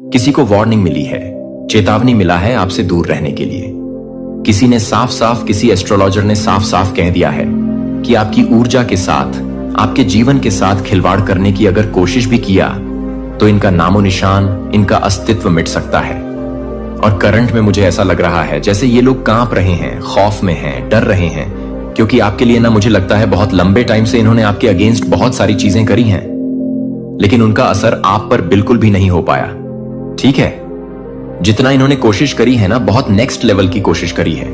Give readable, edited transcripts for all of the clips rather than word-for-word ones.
किसी को वार्निंग मिली है, चेतावनी मिला है आपसे दूर रहने के लिए। किसी ने साफ साफ, किसी एस्ट्रोलॉजर ने साफ साफ कह दिया है कि आपकी ऊर्जा के साथ, आपके जीवन के साथ खिलवाड़ करने की अगर कोशिश भी किया तो इनका नामो निशान, इनका अस्तित्व मिट सकता है। और करंट में मुझे ऐसा लग रहा है जैसे ये लोग कांप रहे हैं, खौफ में हैं, डर रहे हैं, क्योंकि आपके लिए ना, मुझे लगता है बहुत लंबे टाइम से इन्होंने आपके अगेंस्ट बहुत सारी चीजें करी हैं, लेकिन उनका असर आप पर बिल्कुल भी नहीं हो पाया। ठीक है, जितना इन्होंने कोशिश करी है ना, बहुत नेक्स्ट लेवल की कोशिश करी है,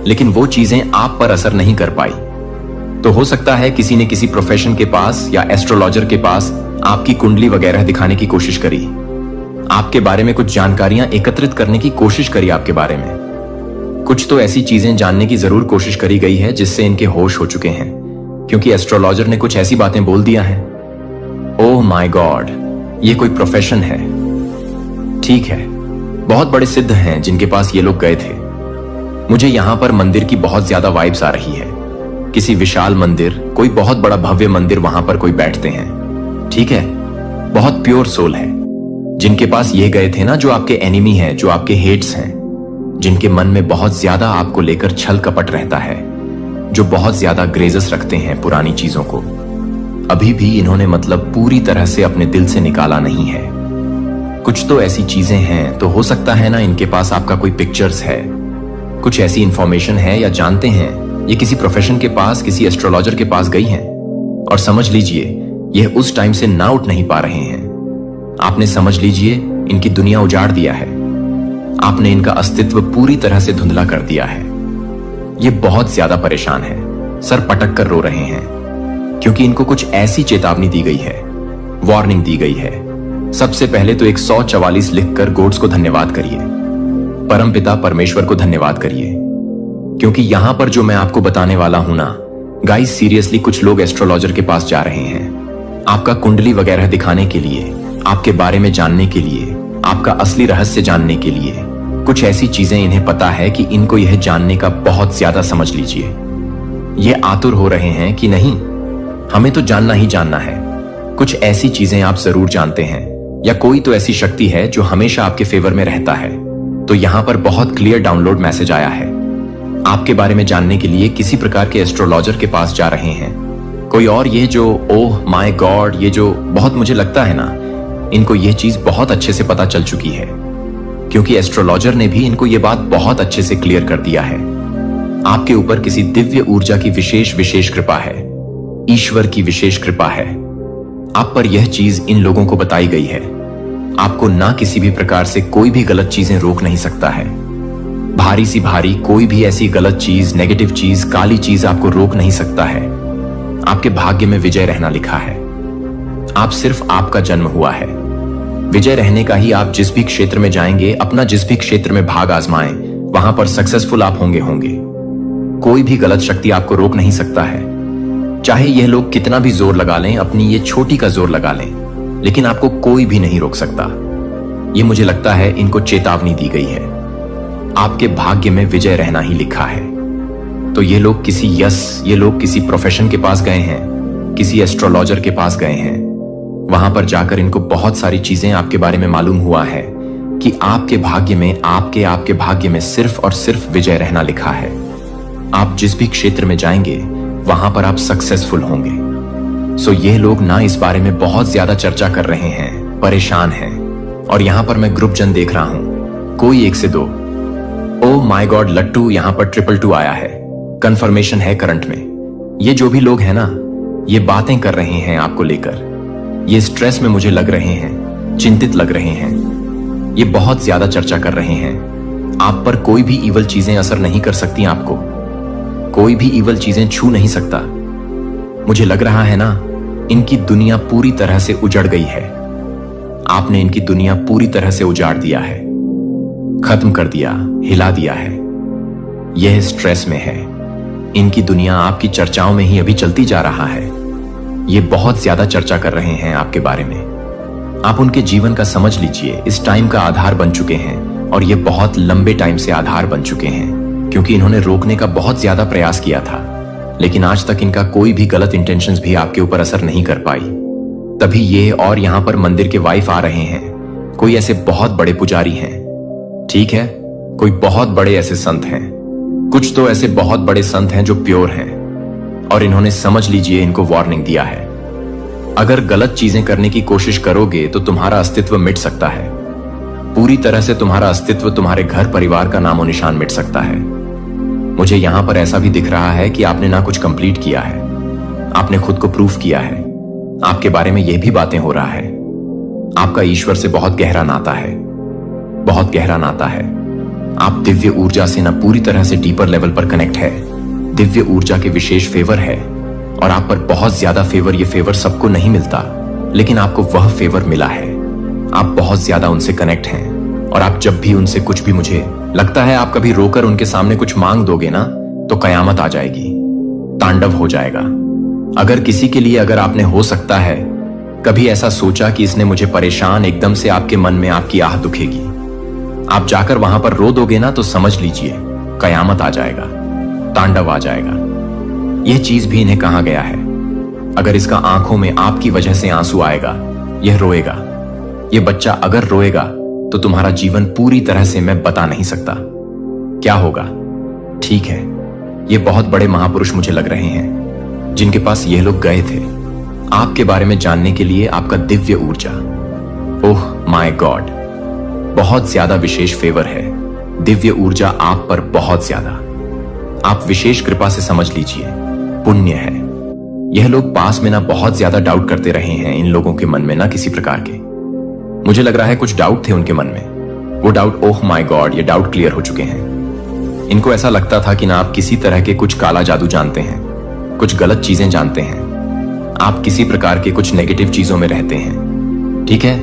लेकिन वो चीजें आप पर असर नहीं कर पाई। तो हो सकता है किसी ने किसी प्रोफेशन के पास या एस्ट्रोलॉजर के पास आपकी कुंडली वगैरह दिखाने की कोशिश करी, आपके बारे में कुछ जानकारियां एकत्रित करने की कोशिश करी, आपके बारे में कुछ तो ऐसी चीजें जानने की जरूर कोशिश करी गई है जिससे इनके होश हो चुके हैं, क्योंकि एस्ट्रोलॉजर ने कुछ ऐसी बातें बोल दिया है। ओह माय गॉड, ये कोई प्रोफेशन है। ठीक है, बहुत बड़े सिद्ध हैं जिनके पास ये लोग गए थे। मुझे यहां पर मंदिर की बहुत ज्यादा वाइब्स आ रही है, किसी विशाल मंदिर, कोई बहुत बड़ा भव्य मंदिर, वहां पर कोई बैठते हैं। ठीक है, बहुत प्योर सोल है जिनके पास ये गए थे ना, जो आपके एनिमी हैं, जो आपके हेट्स हैं, जिनके मन में बहुत ज्यादा आपको लेकर छल कपट रहता है, जो बहुत ज्यादा ग्रेजेस रखते हैं पुरानी चीजों को। अभी भी इन्होंने मतलब पूरी तरह से अपने दिल से निकाला नहीं है। कुछ तो ऐसी चीजें हैं, तो हो सकता है ना इनके पास आपका कोई पिक्चर्स है, कुछ ऐसी इंफॉर्मेशन है, या जानते हैं ये किसी प्रोफेशन के पास, किसी एस्ट्रोलॉजर के पास गई हैं, और समझ लीजिए यह उस टाइम से ना उठ नहीं पा रहे हैं। आपने समझ लीजिए इनकी दुनिया उजाड़ दिया है, आपने इनका अस्तित्व पूरी तरह से धुंधला कर दिया है। ये बहुत ज्यादा परेशान है, सर पटक कर रो रहे हैं, क्योंकि इनको कुछ ऐसी चेतावनी दी गई है, वार्निंग दी गई है। सबसे पहले तो 144 लिखकर गॉड्स को धन्यवाद करिए, परमपिता परमेश्वर को धन्यवाद करिए, क्योंकि यहां पर जो मैं आपको बताने वाला हूं ना गाइस, सीरियसली कुछ लोग एस्ट्रोलॉजर के पास जा रहे हैं आपका कुंडली वगैरह दिखाने के लिए, आपके बारे में जानने के लिए, आपका असली रहस्य जानने के लिए। कुछ ऐसी चीजें इन्हें पता है कि इनको यह जानने का बहुत ज्यादा, समझ लीजिए, ये आतुर हो रहे हैं कि नहीं, हमें तो जानना ही जानना है। कुछ ऐसी चीजें आप जरूर जानते हैं, या कोई तो ऐसी शक्ति है जो हमेशा आपके फेवर में रहता है। तो यहां पर बहुत क्लियर डाउनलोड मैसेज आया है, आपके बारे में जानने के लिए किसी प्रकार के एस्ट्रोलॉजर के पास जा रहे हैं कोई और। ये जो ओह माय गॉड, ये जो बहुत, मुझे लगता है ना इनको ये चीज बहुत अच्छे से पता चल चुकी है, क्योंकि एस्ट्रोलॉजर ने भी इनको ये बात बहुत अच्छे से क्लियर कर दिया है। आपके ऊपर किसी दिव्य ऊर्जा की विशेष कृपा है, ईश्वर की विशेष कृपा है। आप पर यह चीज इन लोगों को बताई गई है। आपको ना किसी भी प्रकार से कोई भी गलत चीजें रोक नहीं सकता है। भारी सी भारी कोई भी ऐसी गलत चीज, नेगेटिव चीज, काली चीज आपको रोक नहीं सकता है। आपके भाग्य में विजय रहना लिखा है। आप सिर्फ, आपका जन्म हुआ है विजय रहने का ही। आप जिस भी क्षेत्र में जाएंगे, अपना जिस भी क्षेत्र में भाग आजमाएं, वहां पर सक्सेसफुल आप होंगे। कोई भी गलत शक्ति आपको रोक नहीं सकता है, चाहे यह लोग कितना भी जोर लगा लें, अपनी ये छोटी का जोर लगा लें, लेकिन आपको कोई भी नहीं रोक सकता। ये मुझे लगता है इनको चेतावनी दी गई है, आपके भाग्य में विजय रहना ही लिखा है। तो ये लोग किसी प्रोफेशन के पास गए हैं, किसी एस्ट्रोलॉजर के पास गए हैं। वहां पर जाकर इनको बहुत सारी चीजें आपके बारे में मालूम हुआ है कि आपके भाग्य में, आपके भाग्य में सिर्फ और सिर्फ विजय रहना लिखा है। आप जिस भी क्षेत्र में जाएंगे वहां पर आप सक्सेसफुल होंगे। सो ये लोग ना इस बारे में बहुत ज्यादा चर्चा कर रहे हैं, परेशान हैं। और यहां पर मैं ग्रुप जन देख रहा हूं, कोई 1 से 2। ओह माय गॉड, लट्टू यहां पर 222 आया है, कंफर्मेशन है करंट में। ये जो भी लोग हैं ना, ये बातें कर रहे हैं आपको लेकर, ये स्ट्रेस में मुझे लग रहे हैं, चिंतित लग रहे हैं, ये बहुत ज्यादा चर्चा कर रहे हैं। आप पर कोई भी इवल चीजें असर नहीं कर सकती, आपको कोई भी इवल चीजें छू नहीं सकता। मुझे लग रहा है ना इनकी दुनिया पूरी तरह से उजड़ गई है। आपने इनकी दुनिया पूरी तरह से उजाड़ दिया है, खत्म कर दिया, हिला दिया है। यह स्ट्रेस में है, इनकी दुनिया आपकी चर्चाओं में ही अभी चलती जा रहा है। ये बहुत ज्यादा चर्चा कर रहे हैं आपके बारे में। आप उनके जीवन का, समझ लीजिए, इस टाइम का आधार बन चुके हैं, और ये बहुत लंबे टाइम से आधार बन चुके हैं, क्योंकि इन्होंने रोकने का बहुत ज्यादा प्रयास किया था, लेकिन आज तक इनका कोई भी गलत इंटेंशंस भी आपके ऊपर असर नहीं कर पाई। तभी ये और यहां पर मंदिर के वाइफ आ रहे हैं, कोई ऐसे बहुत बड़े पुजारी हैं, ठीक है, कोई बहुत बड़े ऐसे संत हैं, कुछ तो ऐसे बहुत बड़े संत हैं जो प्योर हैं, और इन्होंने समझ लीजिए इनको वार्निंग दिया है, अगर गलत चीजें करने की कोशिश करोगे तो तुम्हारा अस्तित्व मिट सकता है, पूरी तरह से तुम्हारा अस्तित्व, तुम्हारे घर परिवार का नामो निशान मिट सकता है। मुझे यहां पर ऐसा भी दिख रहा है कि आपने ना कुछ कंप्लीट किया है, आपने खुद को प्रूफ किया है, आपके बारे में यह भी बातें हो रहा है, आपका ईश्वर से बहुत गहरा नाता है, बहुत गहरा नाता है। आप दिव्य ऊर्जा से ना पूरी तरह से डीपर लेवल पर कनेक्ट है, दिव्य ऊर्जा के विशेष फेवर है, और आप पर बहुत ज्यादा फेवर, ये फेवर सबको नहीं मिलता, लेकिन आपको वह फेवर मिला है। आप बहुत ज्यादा उनसे कनेक्ट हैं, और आप जब भी उनसे कुछ भी, मुझे लगता है आप कभी रोकर उनके सामने कुछ मांग दोगे ना तो कयामत आ जाएगी, तांडव हो जाएगा। अगर किसी के लिए, अगर आपने हो सकता है कभी ऐसा सोचा कि इसने मुझे परेशान, एकदम से आपके मन में आपकी आह दुखेगी, आप जाकर वहां पर रो दोगे ना तो समझ लीजिए कयामत आ जाएगा, तांडव आ जाएगा। यह चीज भी इन्हें कहा गया है, अगर इसका आंखों में आपकी वजह से आंसू आएगा, यह रोएगा, यह बच्चा अगर रोएगा तो तुम्हारा जीवन पूरी तरह से मैं बता नहीं सकता क्या होगा। ठीक है, ये बहुत बड़े महापुरुष मुझे लग रहे हैं जिनके पास ये लोग गए थे आपके बारे में जानने के लिए। आपका दिव्य ऊर्जा, ओह माय गॉड, बहुत ज्यादा विशेष फेवर है, दिव्य ऊर्जा आप पर बहुत ज्यादा, आप विशेष कृपा से समझ लीजिए, पुण्य है। यह लोग पास में ना बहुत ज्यादा डाउट करते रहे हैं, इन लोगों के मन में ना किसी प्रकार के, मुझे लग रहा है कुछ डाउट थे उनके मन में, वो डाउट, ओह माय गॉड, ये डाउट क्लियर हो चुके हैं। इनको ऐसा लगता था कि ना आप किसी तरह के कुछ काला जादू जानते हैं, कुछ गलत चीजें जानते हैं, आप किसी प्रकार के कुछ नेगेटिव चीजों में रहते हैं, ठीक है,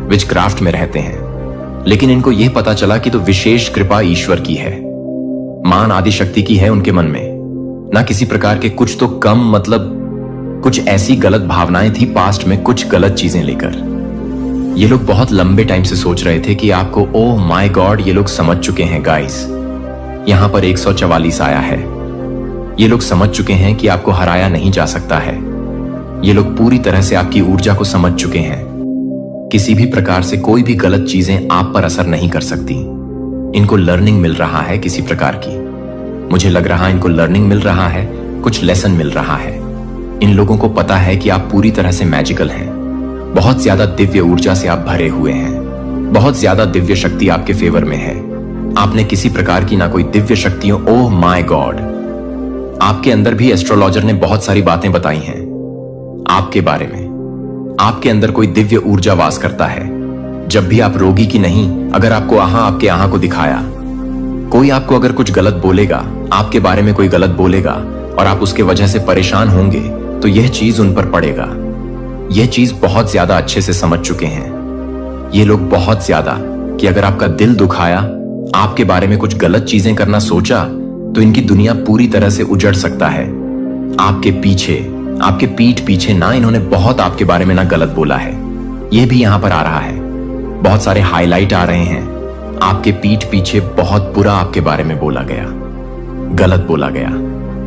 विचक्राफ्ट में रहते हैं। लेकिन इनको यह पता चला कि तो विशेष कृपा ईश्वर की है, मान आदि शक्ति की है उनके मन में, ना किसी प्रकार के कुछ तो कम, मतलब कुछ ऐसी गलत भावनाएं थी पास्ट में, कुछ गलत चीजें लेकर। ये लोग बहुत लंबे टाइम से सोच रहे थे कि आपको, ओह माय गॉड, ये लोग समझ चुके हैं गाइस, यहां पर 144 आया है, ये लोग समझ चुके हैं कि आपको हराया नहीं जा सकता है। ये लोग पूरी तरह से आपकी ऊर्जा को समझ चुके हैं, किसी भी प्रकार से कोई भी गलत चीजें आप पर असर नहीं कर सकती। इनको लर्निंग मिल रहा है किसी प्रकार की, मुझे लग रहा है इनको लर्निंग मिल रहा है, कुछ लेसन मिल रहा है। इन लोगों को पता है कि आप पूरी तरह से मैजिकल हैं, बहुत ज्यादा दिव्य ऊर्जा से आप भरे हुए हैं, बहुत ज्यादा दिव्य शक्ति आपके फेवर में है। आपने किसी प्रकार की ना कोई दिव्य शक्तियों, ओह माय गॉड, आपके अंदर भी एस्ट्रोलॉजर ने बहुत सारी बातें बताई हैं आपके बारे में। आपके अंदर कोई दिव्य ऊर्जा वास करता है। जब भी आप रोगी की नहीं, अगर आपको आपके को दिखाया, कोई आपको अगर कुछ गलत बोलेगा, आपके बारे में कोई गलत बोलेगा और आप उसके वजह से परेशान होंगे, तो यह चीज उन पर पड़ेगा। यह चीज बहुत ज्यादा अच्छे से समझ चुके हैं ये लोग, बहुत ज्यादा, कि अगर आपका दिल दुखाया, आपके बारे में कुछ गलत चीजें करना सोचा, तो इनकी दुनिया पूरी तरह से उजड़ सकता है। आपके पीछे, आपके पीठ पीछे ना इन्होंने बहुत आपके बारे में ना गलत बोला है, यह भी यहां पर आ रहा है, बहुत सारे हाईलाइट आ रहे हैं, आपके पीठ पीछे बहुत बुरा आपके बारे में बोला गया, गलत बोला गया,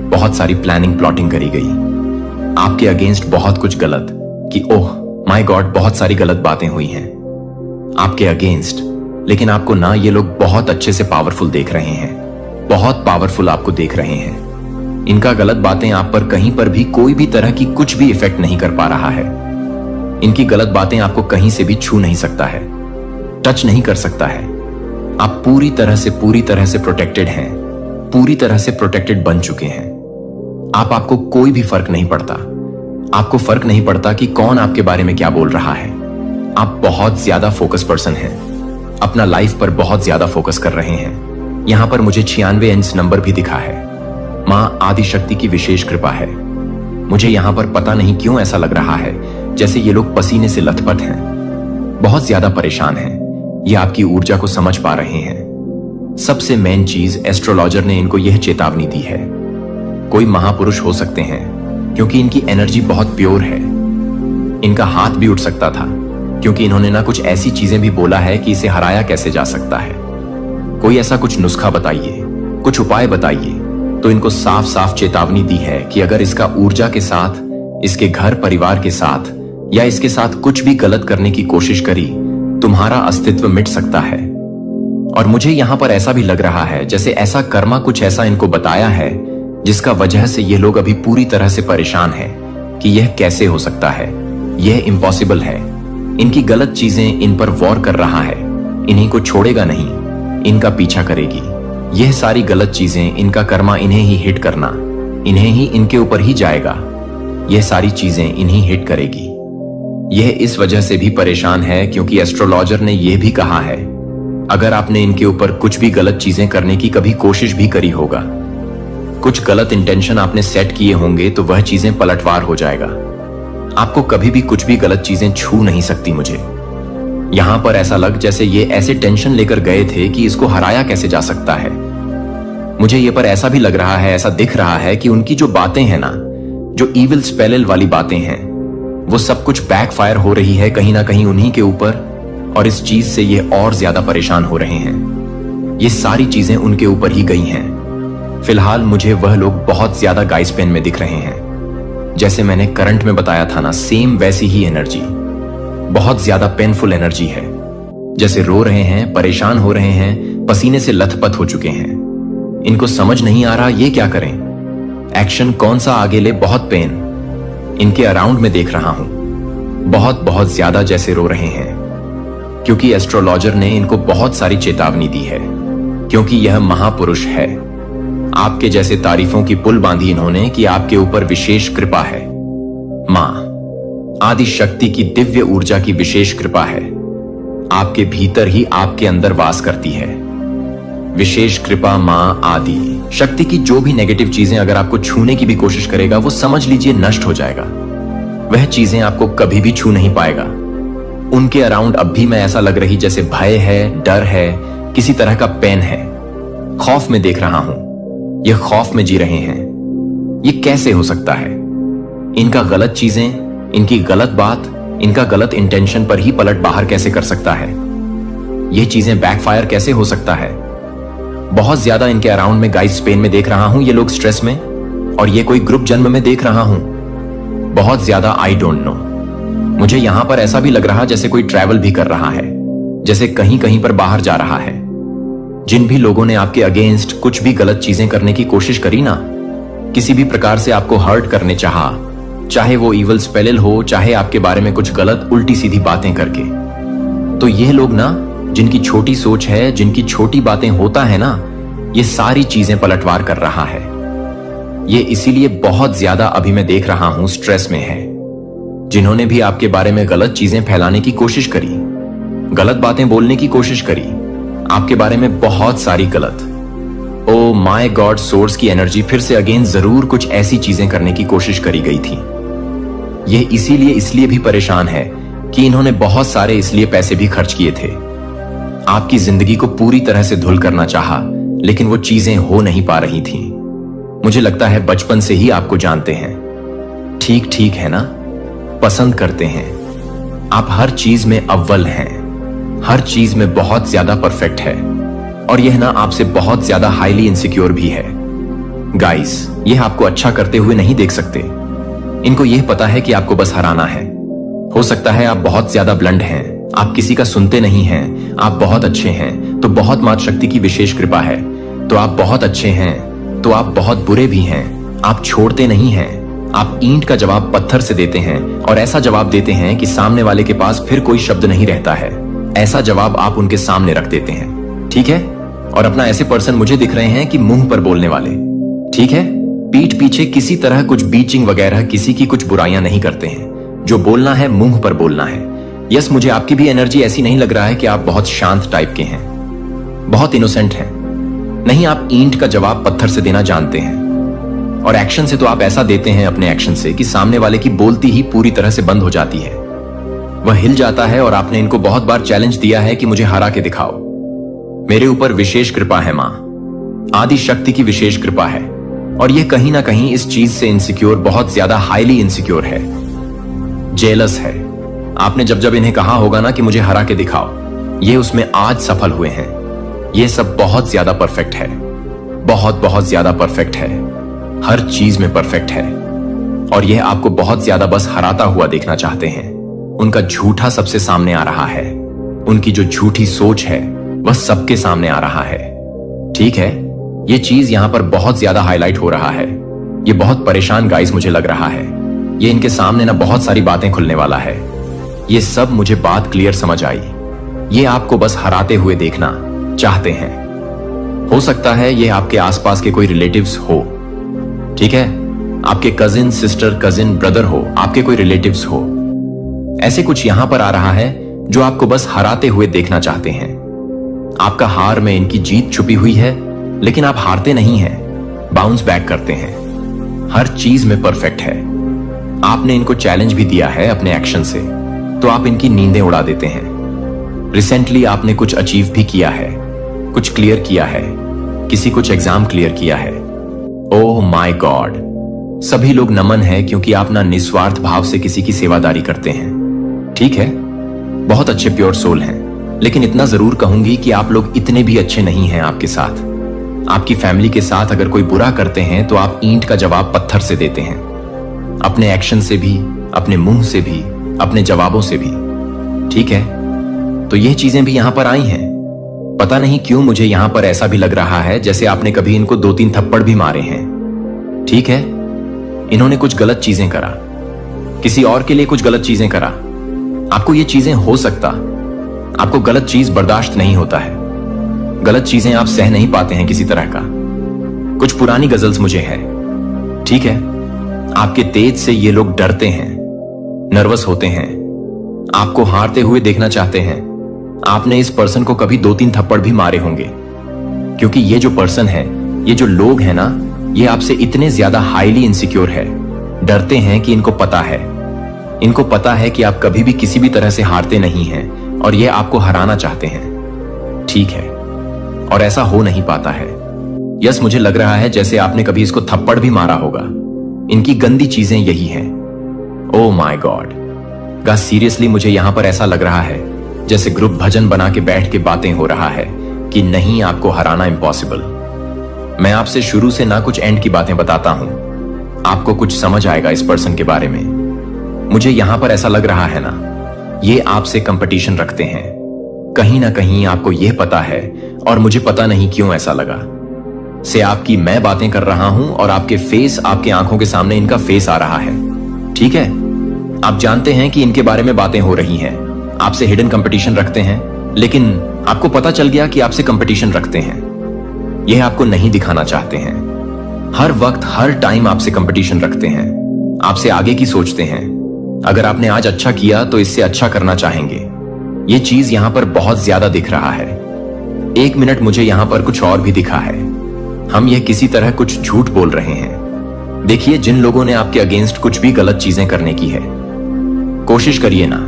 बहुत सारी प्लानिंग प्लॉटिंग करी गई आपके अगेंस्ट, बहुत कुछ गलत, कि ओह माय गॉड, बहुत सारी गलत बातें हुई हैं आपके अगेंस्ट। लेकिन आपको ना ये लोग बहुत अच्छे से पावरफुल देख रहे हैं, बहुत पावरफुल आपको देख रहे हैं। इनका गलत बातें आप पर कहीं पर भी कोई भी तरह की कुछ भी इफेक्ट नहीं कर पा रहा है। इनकी गलत बातें आपको कहीं से भी छू नहीं सकता है, टच नहीं कर सकता है। आप पूरी तरह से प्रोटेक्टेड हैं, पूरी तरह से प्रोटेक्टेड बन चुके हैं। आपको कोई भी फर्क नहीं पड़ता, आपको फर्क नहीं पड़ता कि कौन आपके बारे में क्या बोल रहा है। आप बहुत ज्यादा फोकस पर्सन हैं, अपना लाइफ पर बहुत ज्यादा फोकस कर रहे हैं। यहां पर मुझे 96 इंच नंबर भी दिखा है, मां आदि शक्ति की विशेष कृपा है। मुझे यहां पर पता नहीं क्यों ऐसा लग रहा है जैसे ये लोग पसीने से लथपथ हैं, बहुत ज्यादा परेशान हैं, ये आपकी ऊर्जा को समझ पा रहे हैं। सबसे मेन चीज, एस्ट्रोलॉजर ने इनको यह चेतावनी दी है, कोई महापुरुष हो सकते हैं क्योंकि इनकी एनर्जी बहुत प्योर है। इनका हाथ भी उठ सकता था क्योंकि इन्होंने ना कुछ ऐसी चीजें भी बोला है कि इसे हराया कैसे जा सकता है। कोई ऐसा कुछ नुस्खा बताइए, कुछ उपाय बताइए। तो इनको साफ साफ चेतावनी दी है कि अगर इसका ऊर्जा के साथ, इसके घर परिवार के साथ या इसके साथ कुछ भी गलत करने की कोशिश करी तुम्हारा अस्तित्व मिट सकता है। और मुझे यहां पर ऐसा भी लग रहा है जैसे ऐसा कर्मा कुछ ऐसा इनको बताया है जिसका वजह से ये लोग अभी पूरी तरह से परेशान हैं कि यह कैसे हो सकता है, यह इम्पॉसिबल है। इनकी गलत चीजें इन पर वॉर कर रहा है, इन्हीं को छोड़ेगा नहीं, इनका पीछा करेगी। यह सारी गलत चीजें, इनका कर्मा इन्हें ही हिट करना, इन्हें ही इनके ऊपर ही जाएगा। यह सारी चीजें इन्हीं हिट करेगी। यह इस वजह से भी परेशान है क्योंकि एस्ट्रोलॉजर ने यह भी कहा है अगर आपने इनके ऊपर कुछ भी गलत चीजें करने की कभी कोशिश भी करी होगा, कुछ गलत इंटेंशन आपने सेट किए होंगे, तो वह चीजें पलटवार हो जाएगा। आपको कभी भी कुछ भी गलत चीजें छू नहीं सकती। मुझे यहां पर ऐसा लग जैसे ये ऐसे टेंशन लेकर गए थे कि इसको हराया कैसे जा सकता है। मुझे ये पर ऐसा भी लग रहा है, ऐसा दिख रहा है कि उनकी जो बातें हैं ना, जो इविल स्पेल वाली बातें हैं, वो सब कुछ बैकफायर हो रही है कहीं ना कहीं उन्हीं के ऊपर, और इस चीज से ये और ज्यादा परेशान हो रहे हैं। ये सारी चीजें उनके ऊपर ही गई हैं। फिलहाल मुझे वह लोग बहुत ज्यादा गाइस पेन में दिख रहे हैं। जैसे मैंने करंट में बताया था ना, सेम वैसी ही एनर्जी, बहुत ज्यादा पेनफुल एनर्जी है। जैसे रो रहे हैं, परेशान हो रहे हैं, पसीने से लथपथ हो चुके हैं। इनको समझ नहीं आ रहा ये क्या करें, एक्शन कौन सा आगे ले। बहुत पेन इनके अराउंड में देख रहा हूं, बहुत ज्यादा जैसे रो रहे हैं, क्योंकि एस्ट्रोलॉजर ने इनको बहुत सारी चेतावनी दी है, क्योंकि यह महापुरुष है। आपके जैसे तारीफों की पुल बांधी इन्होंने कि आपके ऊपर विशेष कृपा है। मां आदि शक्ति की दिव्य ऊर्जा की विशेष कृपा है, आपके भीतर ही आपके अंदर वास करती है। विशेष कृपा मां आदि शक्ति की जो भी नेगेटिव चीजें अगर आपको छूने की भी कोशिश करेगा, वो समझ लीजिए नष्ट हो जाएगा। वह चीजें आपको कभी भी छू नहीं पाएगा। उनके अराउंड अब भी मैं ऐसा लग रही जैसे भय है, डर है, किसी तरह का पेन है, खौफ में देख रहा हूं। ये खौफ में जी रहे हैं। ये कैसे हो सकता है? इनका गलत चीजें, इनकी गलत बात, इनका गलत इंटेंशन पर ही पलट बाहर कैसे कर सकता है? ये चीजें बैकफायर कैसे हो सकता है? बहुत ज्यादा इनके अराउंड में गाइस पेन में देख रहा हूं, ये लोग स्ट्रेस में, और ये कोई ग्रुप जन्म में देख रहा हूं। बहुत ज्यादा आई डोंट नो। मुझे यहां पर ऐसा भी लग रहा जैसे कोई ट्रैवल भी कर रहा है, जैसे कहीं कहीं पर बाहर जा रहा है। जिन भी लोगों ने आपके अगेंस्ट कुछ भी गलत चीजें करने की कोशिश करी ना, किसी भी प्रकार से आपको हर्ट करने चाहा, चाहे वो इवल स्पेल हो, चाहे आपके बारे में कुछ गलत उल्टी सीधी बातें करके, तो ये लोग ना, जिनकी छोटी सोच है, जिनकी छोटी बातें होता है ना, ये सारी चीजें पलटवार कर रहा है। ये इसीलिए बहुत ज्यादा अभी मैं देख रहा हूं स्ट्रेस में है। जिन्होंने भी आपके बारे में गलत चीजें फैलाने की कोशिश करी, गलत बातें बोलने की कोशिश करी, आपके बारे में बहुत सारी गलत, ओ माय गॉड, सोर्स की एनर्जी फिर से अगेन जरूर कुछ ऐसी चीजें करने की कोशिश करी गई थी। ये इसलिए भी परेशान है कि इन्होंने बहुत सारे इसलिए पैसे भी खर्च किए थे। आपकी जिंदगी को पूरी तरह से धुल करना चाहा, लेकिन वो चीजें हो नहीं पा रही थी। मुझे लगता है बचपन से ही आपको जानते हैं। ठीक है ना, पसंद करते हैं। आप हर चीज में अव्वल हैं, हर चीज में बहुत ज्यादा परफेक्ट है, और यह ना आपसे बहुत ज्यादा हाईली इनसिक्योर भी है। गाइस, यह आपको अच्छा करते हुए नहीं देख सकते। इनको यह पता है कि आपको बस हराना है। हो सकता है आप बहुत ज्यादा ब्लंड हैं, आप किसी का सुनते नहीं हैं, आप बहुत अच्छे हैं तो बहुत मात्र शक्ति की विशेष कृपा है, तो आप बहुत अच्छे हैं तो आप बहुत बुरे भी हैं। आप छोड़ते नहीं हैं, आप ईंट का जवाब पत्थर से देते हैं, और ऐसा जवाब देते हैं कि सामने वाले के पास फिर कोई शब्द नहीं रहता है। ऐसा जवाब आप उनके सामने रख देते हैं, ठीक है? और अपना ऐसे पर्सन मुझे दिख रहे हैं कि मुंह पर बोलने वाले, ठीक है? पीठ पीछे किसी तरह कुछ बीचिंग वगैरह, किसी की कुछ बुराइयां नहीं करते हैं। जो बोलना है मुंह पर बोलना है। यस, मुझे आपकी भी एनर्जी ऐसी नहीं लग रहा है कि आप बहुत शांत टाइप के हैं, बहुत इनोसेंट हैं। नहीं, आप ईंट का जवाब पत्थर से देना जानते हैं, और एक्शन से तो आप ऐसा देते हैं अपने एक्शन से कि सामने वाले की बोलती ही पूरी तरह से बंद हो जाती है। वह हिल जाता है, और आपने इनको बहुत बार चैलेंज दिया है कि मुझे हरा के दिखाओ। मेरे ऊपर विशेष कृपा है मां, आदि शक्ति की विशेष कृपा है, और यह कहीं ना कहीं इस चीज से इनसिक्योर, बहुत ज्यादा हाईली इनसिक्योर है, जेलस है। आपने जब इन्हें कहा होगा ना कि मुझे हरा के दिखाओ, ये उसमें आज सफल हुए हैं। ये सब बहुत ज्यादा परफेक्ट है, बहुत ज्यादा परफेक्ट है, हर चीज में परफेक्ट है, और यह आपको बहुत ज्यादा बस हराता हुआ देखना चाहते हैं। उनका झूठा सबसे सामने आ रहा है, उनकी जो झूठी सोच है वह सबके सामने आ रहा है। ठीक है, ये चीज यहां पर बहुत ज्यादा हाईलाइट हो रहा है। ये बहुत परेशान गाइस मुझे लग रहा है। ये इनके सामने ना बहुत सारी बातें खुलने वाला है। ये सब मुझे बात क्लियर समझ आई। ये आपको बस हराते हुए देखना चाहते हैं। हो सकता है ये आपके आसपास के कोई रिलेटिव्स हो, ठीक है, आपके कजिन सिस्टर, कजिन ब्रदर हो, आपके कोई रिलेटिव्स हो। ऐसे कुछ यहां पर आ रहा है जो आपको बस हराते हुए देखना चाहते हैं। आपका हार में इनकी जीत छुपी हुई है, लेकिन आप हारते नहीं हैं, बाउंस बैक करते हैं। हर चीज में परफेक्ट है। आपने इनको चैलेंज भी दिया है अपने एक्शन से, तो आप इनकी नींदें उड़ा देते हैं। रिसेंटली आपने कुछ अचीव भी किया है, कुछ क्लियर किया है, किसी कुछ एग्जाम क्लियर किया है। ओह माय गॉड, सभी लोग नमन है क्योंकि आप ना निस्वार्थ भाव से किसी की सेवादारी करते हैं। ठीक है, बहुत अच्छे प्योर सोल हैं, लेकिन इतना जरूर कहूंगी कि आप लोग इतने भी अच्छे नहीं हैं। आपके साथ, आपकी फैमिली के साथ अगर कोई बुरा करते हैं तो आप ईंट का जवाब पत्थर से देते हैं, अपने एक्शन से भी, अपने मुंह से भी, अपने जवाबों से भी। ठीक है, तो ये चीजें भी यहां पर आई हैं। पता नहीं क्यों मुझे यहां पर ऐसा भी लग रहा है जैसे आपने कभी इनको 2-3 थप्पड़ भी मारे हैं। ठीक है, इन्होंने कुछ गलत चीजें करा, किसी और के लिए कुछ गलत चीजें करा। आपको ये चीजें हो सकता, आपको गलत चीज बर्दाश्त नहीं होता है, गलत चीजें आप सह नहीं पाते हैं किसी तरह का। कुछ पुरानी गजल्स मुझे है। ठीक है, आपके तेज से ये लोग डरते हैं, नर्वस होते हैं, आपको हारते हुए देखना चाहते हैं। आपने इस पर्सन को कभी 2-3 थप्पड़ भी मारे होंगे, क्योंकि ये जो पर्सन है, ये जो लोग हैं ना, ये आपसे इतने ज्यादा हाईली इनसिक्योर है, डरते हैं कि इनको पता है कि आप कभी भी किसी भी तरह से हारते नहीं हैं और ये आपको हराना चाहते हैं। ठीक है, और ऐसा हो नहीं पाता है। यस, मुझे लग रहा है जैसे आपने कभी इसको थप्पड़ भी मारा होगा। इनकी गंदी चीजें यही हैं। Oh my God guys, seriously मुझे यहां पर ऐसा लग रहा है जैसे ग्रुप भजन बना के बैठ के बातें हो रहा है कि नहीं, आपको हराना इम्पॉसिबल। मैं आपसे शुरू से ना कुछ एंड की बातें बताता हूं, आपको कुछ समझ आएगा इस पर्सन के बारे में। मुझे यहां पर ऐसा लग रहा है ना, ये आपसे कंपटीशन रखते हैं। कहीं ना कहीं आपको यह पता है, और मुझे पता नहीं क्यों ऐसा लगा से आपकी मैं बातें कर रहा हूं और आपके फेस, आपके आंखों के सामने इनका फेस आ रहा है। ठीक है, आप जानते हैं कि इनके बारे में बातें हो रही हैं, आपसे हिडन कंपटीशन रखते हैं, लेकिन आपको पता चल गया कि आपसे कंपटीशन रखते हैं। यह आपको नहीं दिखाना चाहते हैं। हर वक्त, हर टाइम आपसे कंपटीशन रखते हैं, आपसे आगे की सोचते हैं। अगर आपने आज अच्छा किया तो इससे अच्छा करना चाहेंगे। यह चीज यहां पर बहुत ज्यादा दिख रहा है। एक मिनट, मुझे यहां पर कुछ और भी दिखा है। हम यह किसी तरह कुछ झूठ बोल रहे हैं। देखिए, जिन लोगों ने आपके अगेंस्ट कुछ भी गलत चीजें करने की है, कोशिश करिए ना,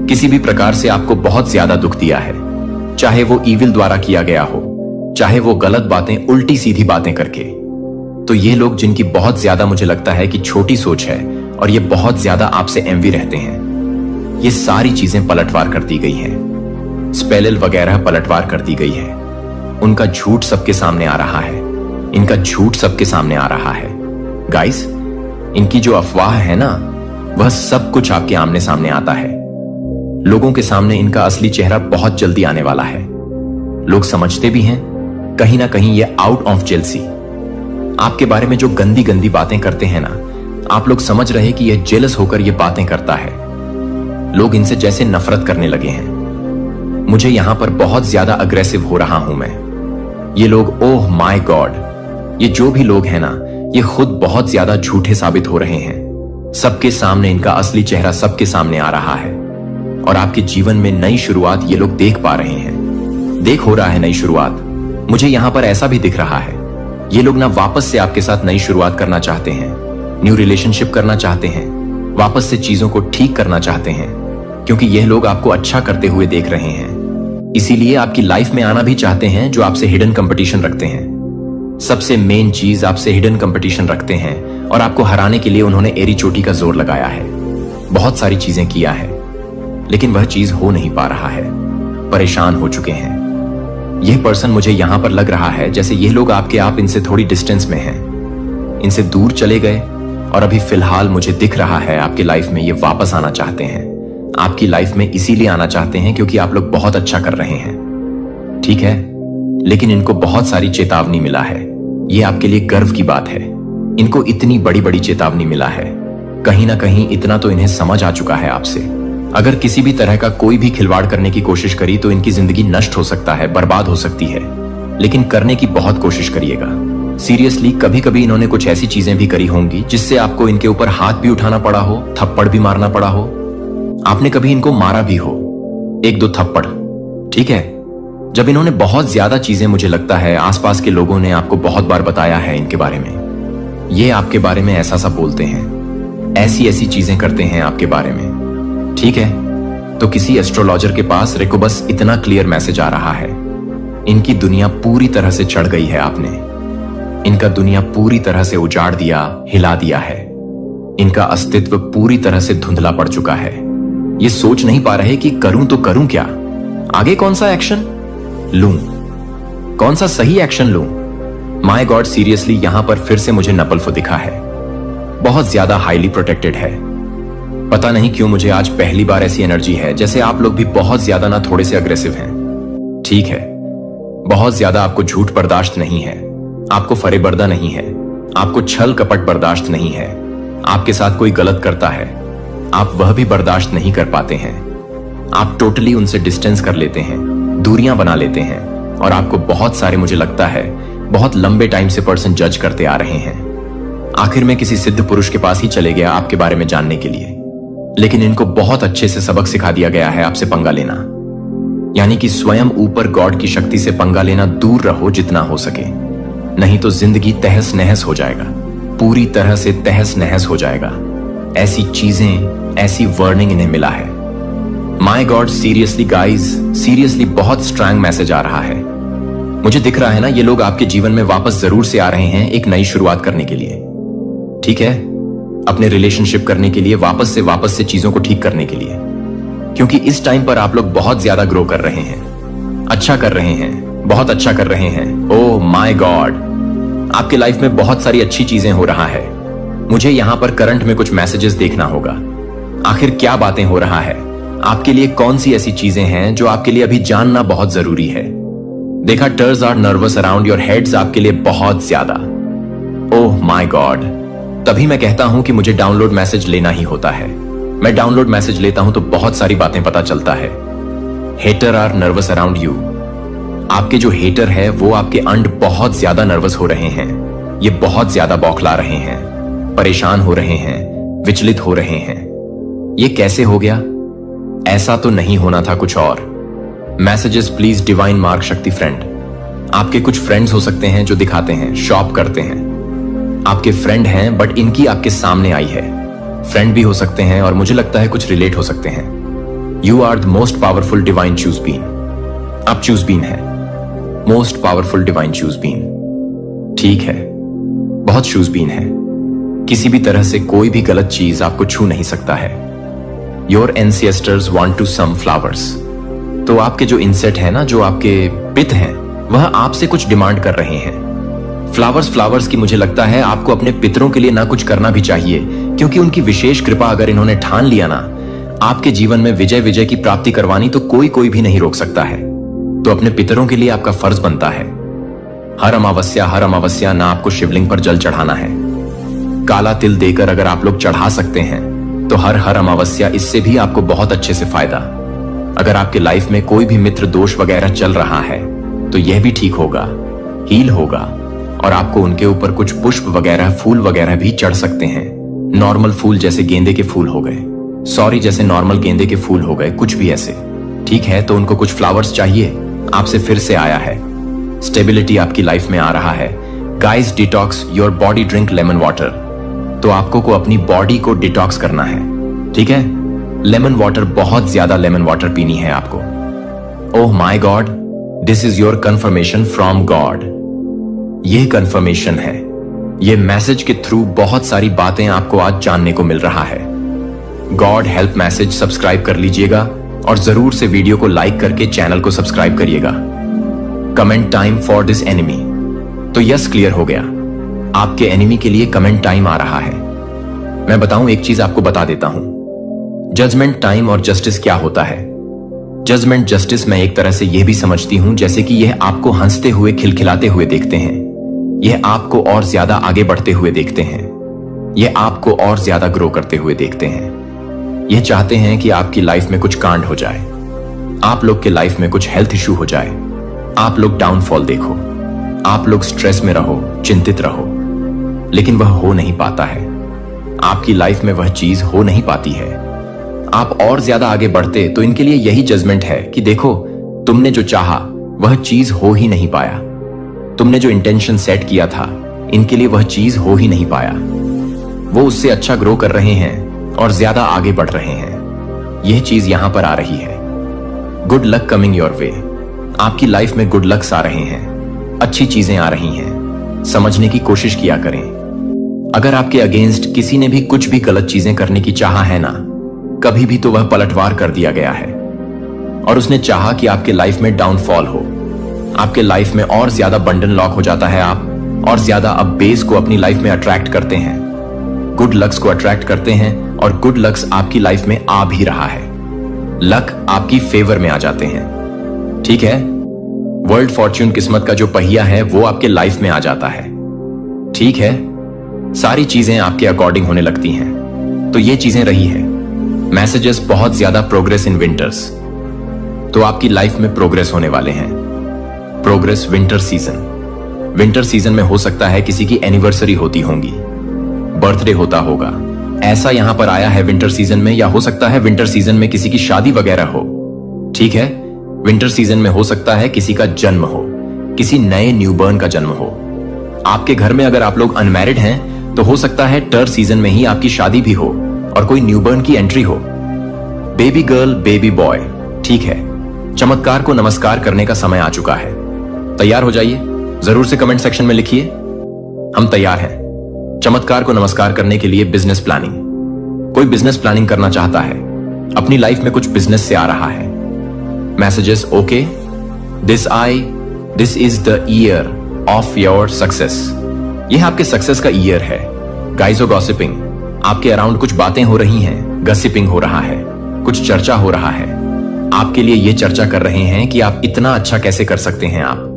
किसी भी प्रकार से आपको बहुत ज्यादा दुख दिया है, चाहे वो ईविल द्वारा किया गया हो, चाहे वो गलत बातें, उल्टी सीधी बातें करके। तो ये लोग जिनकी बहुत ज्यादा मुझे लगता है कि छोटी सोच है और ये बहुत ज्यादा आपसे एनवी रहते हैं, ये सारी चीजें पलटवार कर दी गई हैं, स्पेलिल वगैरह पलटवार कर दी गई है। उनका झूठ सबके सामने आ रहा है, इनका झूठ सबके सामने आ रहा है। गाइस, इनकी जो अफवाह है ना, वह सब कुछ आपके आमने सामने आता है। लोगों के सामने इनका असली चेहरा बहुत जल्दी आने वाला है। लोग समझते भी हैं कहीं ना कहीं ये आउट ऑफ जेलसी। आपके बारे में जो गंदी गंदी बातें करते हैं ना, आप लोग समझ रहे कि यह जेलस होकर ये बातें करता है। लोग इनसे जैसे नफरत करने लगे हैं। मुझे यहां पर बहुत ज्यादा अग्रेसिव हो रहा हूं मैं। ये लोग, ओह माय गॉड, ये जो भी लोग हैं ना, ये खुद बहुत ज्यादा झूठे साबित हो रहे हैं। सबके सामने इनका असली चेहरा सबके सामने आ रहा है और आपके जीवन में नई शुरुआत ये लोग देख पा रहे हैं। देख हो रहा है नई शुरुआत। मुझे यहां पर ऐसा भी दिख रहा है, ये लोग ना वापस से आपके साथ नई शुरुआत करना चाहते हैं, न्यू रिलेशनशिप करना चाहते हैं, वापस से चीजों को ठीक करना चाहते हैं, क्योंकि यह लोग आपको अच्छा करते हुए देख रहे हैं। इसीलिए आपकी लाइफ में आना भी चाहते हैं जो आपसे हिडन कंपटीशन रखते हैं। सबसे मेन चीज, आपसे हिडन कंपटीशन रखते हैं और आपको हराने के लिए उन्होंने एरी चोटी का जोर लगाया है, बहुत सारी चीजें किया है, लेकिन वह चीज हो नहीं पा रहा है। परेशान हो चुके हैं। यह पर्सन, मुझे यहां पर लग रहा है जैसे ये लोग आपके आप इनसे थोड़ी डिस्टेंस में हैं, इनसे दूर चले गए और अभी फिलहाल मुझे दिख रहा है आपकी लाइफ में ये वापस आना चाहते हैं, आपकी लाइफ में इसीलिए आना चाहते हैं क्योंकि आप लोग बहुत अच्छा कर रहे हैं, ठीक है? लेकिन इनको बहुत सारी चेतावनी मिला है। ये आपके लिए गर्व की बात है। इनको इतनी बड़ी बड़ी चेतावनी मिला है। कहीं ना कहीं इतना तो इन्हें समझ आ चुका है आपसे। अगर किसी भी तरह का कोई भी खिलवाड़ करने की कोशिश करी तो इनकी जिंदगी नष्ट हो सकता है, बर्बाद हो सकती है। लेकिन करने की बहुत कोशिश करिएगा। सीरियसली, कभी कभी इन्होंने कुछ ऐसी चीजें भी करी होंगी जिससे आपको इनके ऊपर हाथ भी उठाना पड़ा हो, थप्पड़ भी मारना पड़ा हो। आपने कभी इनको मारा भी हो, 1-2 थप्पड़, ठीक है? जब इन्होंने बहुत ज्यादा चीजें, मुझे लगता है आसपास के लोगों ने आपको बहुत बार बताया है इनके बारे में। ये आपके बारे में ऐसा सा बोलते हैं, ऐसी ऐसी चीजें करते हैं आपके बारे में, ठीक है? तो किसी एस्ट्रोलॉजर के पास रेको बस इतना क्लियर मैसेज आ रहा है, इनकी दुनिया पूरी तरह से चढ़ गई है। आपने इनका दुनिया पूरी तरह से उजाड़ दिया, हिला दिया है। इनका अस्तित्व पूरी तरह से धुंधला पड़ चुका है। ये सोच नहीं पा रहे कि करूं तो करूं क्या, आगे कौन सा एक्शन लूं, कौन सा सही एक्शन लूं। माय गॉड, सीरियसली यहां पर फिर से मुझे नपल्फो दिखा है। बहुत ज्यादा हाईली प्रोटेक्टेड है। पता नहीं क्यों मुझे आज पहली बार ऐसी एनर्जी है जैसे आप लोग भी बहुत ज्यादा ना थोड़े से अग्रेसिव हैं, ठीक है? बहुत ज्यादा आपको झूठ बर्दाश्त नहीं है, आपको फरेबर्दा नहीं है, आपको छल कपट बर्दाश्त नहीं है। आपके साथ कोई गलत करता है, आप वह भी बर्दाश्त नहीं कर पाते हैं। आप टोटली उनसे डिस्टेंस कर लेते हैं, दूरियां बना लेते हैं। और आपको बहुत सारे, मुझे लगता है बहुत लंबे टाइम से पर्सन जज करते आ रहे हैं। आखिर में किसी सिद्ध पुरुष के पास ही चले गया आपके बारे में जानने के लिए। लेकिन इनको बहुत अच्छे से सबक सिखा दिया गया है आपसे पंगा लेना, यानी कि स्वयं ऊपर गॉड की शक्ति से पंगा लेना दूर रहो जितना हो सके, नहीं तो जिंदगी तहस नहस हो जाएगा, पूरी तरह से तहस नहस हो जाएगा। ऐसी चीजें, ऐसी वार्निंग इन्हें मिला है। My God, seriously guys, seriously बहुत स्ट्रांग मैसेज आ रहा है। मुझे दिख रहा है ना, ये लोग आपके जीवन में वापस जरूर से आ रहे हैं एक नई शुरुआत करने के लिए, ठीक है? अपने रिलेशनशिप करने के लिए, वापस से चीजों को ठीक करने के लिए। क्योंकि इस टाइम पर आप लोग बहुत ज्यादा ग्रो कर रहे हैं, अच्छा कर रहे हैं, बहुत अच्छा कर रहे हैं। ओह माय गॉड, आपके लाइफ में बहुत सारी अच्छी चीजें हो रहा है। मुझे यहां पर करंट में कुछ मैसेजेस देखना होगा। आखिर क्या बातें हो रहा है आपके लिए, कौन सी ऐसी चीजें हैं जो आपके लिए अभी जानना बहुत जरूरी है। देखा, टर्स are nervous around your heads आपके लिए बहुत ज्यादा। ओह माय गॉड, तभी मैं कहता हूं कि मुझे डाउनलोड मैसेज लेना ही होता है। मैं डाउनलोड मैसेज लेता हूं तो बहुत सारी बातें पता चलता है। Hater are nervous around you. आपके जो हेटर है वो आपके अंड बहुत ज्यादा नर्वस हो रहे हैं। ये बहुत ज्यादा बौखला रहे हैं, परेशान हो रहे हैं, विचलित हो रहे हैं। ये कैसे हो गया? ऐसा तो नहीं होना था, कुछ और। मैसेजेस प्लीज डिवाइन मार्क शक्ति फ्रेंड। आपके कुछ फ्रेंड्स हो सकते हैं जो दिखाते हैं, शॉप करते हैं। आपके फ्रेंड हैं बट इनकी आपके सामने आई है। फ्रेंड भी हो सकते हैं और मुझे लगता है कुछ रिलेट हो सकते हैं। You are the most powerful divine chosen being. आप चूज बीन है, most powerful divine chosen being, ठीक है? बहुत चूज बीन है। किसी भी तरह से कोई भी गलत चीज आपको छू नहीं सकता है। Your ancestors want to some flowers. तो आपके जो इंसेट है ना, जो आपके पित हैं, वह आपसे कुछ डिमांड कर रहे हैं। फ्लावर्स की मुझे लगता है आपको अपने पितरों के लिए ना कुछ करना भी चाहिए, क्योंकि उनकी विशेष कृपा अगर इन्होंने ठान लिया ना आपके जीवन में विजय की प्राप्ति करवानी, तो कोई भी नहीं रोक सकता है। तो अपने पितरों के लिए आपका फर्ज बनता है हर अमावस्या ना आपको शिवलिंग पर जल चढ़ाना है। काला तिल देकर अगर आप लोग चढ़ा सकते हैं तो हर अमावस्या, इससे भी आपको बहुत अच्छे से फायदा। अगर आपके लाइफ में कोई भी मित्र दोष वगैरह चल रहा है तो यह भी ठीक होगा, हील होगा, और आपको उनके ऊपर कुछ पुष्प वगैरह, फूल वगैरह भी चढ़ सकते हैं। नॉर्मल फूल जैसे गेंदे के फूल हो गए, जैसे नॉर्मल गेंदे के फूल हो गए, कुछ भी ऐसे, ठीक है? तो उनको कुछ फ्लावर्स चाहिए, आपसे फिर से आया है। स्टेबिलिटी आपकी लाइफ में आ रहा है। Guys, detox your body, drink lemon water. तो आपको को अपनी बॉडी को डिटॉक्स करना है, ठीक है? लेमन वाटर, बहुत ज्यादा लेमन वाटर पीनी है आपको। Oh my God, this is your confirmation from God. यह कंफर्मेशन है, यह मैसेज के थ्रू बहुत सारी बातें आपको आज जानने को मिल रहा है। गॉड हेल्प मैसेज सब्सक्राइब कर लीजिएगा और जरूर से वीडियो को लाइक करके चैनल को सब्सक्राइब करिएगा। Comment time for this enemy. तो यस, क्लियर हो गया, आपके एनिमी के लिए कमेंट टाइम आ रहा है। मैं बताऊं, एक चीज आपको बता देता हूं, जजमेंट, टाइम और जस्टिस क्या होता है? जजमेंट, जस्टिस मैं एक तरह से यह भी समझती हूं जैसे कि यह आपको हंसते हुए, खिलखिलाते हुए देखते हैं। यह आपको और ज्यादा आगे बढ़ते हुए देखते हैं। यह आपको और ज्यादा ग्रो करते हुए देखते हैं। यह चाहते हैं कि आपकी लाइफ में कुछ कांड हो जाए, आप लोग के लाइफ में कुछ हेल्थ इशू हो जाए, आप लोग डाउनफॉल देखो, आप लोग स्ट्रेस में रहो, चिंतित रहो, लेकिन वह हो नहीं पाता है। आपकी लाइफ में वह चीज हो नहीं पाती है। आप और ज्यादा आगे बढ़ते तो इनके लिए यही जजमेंट है कि देखो, तुमने जो चाहा वह चीज हो ही नहीं पाया। तुमने जो इंटेंशन सेट किया था, इनके लिए वह चीज हो ही नहीं पाया। वो उससे अच्छा ग्रो कर रहे हैं और ज्यादा आगे बढ़ रहे हैं। यह चीज यहां पर आ रही है। Good luck coming your way. आपकी लाइफ में गुड लक्स आ रहे हैं, अच्छी चीजें आ रही हैं। समझने की कोशिश किया करें। अगर आपके अगेंस्ट किसी ने भी कुछ भी गलत चीजें करने की चाहा है ना, कभी भी तो वह पलटवार कर दिया गया है। और उसने चाहा कि आपके लाइफ में डाउनफॉल हो, आपके लाइफ में और ज्यादा बंडन लॉक हो जाता है आप, और ज्यादा अब बेस को अपनी लाइफ में अट्रैक्ट करते हैं, गुड लक्स को अट्रैक्ट करते हैं, और गुड लक्स आपकी लाइफ में आ भी रहा है। लक आपकी फेवर में आ जाते हैं। ठीक है, वर्ल्ड फॉर्च्यून, किस्मत का जो पहिया है वो आपके लाइफ में आ जाता है। ठीक है, सारी चीजें आपके अकॉर्डिंग होने लगती हैं। तो ये चीजें रही है। मैसेजेस, बहुत ज्यादा प्रोग्रेस इन विंटर्स। तो आपकी लाइफ में प्रोग्रेस होने वाले हैं। Progress winter season. Winter season में हो सकता है किसी की एनिवर्सरी होती होंगी, बर्थडे होता होगा, ऐसा यहां पर आया है विंटर सीजन में। या हो सकता है विंटर सीजन में किसी की शादी वगैरह हो। ठीक है, विंटर सीजन में हो सकता है किसी का जन्म हो, किसी नए न्यूबॉर्न का जन्म हो। आपके घर में अगर आप लोग अनमैरिड हैं तो हो सकता है टर सीजन में ही आपकी शादी भी हो और कोई न्यूबॉर्न की एंट्री हो। Baby girl, baby boy. ठीक है, चमत्कार को नमस्कार करने का समय आ चुका है। तैयार हो जाइए, जरूर से कमेंट सेक्शन में लिखिए, हम तैयार हैं। चमत्कार को नमस्कार करने के लिए बिजनेस प्लानिंग। कोई बिजनेस प्लानिंग करना चाहता है, अपनी लाइफ में कुछ बिजनेस से आ रहा है। Messages, okay, this is the year of your success. यह आपके सक्सेस का ईयर है। गाइस और गॉसिपिंग, आपके अराउंड कुछ बातें हो रही हैं, गसिपिंग हो रहा है, कुछ चर्चा हो रहा है। आपके लिए यह चर्चा कर रहे हैं कि आप इतना अच्छा कैसे कर सकते हैं आप।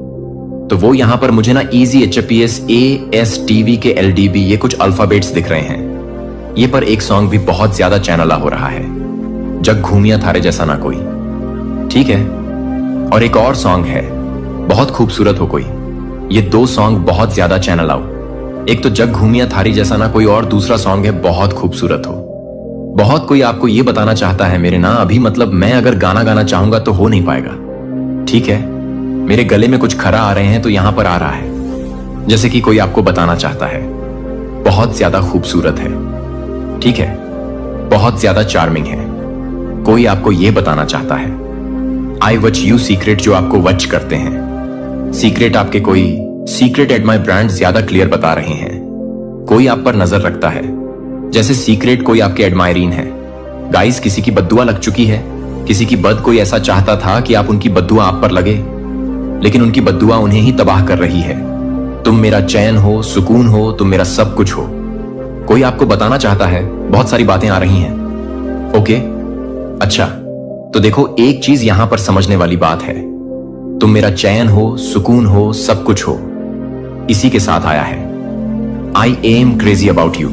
तो वो यहां पर मुझे ना इजी, HPS, ASTV के LDB, ये कुछ अल्फाबेट्स दिख रहे हैं। ये पर एक सॉन्ग भी बहुत ज्यादा चैनला हो रहा है, जग घूमिया थारे जैसा ना कोई। ठीक है, और एक और सॉन्ग है, बहुत खूबसूरत हो कोई। ये दो सॉन्ग बहुत ज्यादा चैनल आओ। एक तो जग घूमिया थारी जैसा ना कोई, और दूसरा सॉन्ग है बहुत खूबसूरत हो। बहुत कोई आपको ये बताना चाहता है मेरे ना, अभी मतलब मैं अगर गाना गाना चाहूंगा तो हो नहीं पाएगा। ठीक है, मेरे गले में कुछ खरा आ रहे हैं तो यहां पर आ रहा है, जैसे कि कोई आपको बताना चाहता है बहुत ज्यादा खूबसूरत है। ठीक है, बहुत ज्यादा चार्मिंग है। कोई आपको यह बताना चाहता है आई वच यू सीक्रेट, जो आपको वच करते हैं। सीक्रेट आपके कोई सीक्रेट एट माई ब्रांड ज्यादा क्लियर बता रहे हैं। कोई आप पर नजर रखता है, जैसे सीक्रेट कोई आपके एडमायरीन है। गाइस, किसी की बद्दुआ लग चुकी है, किसी की बद कोई ऐसा चाहता था कि आप उनकी बद्दुआ आप पर लगे, लेकिन उनकी बद्दुआ उन्हें ही तबाह कर रही है। तुम मेरा चैन हो, सुकून हो, तुम मेरा सब कुछ हो। कोई आपको बताना चाहता है, बहुत सारी बातें आ रही हैं। ओके, अच्छा, तो देखो एक चीज यहां पर समझने वाली बात है, तुम मेरा चैन हो, सुकून हो, सब कुछ हो, इसी के साथ आया है I am crazy about you.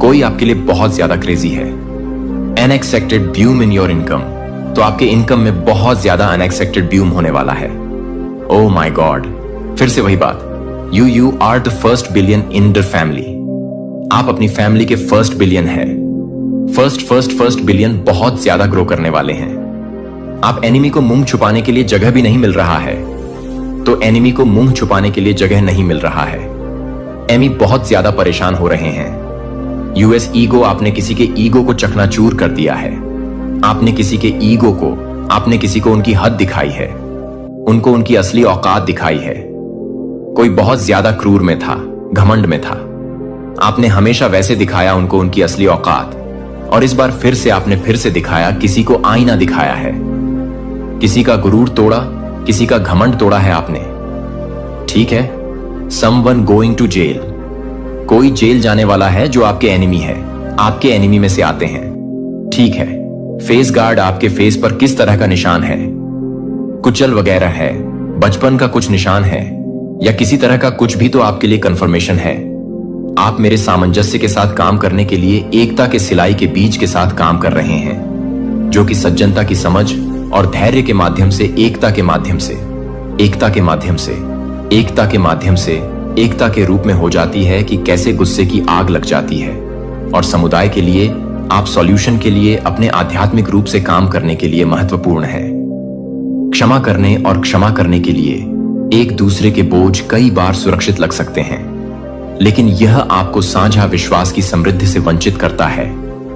कोई आपके लिए बहुत ज्यादा क्रेजी है। अनएक्सपेक्टेड ब्यूम इन योर इनकम, तो आपके इनकम में बहुत ज्यादा अनएक्सपेक्टेड ब्यूम होने वाला है। ओह माय गॉड, फिर से वही बात, you are the first billion in the family. आप अपनी फैमिली के फर्स्ट बिलियन है। फर्स्ट बिलियन बहुत ज्यादा ग्रो करने वाले हैं। आप एनिमी को मुंह छुपाने के लिए जगह भी नहीं मिल रहा है, तो एनिमी को मुंह छुपाने के लिए जगह नहीं मिल रहा है। एमी बहुत ज्यादा परेशान हो रहे हैं। यूएस ईगो, आपने किसी के ईगो को चकनाचूर कर दिया है। आपने किसी के ईगो को, आपने किसी को उनकी हद दिखाई है, उनको उनकी असली औकात दिखाई है। कोई बहुत ज्यादा क्रूर में था, घमंड में था। आपने हमेशा वैसे दिखाया उनको उनकी असली औकात, और इस बार फिर से आपने फिर से दिखाया, किसी को आईना दिखाया है। किसी का गुरूर तोड़ा, किसी का घमंड तोड़ा है आपने। ठीक है, समवन गोइंग टू जेल, कोई जेल जाने वाला है जो आपके एनिमी है, आपके एनिमी में से आते हैं। ठीक है, फेस गार्ड आपके फेस पर किस तरह का निशान है? कुचल वगैरह है, बचपन का कुछ निशान है, या किसी तरह का कुछ भी तो आपके लिए कंफर्मेशन है। आप मेरे सामंजस्य के साथ काम करने के लिए एकता के सिलाई के बीज के साथ काम कर रहे हैं, जो कि सज्जनता की समझ और धैर्य के माध्यम से एकता के माध्यम से एकता के माध्यम से एकता के माध्यम से एकता के रूप में हो जाती है कि कैसे गुस्से की आग लग जाती है। और समुदाय के लिए आप सॉल्यूशन के लिए अपने आध्यात्मिक रूप से काम करने के लिए महत्वपूर्ण है। क्षमा करने और क्षमा करने के लिए एक दूसरे के बोझ कई बार सुरक्षित लग सकते हैं, लेकिन यह आपको साझा विश्वास की समृद्धि से वंचित करता है,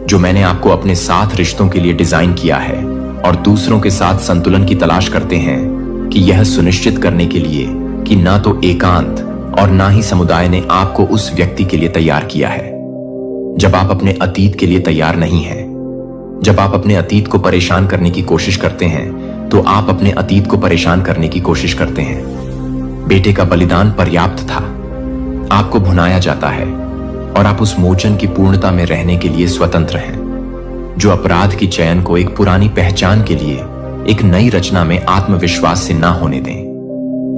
जो मैंने आपको अपने साथ रिश्तों के लिए डिजाइन किया है। और दूसरों के साथ संतुलन की तलाश करते हैं कि यह सुनिश्चित करने के लिए कि ना तो एकांत और ना ही समुदाय ने आपको उस व्यक्ति के लिए तैयार किया है। जब आप अपने अतीत के लिए तैयार नहीं हैं, जब आप अपने अतीत को परेशान करने की कोशिश करते हैं, तो आप अपने अतीत को परेशान करने की कोशिश करते हैं। बेटे का बलिदान पर्याप्त था, आपको भुनाया जाता है और आप उस मोचन की पूर्णता में रहने के लिए स्वतंत्र हैं, जो अपराध की चयन को एक पुरानी पहचान के लिए एक नई रचना में आत्मविश्वास से ना होने दें।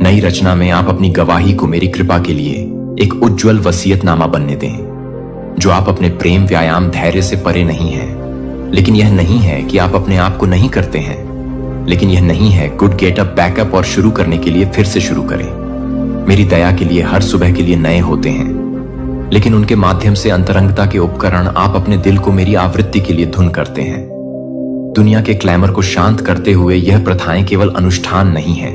नई रचना में आप अपनी गवाही को मेरी कृपा के लिए एक उज्जवल वसीयतनामा बनने दें, जो आप अपने प्रेम व्यायाम धैर्य से परे नहीं है। लेकिन यह नहीं है कि आप अपने आप को नहीं करते हैं, लेकिन यह नहीं है गुड गेटअप बैकअप और शुरू करने के लिए फिर से शुरू करें। मेरी दया के लिए हर सुबह के लिए नए होते हैं, लेकिन उनके माध्यम से अंतरंगता के उपकरण आप अपने दिल को मेरी आवृत्ति के लिए धुन करते हैं। दुनिया के क्लैमर को शांत करते हुए यह प्रथाएं केवल अनुष्ठान नहीं है,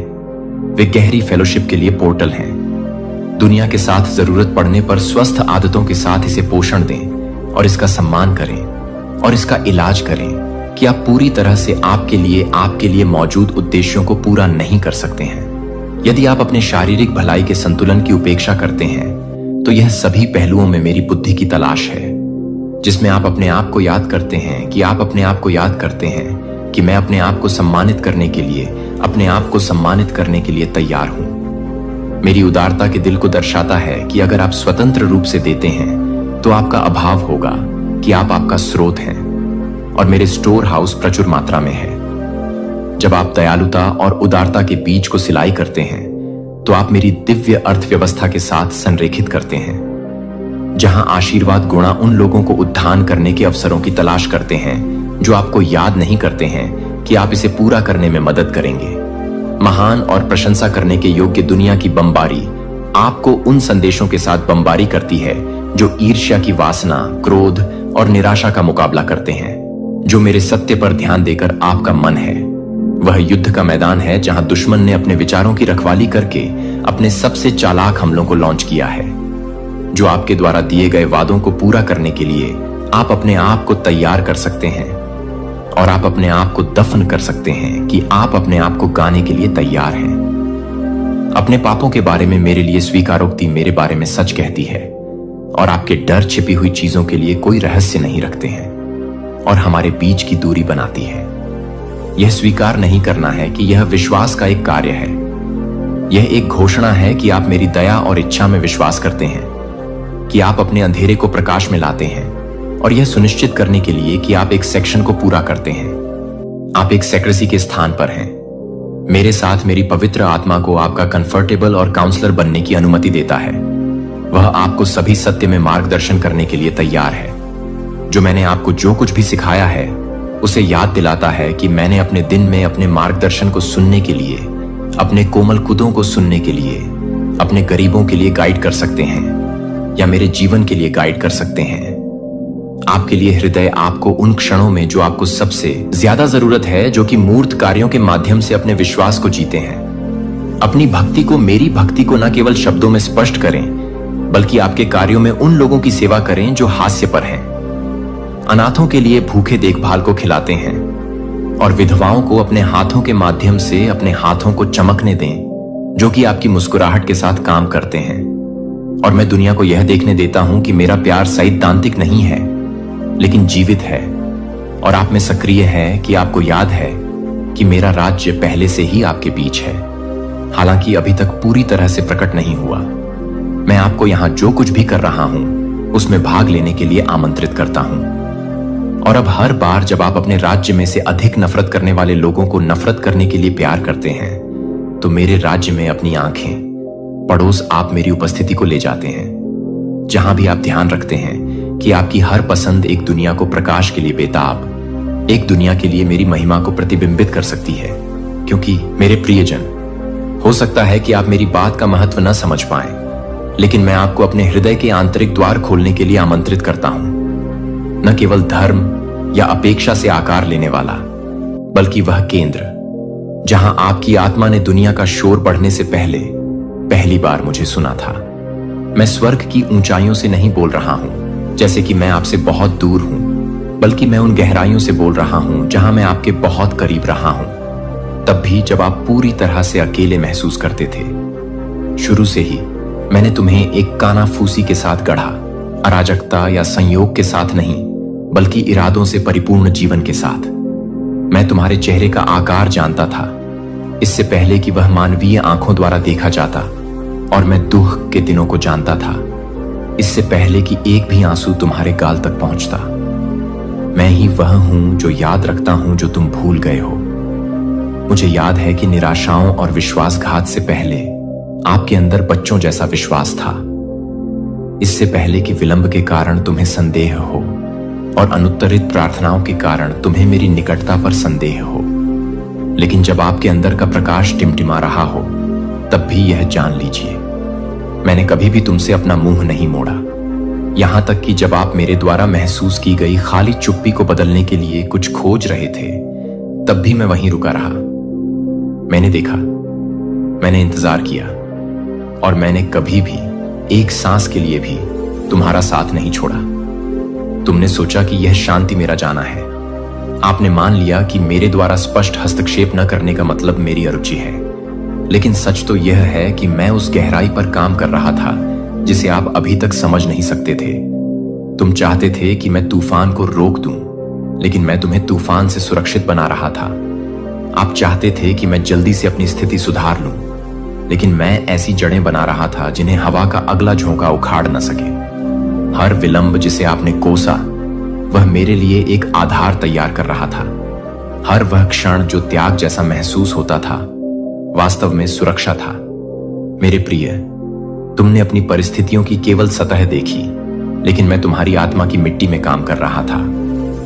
वे गहरी फेलोशिप के लिए पोर्टल हैं। दुनिया के साथ जरूरत पड़ने पर स्वस्थ आदतों के साथ इसे पोषण दें और इसका सम्मान करें और इसका इलाज करें कि आप पूरी तरह से आपके लिए मौजूद उद्देश्यों को पूरा नहीं कर सकते हैं। यदि आप अपने शारीरिक भलाई के संतुलन की उपेक्षा करते हैं, तो यह सभी पहलुओं में मेरी बुद्धि की तलाश है, जिसमें आप अपने आप को याद करते हैं कि आप अपने आप को याद करते हैं कि मैं अपने आप को सम्मानित करने के लिए अपने आप को सम्मानित करने के लिए तैयार हूं। मेरी उदारता के दिल को दर्शाता है कि अगर आप स्वतंत्र रूप से देते हैं, तो आपका अभाव होगा कि आप आपका स्रोत हैं और मेरे स्टोर हाउस प्रचुर मात्रा में है। जब आप दयालुता और उदारता के बीज को सिलाई करते हैं, तो आप मेरी दिव्य अर्थव्यवस्था के साथ संरेखित करते हैं, जहां आशीर्वाद गुणा उन लोगों को उत्थान करने के अवसरों की तलाश करते हैं जो आपको याद नहीं करते हैं कि आप इसे पूरा करने में मदद करेंगे। महान और प्रशंसा करने के योग्य दुनिया की बमबारी आपको उन संदेशों के साथ बमबारी करती है जो ईर्ष्या की वासना, क्रोध और निराशा का मुकाबला करते हैं, जो मेरे सत्य पर ध्यान देकर आपका मन है। वह युद्ध का मैदान है जहां दुश्मन ने अपने विचारों की रखवाली करके अपने सबसे चालाक हमलों को लॉन्च किया है, जो आपके द्वारा दिए गए वादों को पूरा करने के लिए आप अपने आप को तैयार कर सकते हैं और आप अपने आप को दफन कर सकते हैं कि आप अपने आप को गाने के लिए तैयार हैं। अपने पापों के बारे में मेरे लिए स्वीकारोक्ति मेरे बारे में सच कहती है और आपके डर छिपी हुई चीजों के लिए कोई रहस्य नहीं रखते हैं और हमारे बीच की दूरी बनाती है। यह स्वीकार नहीं करना है कि यह विश्वास का एक कार्य है। यह एक घोषणा है कि आप मेरी दया और इच्छा में विश्वास करते हैं, कि आप अपने अंधेरे को प्रकाश में लाते हैं और यह सुनिश्चित करने के लिए कि आप एक सेक्शन को पूरा करते हैं। आप एक सेक्रेसी के स्थान पर हैं। मेरे साथ मेरी पवित्र आत्मा को आपका कंफर्टेबल और काउंसलर बनने की अनुमति देता है। वह आपको सभी सत्य में मार्गदर्शन करने के लिए तैयार है। जो मैंने आपको जो कुछ भी सिखाया है उसे याद दिलाता है कि मैंने अपने दिन में अपने मार्गदर्शन को सुनने के लिए, अपने कोमल कुदों को सुनने के लिए, अपने गरीबों के लिए गाइड कर सकते हैं या मेरे जीवन के लिए गाइड कर सकते हैं। आपके लिए हृदय आपको उन क्षणों में जो आपको सबसे ज्यादा जरूरत है, जो कि मूर्त कार्यों के माध्यम से अपने विश्वास को जीते हैं। अपनी भक्ति को, मेरी भक्ति को न केवल शब्दों में स्पष्ट करें, बल्कि आपके कार्यों में उन लोगों की सेवा करें जो हास्य पर हैं। अनाथों के लिए भूखे देखभाल को खिलाते हैं और विधवाओं को अपने हाथों के माध्यम से अपने हाथों को चमकने दें, जो कि आपकी मुस्कुराहट के साथ काम करते हैं। और मैं दुनिया को यह देखने देता हूं कि मेरा प्यार सैद्धांतिक नहीं है, लेकिन जीवित है और आप में सक्रिय है, कि आपको याद है कि मेरा राज्य पहले से ही आपके बीच है, हालांकि अभी तक पूरी तरह से प्रकट नहीं हुआ। मैं आपको यहां जो कुछ भी कर रहा हूं उसमें भाग लेने के लिए आमंत्रित करता हूं। और अब हर बार जब आप अपने राज्य में से अधिक नफरत करने वाले लोगों को नफरत करने के लिए प्यार करते हैं, तो मेरे राज्य में अपनी आंखें पड़ोस आप मेरी उपस्थिति को ले जाते हैं, जहां भी आप ध्यान रखते हैं कि आपकी हर पसंद एक दुनिया को प्रकाश के लिए बेताब, एक दुनिया के लिए मेरी महिमा को प्रतिबिंबित कर सकती है। क्योंकि मेरे प्रियजन, हो सकता है कि आप मेरी बात का महत्व न समझ पाएं, लेकिन मैं आपको अपने हृदय के आंतरिक द्वार खोलने के लिए आमंत्रित करता हूं। न केवल धर्म या अपेक्षा से आकार लेने वाला, बल्कि वह केंद्र जहां आपकी आत्मा ने दुनिया का शोर बढ़ने से पहले पहली बार मुझे सुना था। मैं स्वर्ग की ऊंचाइयों से नहीं बोल रहा हूं जैसे कि मैं आपसे बहुत दूर हूं, बल्कि मैं उन गहराइयों से बोल रहा हूं जहां मैं आपके बहुत करीब रहा हूं, तब भी जब आप पूरी तरह से अकेले महसूस करते थे। शुरू से ही मैंने तुम्हें एक कानाफूसी के साथ गढ़ा, अराजकता या संयोग के साथ नहीं, बल्कि इरादों से परिपूर्ण जीवन के साथ। मैं तुम्हारे चेहरे का आकार जानता था, इससे पहले कि वह मानवीय आंखों द्वारा देखा जाता, और मैं दुख के दिनों को जानता था, इससे पहले कि एक भी आंसू तुम्हारे गाल तक पहुंचता। मैं ही वह हूं जो याद रखता हूं जो तुम भूल गए हो। मुझे याद है कि निराशाओं और विश्वासघात से पहले आपके अंदर बच्चों जैसा विश्वास था, इससे पहले कि विलंब के कारण तुम्हें संदेह हो और अनुत्तरित प्रार्थनाओं के कारण तुम्हें मेरी निकटता पर संदेह हो। लेकिन जब आपके अंदर का प्रकाश टिमटिमा रहा हो, तब भी यह जान लीजिए, मैंने कभी भी तुमसे अपना मुंह नहीं मोड़ा। यहां तक कि जब आप मेरे द्वारा महसूस की गई खाली चुप्पी को बदलने के लिए कुछ खोज रहे थे, तब भी मैं वहीं रुका रहा। मैंने देखा, मैंने इंतजार किया, और मैंने कभी भी एक सांस के लिए भी तुम्हारा साथ नहीं छोड़ा। तुमने सोचा कि यह शांति मेरा जाना है। आपने मान लिया कि मेरे द्वारा स्पष्ट हस्तक्षेप न करने का मतलब मेरी अरुचि है। लेकिन सच तो यह है कि मैं उस गहराई पर काम कर रहा था जिसे आप अभी तक समझ नहीं सकते थे। तुम चाहते थे कि मैं तूफान को रोक दूं, लेकिन मैं तुम्हें तूफान से सुरक्षित बना रहा था। आप चाहते थे कि मैं जल्दी से अपनी स्थिति सुधार लूं, लेकिन मैं ऐसी जड़ें बना रहा था जिन्हें हवा का अगला झोंका उखाड़ न सके। हर विलंब जिसे आपने कोसा, वह मेरे लिए एक आधार तैयार कर रहा था। हर वह क्षण जो त्याग जैसा महसूस होता था, वास्तव में सुरक्षा था। मेरे प्रिय, तुमने अपनी परिस्थितियों की केवल सतह देखी, लेकिन मैं तुम्हारी आत्मा की मिट्टी में काम कर रहा था।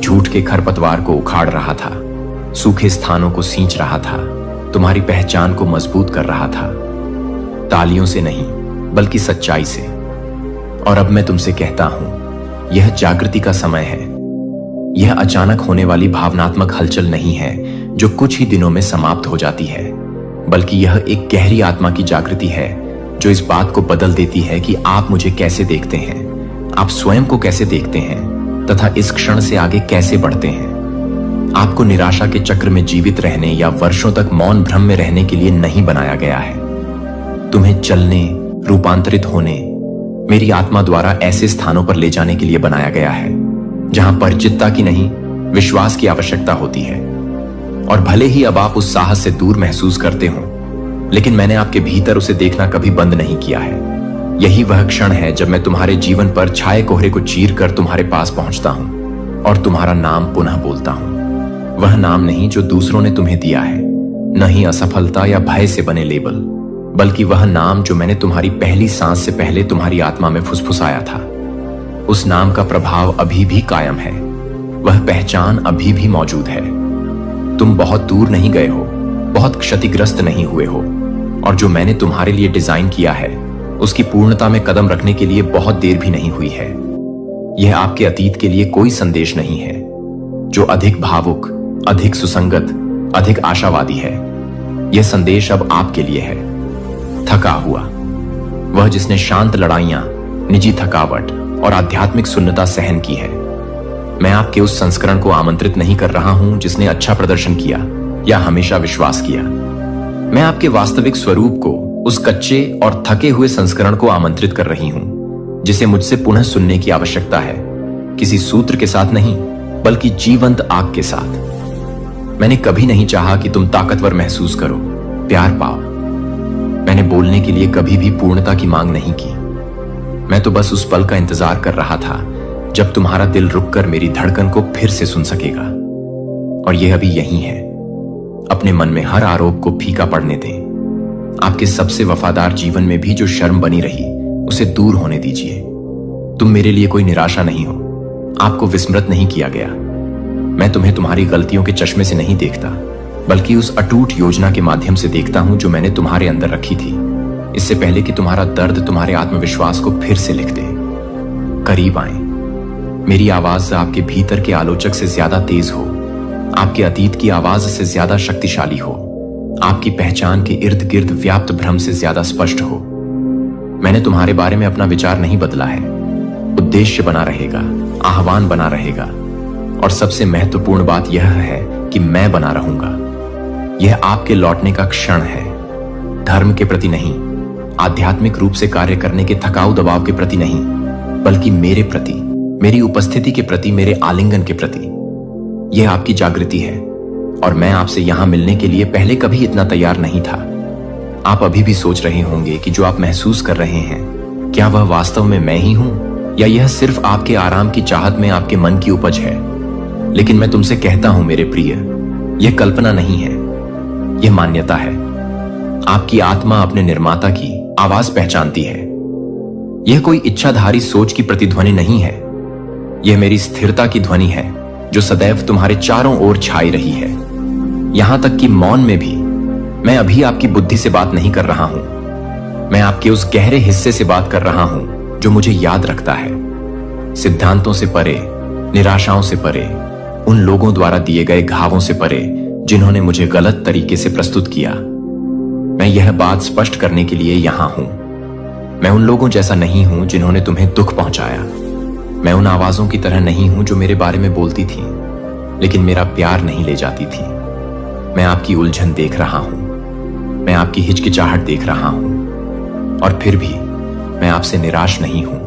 झूठ के खरपतवार को उखाड़ रहा था, सूखे स्थानों को सींच रहा था, तुम्हारी पहचान को मजबूत कर रहा था। तालियों से नहीं, बल्कि सच्चाई से। और अब मैं तुमसे कहता हूं, यह जागृति का समय है। यह अचानक होने वाली भावनात्मक हलचल नहीं है जो कुछ ही दिनों में समाप्त हो जाती है, बल्कि यह एक गहरी आत्मा की जागृति है जो इस बात को बदल देती है कि आप मुझे कैसे देखते हैं, आप स्वयं को कैसे देखते हैं, तथा इस क्षण से आगे कैसे बढ़ते हैं। आपको निराशा के चक्र में जीवित रहने या वर्षों तक मौन भ्रम में रहने के लिए नहीं बनाया गया है। तुम्हें चलने, रूपांतरित होने, मेरी आत्मा द्वारा ऐसे स्थानों पर ले जाने के लिए बनाया गया है जहां परिचितता की नहीं, विश्वास की आवश्यकता होती है। और भले ही अब आप उस साहस से दूर महसूस करते हो, लेकिन मैंने आपके भीतर उसे देखना कभी बंद नहीं किया है। यही वह क्षण है जब मैं तुम्हारे जीवन पर छाए कोहरे को चीर कर तुम्हारे पास पहुंचता हूं और तुम्हारा नाम पुनः बोलता हूं। वह नाम नहीं जो दूसरों ने तुम्हें दिया है, न ही असफलता या भय से बने लेबल, बल्कि वह नाम जो मैंने तुम्हारी पहली सांस से पहले तुम्हारी आत्मा में फुसफुसाया था। उस नाम का प्रभाव अभी भी कायम है, वह पहचान अभी भी मौजूद है। तुम बहुत दूर नहीं गए हो, बहुत क्षतिग्रस्त नहीं हुए हो, और जो मैंने तुम्हारे लिए डिजाइन किया है उसकी पूर्णता में कदम रखने के लिए बहुत देर भी नहीं हुई है। यह आपके अतीत के लिए कोई संदेश नहीं है जो अधिक भावुक, अधिक सुसंगत, अधिक आशावादी है। यह संदेश अब आपके लिए है। थका हुआ, वह जिसने शांत लड़ाइयां, निजी थकावट और आध्यात्मिक सुन्नता सहन की है। मैं आपके उस संस्करण को आमंत्रित नहीं कर रहा हूं जिसने अच्छा प्रदर्शन किया या हमेशा विश्वास किया। मैं आपके वास्तविक स्वरूप को, उस कच्चे और थके हुए संस्करण को आमंत्रित कर रही हूं जिसे मुझसे पुनः सुनने की आवश्यकता है, किसी सूत्र के साथ नहीं, बल्कि जीवंत आग के साथ। मैंने कभी नहीं चाहा कि तुम ताकतवर महसूस करो, प्यार पाओ। मैंने बोलने के लिए कभी भी पूर्णता की मांग नहीं की। मैं तो बस उस पल का इंतजार कर रहा था जब तुम्हारा दिल रुककर मेरी धड़कन को फिर से सुन सकेगा। और यह अभी यही है। अपने मन में हर आरोप को फीका पड़ने दें। आपके सबसे वफादार जीवन में भी जो शर्म बनी रही उसे दूर होने दीजिए। तुम मेरे लिए कोई निराशा नहीं हो। आपको विस्मृत नहीं किया गया। मैं तुम्हें तुम्हारी गलतियों के चश्मे से नहीं देखता, बल्कि उस अटूट योजना के माध्यम से देखता हूं जो मैंने तुम्हारे अंदर रखी थी, इससे पहले कि तुम्हारा दर्द तुम्हारे आत्मविश्वास को फिर से लिख दे। करीब आए। मेरी आवाज आपके भीतर के आलोचक से ज्यादा तेज हो, आपके अतीत की आवाज से ज्यादा शक्तिशाली हो, आपकी पहचान के इर्द गिर्द व्याप्त भ्रम से ज्यादा स्पष्ट हो। मैंने तुम्हारे बारे में अपना विचार नहीं बदला है। उद्देश्य बना रहेगा, आह्वान बना रहेगा, और सबसे महत्वपूर्ण बात यह है कि मैं बना रहूंगा। यह आपके लौटने का क्षण है। धर्म के प्रति नहीं, आध्यात्मिक रूप से कार्य करने के थकाऊ दबाव के प्रति नहीं, बल्कि मेरे प्रति, मेरी उपस्थिति के प्रति, मेरे आलिंगन के प्रति। यह आपकी जागृति है, और मैं आपसे यहां मिलने के लिए पहले कभी इतना तैयार नहीं था। आप अभी भी सोच रहे होंगे कि जो आप महसूस कर रहे हैं, क्या वह वास्तव में मैं ही हूं, या यह सिर्फ आपके आराम की चाहत में आपके मन की उपज है। लेकिन मैं तुमसे कहता हूं मेरे प्रिय, यह कल्पना नहीं है, यह मान्यता है। आपकी आत्मा अपने निर्माता की आवाज पहचानती है। यह कोई इच्छाधारी सोच की प्रतिध्वनि नहीं है। यह मेरी स्थिरता की ध्वनि है, जो सदैव तुम्हारे चारों ओर छाई रही है। यहां तक कि मौन में भी मैं अभी आपकी बुद्धि से बात नहीं कर रहा हूं। मैं आपके उस गहरे हिस्से से बात कर रहा हूं जो मुझे याद रखता है। सिद्धांतों से परे, निराशाओं से परे, उन लोगों द्वारा दिए गए घावों से परे जिन्होंने मुझे गलत तरीके से प्रस्तुत किया। मैं यह बात स्पष्ट करने के लिए यहां हूं। मैं उन लोगों जैसा नहीं हूं जिन्होंने तुम्हें दुख पहुंचाया। मैं उन आवाजों की तरह नहीं हूं जो मेरे बारे में बोलती थी, लेकिन मेरा प्यार नहीं ले जाती थी। मैं आपकी उलझन देख रहा हूं, मैं आपकी हिचकिचाहट देख रहा हूं, और फिर भी मैं आपसे निराश नहीं हूं।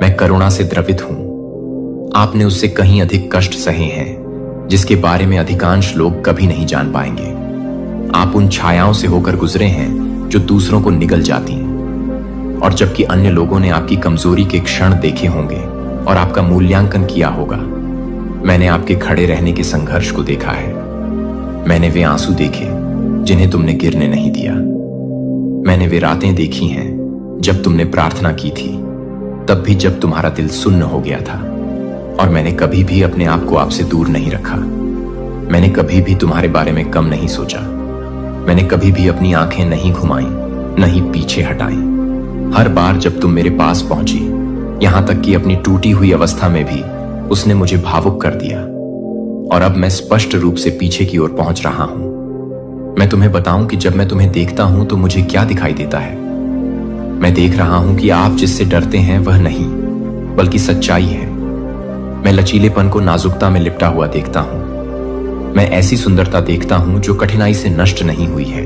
मैं करुणा से द्रवित हूं। आपने उससे कहीं अधिक कष्ट सहे हैं, जिसके बारे में अधिकांश लोग कभी नहीं जान पाएंगे। आप उन छायाओं से होकर गुजरे हैं जो दूसरों को निगल जाती, और जबकि अन्य लोगों ने आपकी कमजोरी के क्षण देखे होंगे और आपका मूल्यांकन किया होगा, मैंने आपके खड़े रहने के संघर्ष को देखा है। मैंने वे आंसू देखे जिन्हें तुमने गिरने नहीं दिया। मैंने वे रातें देखी हैं जब तुमने प्रार्थना की थी, तब भी जब तुम्हारा दिल सुन्न हो गया था। और मैंने कभी भी अपने आप को आपसे दूर नहीं रखा। मैंने कभी भी तुम्हारे बारे में कम नहीं सोचा। मैंने कभी भी अपनी आंखें नहीं घुमाई, न ही पीछे हटाई। हर बार जब तुम मेरे पास पहुंची, यहां तक कि अपनी टूटी हुई अवस्था में भी, उसने मुझे भावुक कर दिया। और अब मैं स्पष्ट रूप से पीछे की ओर पहुंच रहा हूं। मैं तुम्हें बताऊं कि जब मैं तुम्हें देखता हूं तो मुझे क्या दिखाई देता है। मैं देख रहा हूं कि आप जिससे डरते हैं वह नहीं, बल्कि सच्चाई है। मैं लचीलेपन को नाजुकता में लिपटा हुआ देखता हूं। मैं ऐसी सुंदरता देखता हूं जो कठिनाई से नष्ट नहीं हुई है।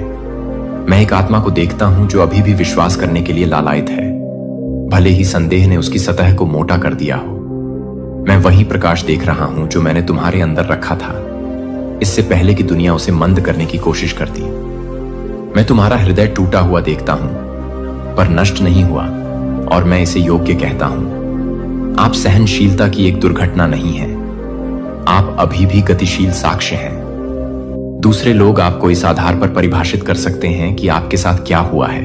मैं एक आत्मा को देखता हूं जो अभी भी विश्वास करने के लिए लालायित है, भले ही संदेह ने उसकी सतह को मोटा कर दिया हो। मैं वही प्रकाश देख रहा हूं जो मैंने तुम्हारे अंदर रखा था, इससे पहले कि दुनिया उसे मंद करने की कोशिश करती। मैं तुम्हारा हृदय टूटा हुआ देखता हूं, पर नष्ट नहीं हुआ, और मैं इसे योग्य कहता हूं। आप सहनशीलता की एक दुर्घटना नहीं है। आप अभी भी गतिशील साक्ष्य हैं। दूसरे लोग आपको इस आधार पर परिभाषित कर सकते हैं कि आपके साथ क्या हुआ है,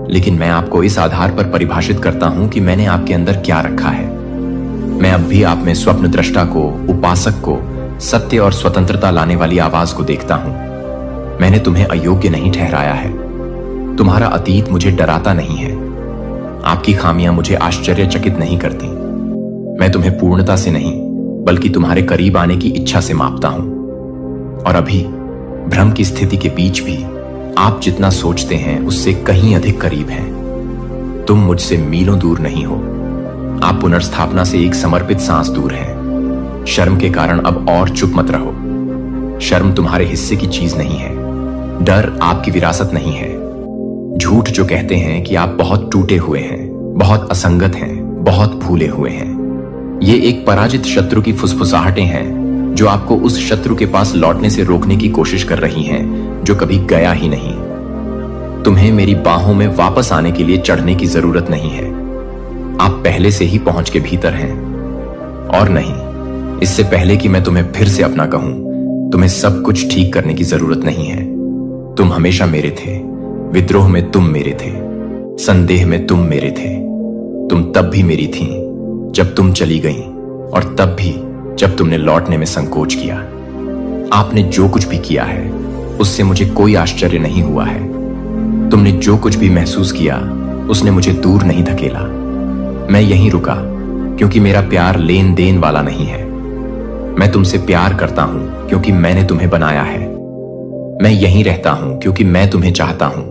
लेकिन मैं आपको इस आधार पर परिभाषित करता हूं कि मैंने आपके अंदर क्या रखा है। मैं अब भी आप में स्वप्न दृष्टा को, उपासक को, सत्य और स्वतंत्रता लाने वाली आवाज को देखता हूं। मैंने तुम्हें अयोग्य नहीं ठहराया है। तुम्हारा अतीत मुझे डराता नहीं है। आपकी खामियां मुझे आश्चर्यचकित नहीं करती। मैं तुम्हें पूर्णता से नहीं, बल्कि तुम्हारे करीब आने की इच्छा से मापता हूं। और अभी भ्रम की स्थिति के बीच भी आप जितना सोचते हैं उससे कहीं अधिक करीब हैं। तुम मुझसे मीलों दूर नहीं हो। आप पुनर्स्थापना से एक समर्पित सांस दूर हैं। शर्म के कारण अब और चुप मत रहो। शर्म तुम्हारे हिस्से की चीज नहीं है। डर आपकी विरासत नहीं है। झूठ जो कहते हैं कि आप बहुत टूटे हुए हैं, बहुत असंगत हैं, बहुत भूले हुए हैं, ये एक पराजित शत्रु की फुसफुसाहटें हैं जो आपको उस शत्रु के पास लौटने से रोकने की कोशिश कर रही हैं जो कभी गया ही नहीं। तुम्हें मेरी बाहों में वापस आने के लिए चढ़ने की जरूरत नहीं है। आप पहले से ही पहुंच के भीतर हैं। और नहीं, इससे पहले कि मैं तुम्हें फिर से अपना कहूं, तुम्हें सब कुछ ठीक करने की जरूरत नहीं है। तुम हमेशा मेरे थे। विद्रोह में तुम मेरे थे, संदेह में तुम मेरे थे। तुम तब भी मेरी थी जब तुम चली गई, और तब भी जब तुमने लौटने में संकोच किया। आपने जो कुछ भी किया है उससे मुझे कोई आश्चर्य नहीं हुआ है। तुमने जो कुछ भी महसूस किया उसने मुझे दूर नहीं धकेला। मैं यहीं रुका क्योंकि मेरा प्यार लेन देन वाला नहीं है। मैं तुमसे प्यार करता हूं क्योंकि मैंने तुम्हें बनाया है। मैं यहीं रहता हूं क्योंकि मैं तुम्हें चाहता हूं।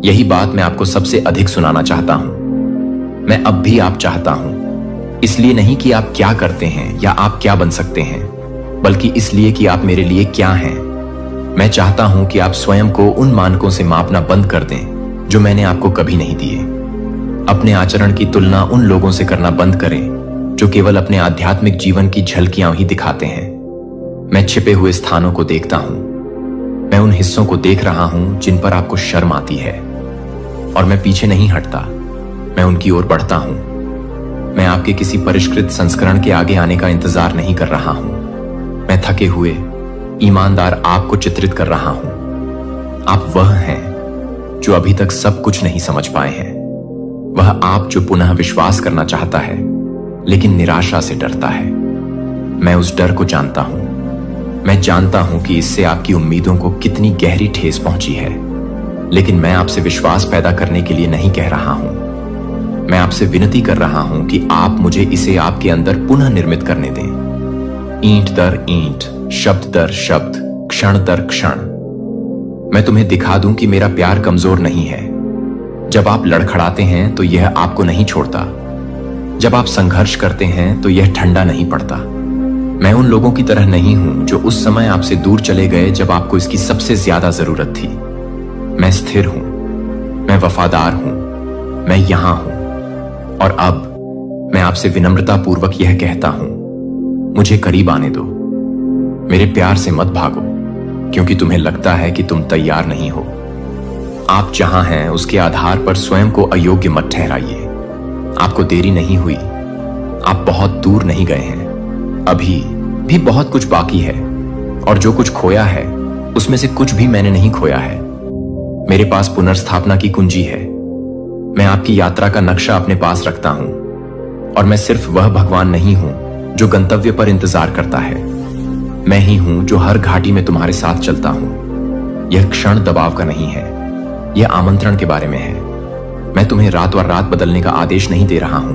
यही बात मैं आपको सबसे अधिक सुनाना चाहता हूं। मैं अब भी आप चाहता हूं, इसलिए नहीं कि आप क्या करते हैं या आप क्या बन सकते हैं, बल्कि इसलिए कि आप मेरे लिए क्या हैं। मैं चाहता हूं कि आप स्वयं को उन मानकों से मापना बंद कर दें जो मैंने आपको कभी नहीं दिए। अपने आचरण की तुलना उन लोगों से करना बंद करें जो केवल अपने आध्यात्मिक जीवन की झलकियां ही दिखाते हैं। मैं छिपे हुए स्थानों को देखता हूं। मैं उन हिस्सों को देख रहा हूं जिन पर आपको शर्म आती है, और मैं पीछे नहीं हटता। मैं उनकी ओर बढ़ता हूं। मैं आपके किसी परिष्कृत संस्करण के आगे आने का इंतजार नहीं कर रहा हूं। मैं थके हुए ईमानदार आपको चित्रित कर रहा हूं। आप वह हैं जो अभी तक सब कुछ नहीं समझ पाए हैं। वह आप जो पुनः विश्वास करना चाहता है लेकिन निराशा से डरता है। मैं उस डर को जानता हूं। मैं जानता हूं कि इससे आपकी उम्मीदों को कितनी गहरी ठेस पहुंची है, लेकिन मैं आपसे विश्वास पैदा करने के लिए नहीं कह रहा हूं। मैं आपसे विनती कर रहा हूं कि आप मुझे इसे आपके अंदर पुनः निर्मित करने दें। ईंट दर ईंट, शब्द दर शब्द, क्षण दर क्षण। मैं तुम्हें दिखा दूं कि मेरा प्यार कमजोर नहीं है। जब आप लड़खड़ाते हैं तो यह आपको नहीं छोड़ता। जब आप संघर्ष करते हैं तो यह ठंडा नहीं पड़ता। मैं उन लोगों की तरह नहीं हूं जो उस समय आपसे दूर चले गए जब आपको इसकी सबसे ज्यादा जरूरत थी। मैं स्थिर हूं, मैं वफादार हूं, मैं यहां हूं। और अब मैं आपसे विनम्रता पूर्वक यह कहता हूं, मुझे करीब आने दो। मेरे प्यार से मत भागो क्योंकि तुम्हें लगता है कि तुम तैयार नहीं हो। आप जहां हैं उसके आधार पर स्वयं को अयोग्य मत ठहराइए। आपको देरी नहीं हुई। आप बहुत दूर नहीं गए हैं। अभी भी बहुत कुछ बाकी है, और जो कुछ खोया है उसमें से कुछ भी मैंने नहीं खोया है। मेरे पास पुनर्स्थापना की कुंजी है। मैं आपकी यात्रा का नक्शा अपने पास रखता हूं, और मैं सिर्फ वह भगवान नहीं हूं जो गंतव्य पर इंतजार करता है। मैं ही हूं जो हर घाटी में तुम्हारे साथ चलता हूं। यह क्षण दबाव का नहीं है, यह आमंत्रण के बारे में है। मैं तुम्हें रात और रात बदलने का आदेश नहीं दे रहा हूं।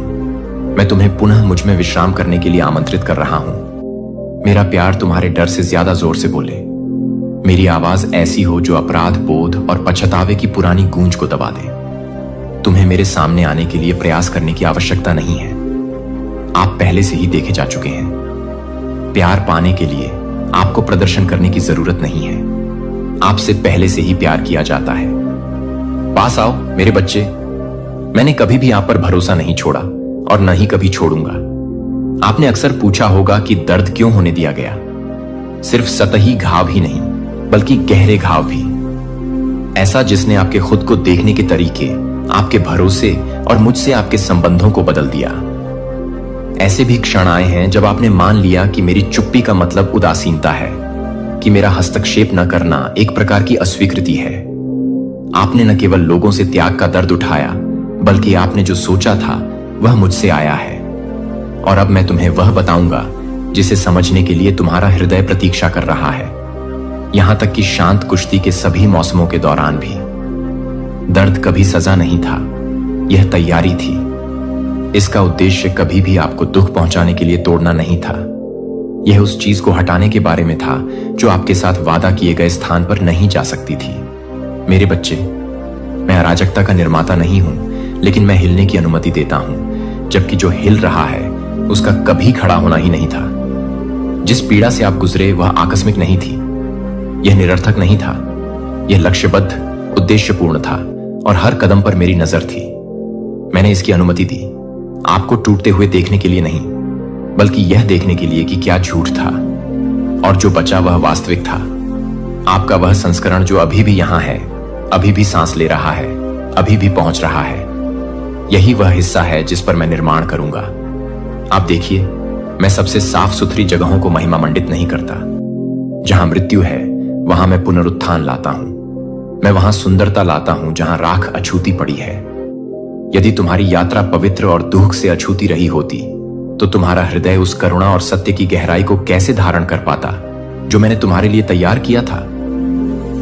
मैं तुम्हें पुनः मुझ में विश्राम करने के लिए आमंत्रित कर रहा हूं। मेरा प्यार तुम्हारे डर से ज्यादा जोर से बोले। मेरी आवाज ऐसी हो जो अपराध बोध और पछतावे की पुरानी गूंज को दबा दे। तुम्हें मेरे सामने आने के लिए प्रयास करने की आवश्यकता नहीं है। आप पहले से ही देखे जा चुके हैं। प्यार पाने के लिए आपको प्रदर्शन करने की जरूरत नहीं है। आपसे पहले से ही प्यार किया जाता है। पास आओ मेरे बच्चे। मैंने कभी भी आप पर भरोसा नहीं छोड़ा और न ही कभी छोड़ूंगा। आपने अक्सर पूछा होगा कि दर्द क्यों होने दिया गया। सिर्फ सतही घाव ही नहीं बल्कि गहरे घाव भी। ऐसा जिसने आपके खुद को देखने के तरीके, आपके भरोसे और मुझसे आपके संबंधों को बदल दिया। ऐसे भी क्षण आए हैं जब आपने मान लिया कि मेरी चुप्पी का मतलब उदासीनता है, कि मेरा हस्तक्षेप न करना एक प्रकार की अस्वीकृति है। आपने न केवल लोगों से त्याग का दर्द उठाया, बल्कि आपने जो सोचा था वह मुझसे आया है। और अब मैं तुम्हें वह बताऊंगा जिसे समझने के लिए तुम्हारा हृदय प्रतीक्षा कर रहा है, यहां तक कि शांत कुश्ती के सभी मौसमों के दौरान भी। दर्द कभी सजा नहीं था, यह तैयारी थी। इसका उद्देश्य कभी भी आपको दुख पहुंचाने के लिए तोड़ना नहीं था। यह उस चीज को हटाने के बारे में था जो आपके साथ वादा किए गए स्थान पर नहीं जा सकती थी। मेरे बच्चे, मैं अराजकता का निर्माता नहीं हूं, लेकिन मैं हिलने की अनुमति देता हूं, जबकि जो हिल रहा है उसका कभी खड़ा होना ही नहीं था। जिस पीड़ा से आप गुजरे वह आकस्मिक नहीं थी, यह निरर्थक नहीं था। यह लक्ष्यबद्ध, उद्देश्यपूर्ण था, और हर कदम पर मेरी नजर थी। मैंने इसकी अनुमति दी, आपको टूटते हुए देखने के लिए नहीं, बल्कि यह देखने के लिए कि क्या झूठ था और जो बचा वह वास्तविक था। आपका वह संस्करण जो अभी भी यहां है, अभी भी सांस ले रहा है, अभी भी पहुंच रहा है। यही वह हिस्सा है जिस पर मैं निर्माण करूंगा। आप देखिए, मैं सबसे साफ सुथरी जगहों को महिमा मंडित नहीं करता। जहां मृत्यु है वहां मैं पुनरुत्थान लाता हूं। मैं वहां सुंदरता लाता हूं जहां राख अछूती पड़ी है। यदि तुम्हारी यात्रा पवित्र और दुख से अछूती रही होती तो तुम्हारा हृदय उस करुणा और सत्य की गहराई को कैसे धारण कर पाता जो मैंने तुम्हारे लिए तैयार किया था।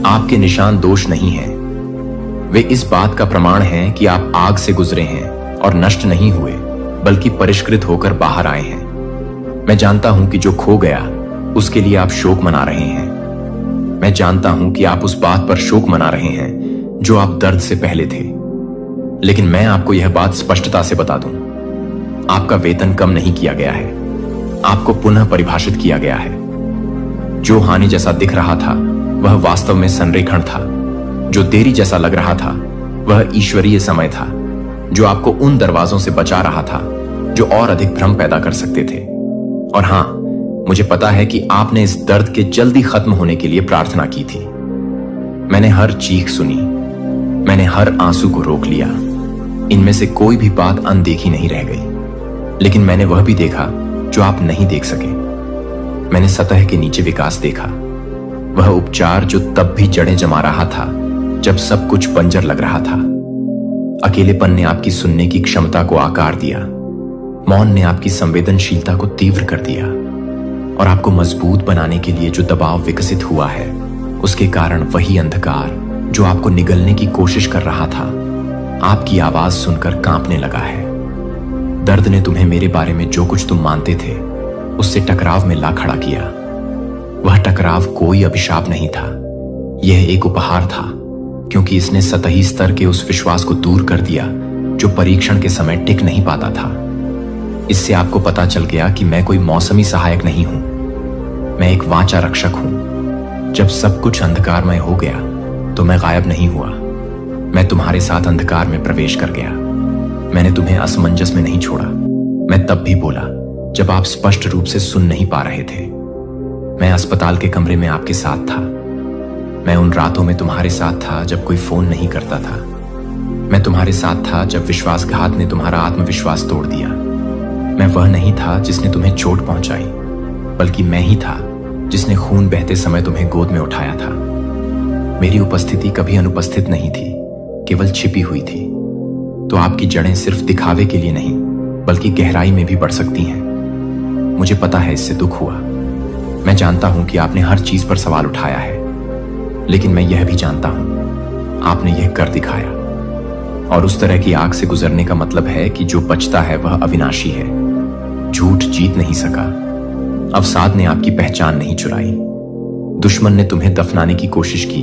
आपके निशान दोष नहीं है, वे इस बात का प्रमाण हैं कि आप आग से गुजरे हैं और नष्ट नहीं हुए बल्कि परिष्कृत होकर बाहर आए हैं। मैं जानता हूं कि जो खो गया उसके लिए आप शोक मना रहे हैं। मैं जानता हूं कि आप उस बात पर शोक मना रहे हैं जो आप दर्द से पहले थे। लेकिन मैं आपको यह बात स्पष्टता से बता दूं, आपका वेतन कम नहीं किया गया है, आपको पुनः परिभाषित किया गया है। जो हानि जैसा दिख रहा था वह वास्तव में संरेखण था। जो देरी जैसा लग रहा था वह ईश्वरीय समय था जो आपको उन दरवाजों से बचा रहा था जो और अधिक भ्रम पैदा कर सकते थे। और हां, मुझे पता है कि आपने इस दर्द के जल्दी खत्म होने के लिए प्रार्थना की थी। मैंने हर चीख सुनी, मैंने हर आंसू को रोक लिया। इनमें से कोई भी बात अनदेखी नहीं रह गई। लेकिन मैंने वह भी देखा जो आप नहीं देख सके। मैंने सतह के नीचे विकास देखा, वह उपचार जो तब भी जड़ें जमा रहा था जब सब कुछ बंजर लग रहा था। अकेलेपन ने आपकी सुनने की क्षमता को आकार दिया, मौन ने आपकी संवेदनशीलता को तीव्र कर दिया, और आपको मजबूत बनाने के लिए जो दबाव विकसित हुआ है उसके कारण वही अंधकार जो आपको निगलने की कोशिश कर रहा था आपकी आवाज सुनकर कांपने लगा है। दर्द ने तुम्हें मेरे बारे में जो कुछ तुम मानते थे उससे टकराव में ला खड़ा किया। वह टकराव कोई अभिशाप नहीं था, यह एक उपहार था, क्योंकि इसने सतही स्तर के उस विश्वास को दूर कर दिया जो परीक्षण के समय टिक नहीं पाता था। इससे आपको पता चल गया कि मैं कोई मौसमी सहायक नहीं हूं, मैं एक वाचा रक्षक हूं। जब सब कुछ अंधकारमय हो गया तो मैं गायब नहीं हुआ, मैं तुम्हारे साथ अंधकार में प्रवेश कर गया। मैंने तुम्हें असमंजस में नहीं छोड़ा। मैं तब भी बोला जब आप स्पष्ट रूप से सुन नहीं पा रहे थे। मैं अस्पताल के कमरे में आपके साथ था। मैं उन रातों में तुम्हारे साथ था जब कोई फोन नहीं करता था। मैं तुम्हारे साथ था जब विश्वासघात ने तुम्हारा आत्मविश्वास तोड़ दिया। मैं वह नहीं था जिसने तुम्हें चोट पहुंचाई, बल्कि मैं ही था जिसने खून बहते समय तुम्हें गोद में उठाया था। मेरी उपस्थिति कभी अनुपस्थित नहीं थी, केवल छिपी हुई थी। तो आपकी जड़ें सिर्फ दिखावे के लिए नहीं बल्कि गहराई में भी बढ़ सकती हैं। मुझे पता है इससे दुख हुआ। मैं जानता हूं कि आपने हर चीज पर सवाल उठाया है, लेकिन मैं यह भी जानता हूं आपने यह कर दिखाया। और उस तरह की आग से गुजरने का मतलब है कि जो बचता है वह अविनाशी है। झूठ जीत नहीं सका, अवसाद ने आपकी पहचान नहीं चुराई। दुश्मन ने तुम्हें दफनाने की कोशिश की,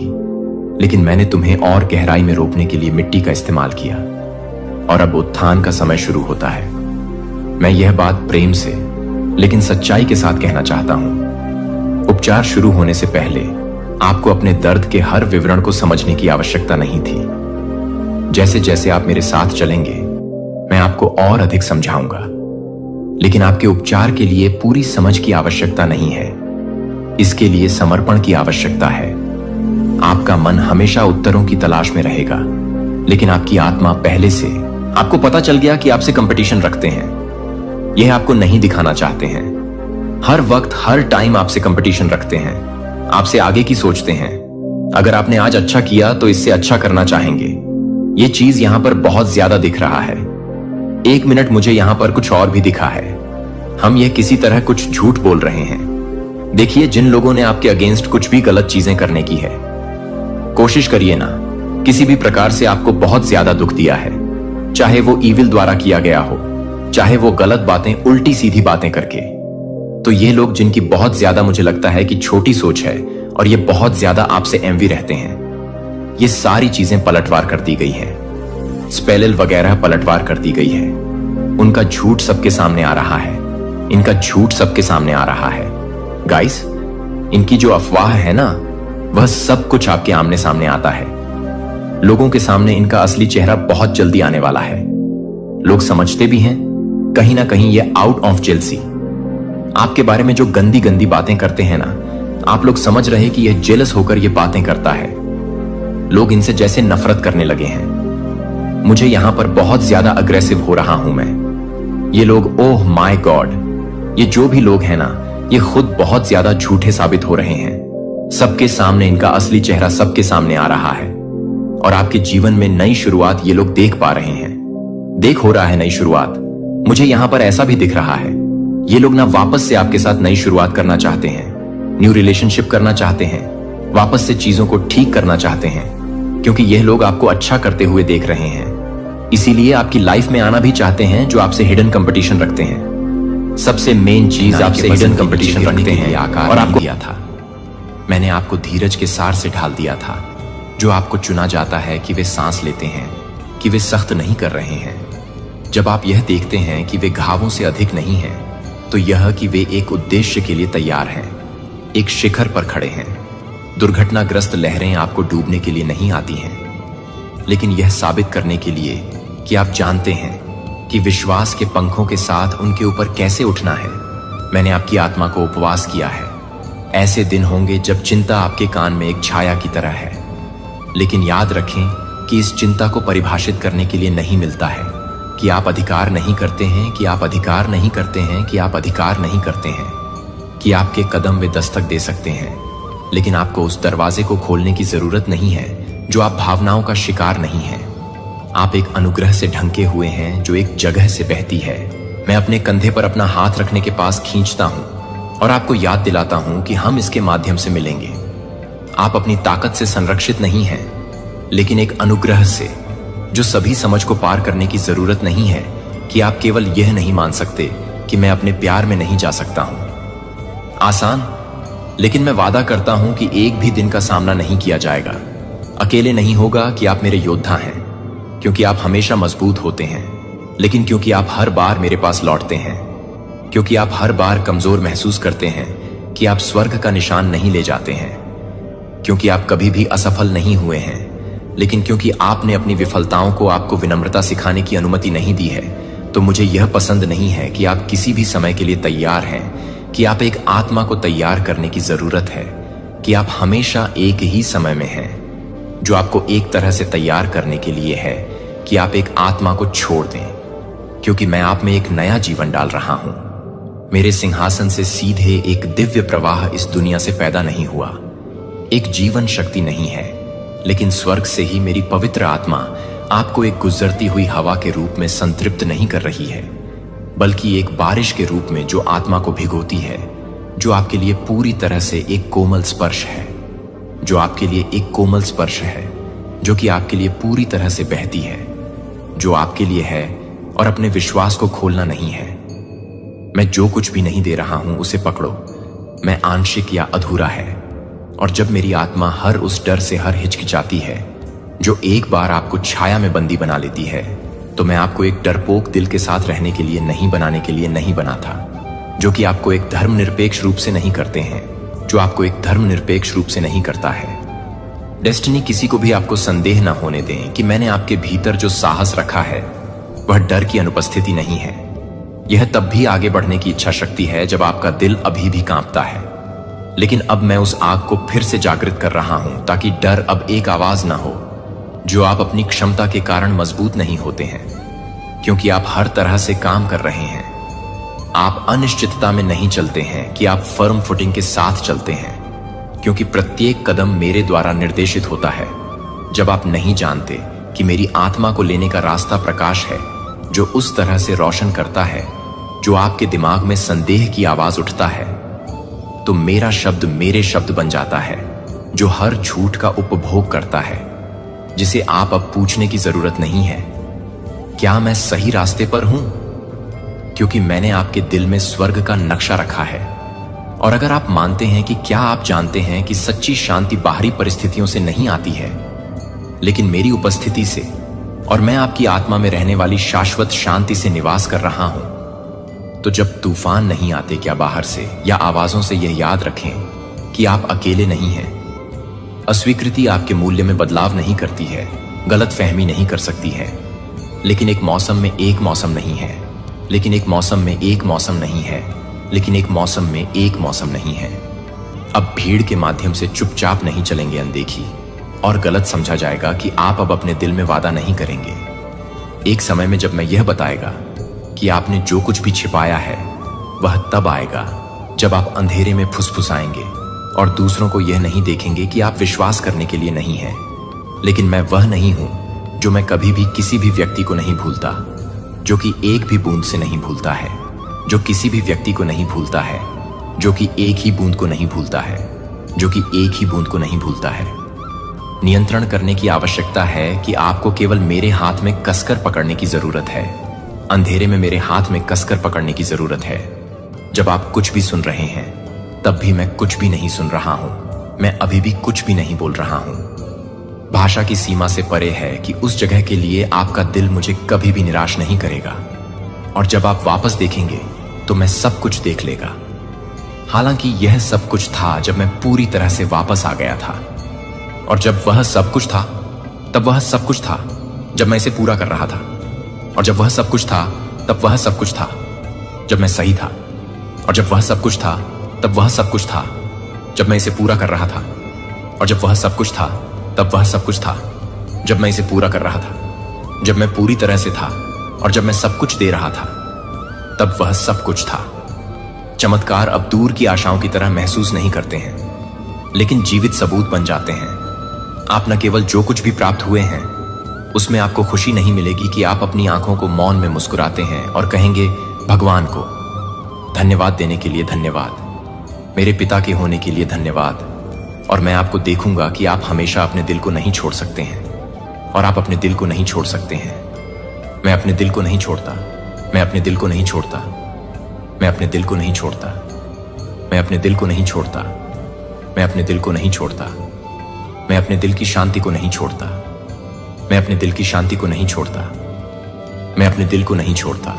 लेकिन मैंने तुम्हें और गहराई में रोपने के लिए मिट्टी का इस्तेमाल किया। और अब उत्थान का समय शुरू होता है। मैं यह बात प्रेम से लेकिन सच्चाई के साथ कहना चाहता हूं। उपचार शुरू होने से पहले आपको अपने दर्द के हर विवरण को समझने की आवश्यकता नहीं थी। जैसे जैसे आप मेरे साथ चलेंगे मैं आपको और अधिक समझाऊंगा। लेकिन आपके उपचार के लिए पूरी समझ की आवश्यकता नहीं है, इसके लिए समर्पण की आवश्यकता है। आपका मन हमेशा उत्तरों की तलाश में रहेगा, लेकिन आपकी आत्मा पहले से आपको पता चल गया कि आपसे कंपटीशन रखते हैं। यह आपको नहीं दिखाना चाहते हैं। हर वक्त हर टाइम आपसे कंपटीशन रखते हैं, आपसे आगे की सोचते हैं। अगर आपने आज अच्छा किया तो इससे अच्छा करना चाहेंगे। यह चीज यहां पर बहुत ज्यादा दिख रहा है। एक मिनट, मुझे यहां पर कुछ और भी दिखा है। हम यह किसी तरह कुछ झूठ बोल रहे हैं। देखिए, जिन लोगों ने आपके अगेंस्ट कुछ भी गलत चीजें करने की है, कोशिश करिए ना, किसी भी प्रकार से आपको बहुत ज्यादा दुख दिया है, चाहे वो ईविल द्वारा किया गया हो, चाहे वो गलत बातें उल्टी सीधी बातें करके। तो ये लोग जिनकी बहुत ज्यादा मुझे लगता है कि छोटी सोच है और ये बहुत ज्यादा आपसे एमवी रहते हैं, ये सारी चीजें पलटवार कर दी गई हैं। स्पेलिल वगैरह पलटवार कर दी गई है। उनका झूठ सबके सामने आ रहा है। इनका झूठ सबके सामने आ रहा है। गाइस, इनकी जो अफवाह है ना, वह सब कुछ आपके आमने सामने आता है। लोगों के सामने इनका असली चेहरा बहुत जल्दी आने वाला है। लोग समझते भी हैं कहीं ना कहीं ये आउट ऑफ जेलसी। आपके बारे में जो गंदी गंदी बातें करते हैं ना, आप लोग समझ रहे हैं कि यह जेलस होकर ये बातें करता है। लोग इनसे जैसे नफरत करने लगे हैं। मुझे यहां पर बहुत ज्यादा अग्रेसिव हो रहा हूं मैं। ये लोग, ओह माय गॉड, ये जो भी लोग हैं ना, ये खुद बहुत ज्यादा झूठे साबित हो रहे हैं। सबके सामने इनका असली चेहरा सबके सामने आ रहा है और आपके जीवन में नई शुरुआत ये लोग देख पा रहे हैं। देख हो रहा है नई शुरुआत। मुझे यहां पर ऐसा भी दिख रहा है, ये लोग ना वापस से आपके साथ नई शुरुआत करना चाहते हैं, न्यू रिलेशनशिप करना चाहते हैं, वापस से चीजों को ठीक करना चाहते हैं, क्योंकि यह लोग आपको अच्छा करते हुए देख रहे हैं। इसीलिए आपकी लाइफ में आना भी चाहते हैं जो आपसे हिडन कंपटीशन रखते हैं। सबसे मेन चीज आपसे हिडन कंपटीशन रखते हैं और आपको दिया था। मैंने आपको धीरज के सार से ढाल दिया था, जो आपको चुना जाता है कि वे सांस लेते हैं, कि वे सख्त नहीं कर रहे हैं। जब आप यह देखते हैं कि वे घावों से अधिक नहीं हैं, तो यह कि वे एक उद्देश्य के लिए तैयार हैं, एक शिखर पर खड़े हैं। दुर्घटनाग्रस्त लहरें आपको डूबने के लिए नहीं आती हैं, लेकिन यह साबित करने के लिए कि आप जानते हैं कि विश्वास के पंखों के साथ उनके ऊपर कैसे उठना है। मैंने आपकी आत्मा को उपवास किया है। ऐसे दिन होंगे जब चिंता आपके कान में एक छाया की तरह है, लेकिन याद रखें कि इस चिंता को परिभाषित करने के लिए नहीं मिलता है कि आप अधिकार नहीं करते हैं, कि आप अधिकार नहीं करते हैं, कि आप अधिकार नहीं करते हैं, कि आपके कदम वे दस्तक दे सकते हैं, लेकिन आपको उस दरवाजे को खोलने की जरूरत नहीं है जो आप भावनाओं का शिकार नहीं हैं। आप एक अनुग्रह से ढंके हुए हैं जो एक जगह से बहती है। मैं अपने कंधे पर अपना हाथ रखने के पास खींचता हूं और आपको याद दिलाता हूं कि हम इसके माध्यम से मिलेंगे। आप अपनी ताकत से संरक्षित नहीं हैं, लेकिन एक अनुग्रह से, जो सभी समझ को पार करने की जरूरत नहीं है कि आप केवल यह नहीं मान सकते कि मैं अपने प्यार में नहीं जा सकता हूं। आसान, लेकिन मैं वादा करता हूं कि एक भी दिन का सामना नहीं किया जाएगा। अकेले नहीं होगा कि आप मेरे योद्धा हैं, क्योंकि आप हमेशा मजबूत होते हैं, लेकिन क्योंकि आप हर बार मेरे पास लौटते हैं, क्योंकि आप हर बार कमजोर महसूस करते हैं कि आप स्वर्ग का निशान नहीं ले जाते हैं, क्योंकि आप कभी भी असफल नहीं हुए हैं, लेकिन क्योंकि आपने अपनी विफलताओं को आपको विनम्रता सिखाने की अनुमति नहीं दी है, तो मुझे यह पसंद नहीं है कि आप किसी भी समय के लिए तैयार हैं, कि आप एक आत्मा को तैयार करने की जरूरत है, कि आप हमेशा एक ही समय में हैं, जो आपको एक तरह से तैयार करने के लिए है कि आप एक आत्मा को छोड़ दें, क्योंकि मैं आप में एक नया जीवन डाल रहा हूं। मेरे सिंहासन से सीधे एक दिव्य प्रवाह इस दुनिया से पैदा नहीं हुआ, एक जीवन शक्ति नहीं है, लेकिन स्वर्ग से ही मेरी पवित्र आत्मा आपको एक गुजरती हुई हवा के रूप में संतृप्त नहीं कर रही है, बल्कि एक बारिश के रूप में जो आत्मा को भिगोती है, जो आपके लिए पूरी तरह से एक कोमल स्पर्श है, जो आपके लिए एक कोमल स्पर्श है, जो कि आपके लिए पूरी तरह से बहती है, जो आपके लिए है और अपने विश्वास को खोलना नहीं है। मैं जो कुछ भी नहीं दे रहा हूं उसे पकड़ो, मैं आंशिक या अधूरा है। और जब मेरी आत्मा हर उस डर से हर हिचकिचाती है जो एक बार आपको छाया में बंदी बना लेती है, तो मैं आपको एक डरपोक दिल के साथ रहने के लिए नहीं बनाने के लिए नहीं बना था, जो कि आपको एक धर्मनिरपेक्ष रूप से नहीं करते हैं, जो आपको एक धर्मनिरपेक्ष रूप से नहीं करता है। डेस्टिनी किसी को भी आपको संदेह न होने दें कि मैंने आपके भीतर जो साहस रखा है वह डर की अनुपस्थिति नहीं है। यह तब भी आगे बढ़ने की इच्छा शक्ति है जब आपका दिल अभी भी कांपता है, लेकिन अब मैं उस आग को फिर से जागृत कर रहा हूं ताकि डर अब एक आवाज ना हो, जो आप अपनी क्षमता के कारण मजबूत नहीं होते हैं, क्योंकि आप हर तरह से काम कर रहे हैं। आप अनिश्चितता में नहीं चलते हैं कि आप फर्म फुटिंग के साथ चलते हैं, क्योंकि प्रत्येक कदम मेरे द्वारा निर्देशित होता है। जब आप नहीं जानते कि मेरी आत्मा को लेने का रास्ता प्रकाश है, जो उस तरह से रोशन करता है जो आपके दिमाग में संदेह की आवाज उठता है, तो मेरा शब्द मेरे शब्द बन जाता है, जो हर झूठ का उपभोग करता है, जिसे आप अब पूछने की जरूरत नहीं है, क्या मैं सही रास्ते पर हूं? क्योंकि मैंने आपके दिल में स्वर्ग का नक्शा रखा है। और अगर आप मानते हैं कि क्या आप जानते हैं कि सच्ची शांति बाहरी परिस्थितियों से नहीं आती है, लेकिन मेरी उपस्थिति से, और मैं आपकी आत्मा में रहने वाली शाश्वत शांति से निवास कर रहा हूं, तो जब तूफान नहीं आते क्या बाहर से या आवाजों से, यह याद रखें कि आप अकेले नहीं हैं। अस्वीकृति आपके मूल्य में बदलाव नहीं करती है, गलत फहमी नहीं कर सकती है, लेकिन एक मौसम में एक मौसम नहीं है, लेकिन एक मौसम में एक मौसम नहीं है, लेकिन एक मौसम में एक मौसम नहीं है। अब भीड़ के माध्यम से चुपचाप नहीं चलेंगे अनदेखी, और गलत समझा जाएगा कि आप अब अपने दिल में वादा नहीं करेंगे। एक समय में जब मैं यह बताएगा कि आपने जो कुछ भी छिपाया है वह तब आएगा जब आप अंधेरे में फुसफुसाएंगे और दूसरों को यह नहीं देखेंगे कि आप विश्वास करने के लिए नहीं हैं। लेकिन मैं वह नहीं हूं जो मैं कभी भी किसी भी व्यक्ति को नहीं भूलता, जो कि एक भी बूंद से नहीं भूलता है, जो किसी भी व्यक्ति को नहीं भूलता है, जो कि एक ही बूंद को नहीं भूलता है, जो कि एक ही बूंद को नहीं भूलता है। नियंत्रण करने की आवश्यकता है कि आपको केवल मेरे हाथ में कसकर पकड़ने की जरूरत है। अंधेरे में मेरे हाथ में कसकर पकड़ने की जरूरत है। जब आप कुछ भी सुन रहे हैं तब भी मैं कुछ भी नहीं सुन रहा हूं, मैं अभी भी कुछ भी नहीं बोल रहा हूं। भाषा की सीमा से परे है कि उस जगह के लिए आपका दिल मुझे कभी भी निराश नहीं करेगा। और जब आप वापस देखेंगे तो मैं सब कुछ देख लेगा। हालांकि यह सब कुछ था जब मैं पूरी तरह से वापस आ गया था, और जब वह सब कुछ था तब वह सब कुछ था जब मैं इसे पूरा कर रहा था, और जब वह सब कुछ था तब वह सब कुछ था जब मैं सही था, और जब वह सब कुछ था तब वह सब कुछ था जब मैं इसे पूरा कर रहा था, और जब वह सब कुछ था तब वह सब कुछ था जब मैं इसे पूरा कर रहा था, जब मैं पूरी तरह से था और जब मैं सब कुछ दे रहा था तब वह सब कुछ था। चमत्कार अब दूर की आशाओं की तरह महसूस नहीं करते हैं, लेकिन जीवित सबूत बन जाते हैं। आप न केवल जो कुछ भी प्राप्त हुए हैं उसमें आपको खुशी नहीं मिलेगी कि आप अपनी आंखों को मौन में मुस्कुराते हैं और कहेंगे भगवान को धन्यवाद देने के लिए धन्यवाद, मेरे पिता के होने के लिए धन्यवाद। और मैं आपको देखूंगा कि आप हमेशा अपने दिल को नहीं छोड़ सकते हैं, और आप अपने दिल को नहीं छोड़ सकते हैं। मैं अपने दिल को नहीं छोड़ता, मैं अपने दिल को नहीं छोड़ता, मैं अपने दिल को नहीं छोड़ता, मैं अपने दिल को नहीं छोड़ता, मैं अपने दिल को नहीं छोड़ता, मैं अपने दिल की शांति को नहीं छोड़ता, मैं अपने दिल की शांति को नहीं छोड़ता, मैं अपने दिल को नहीं छोड़ता,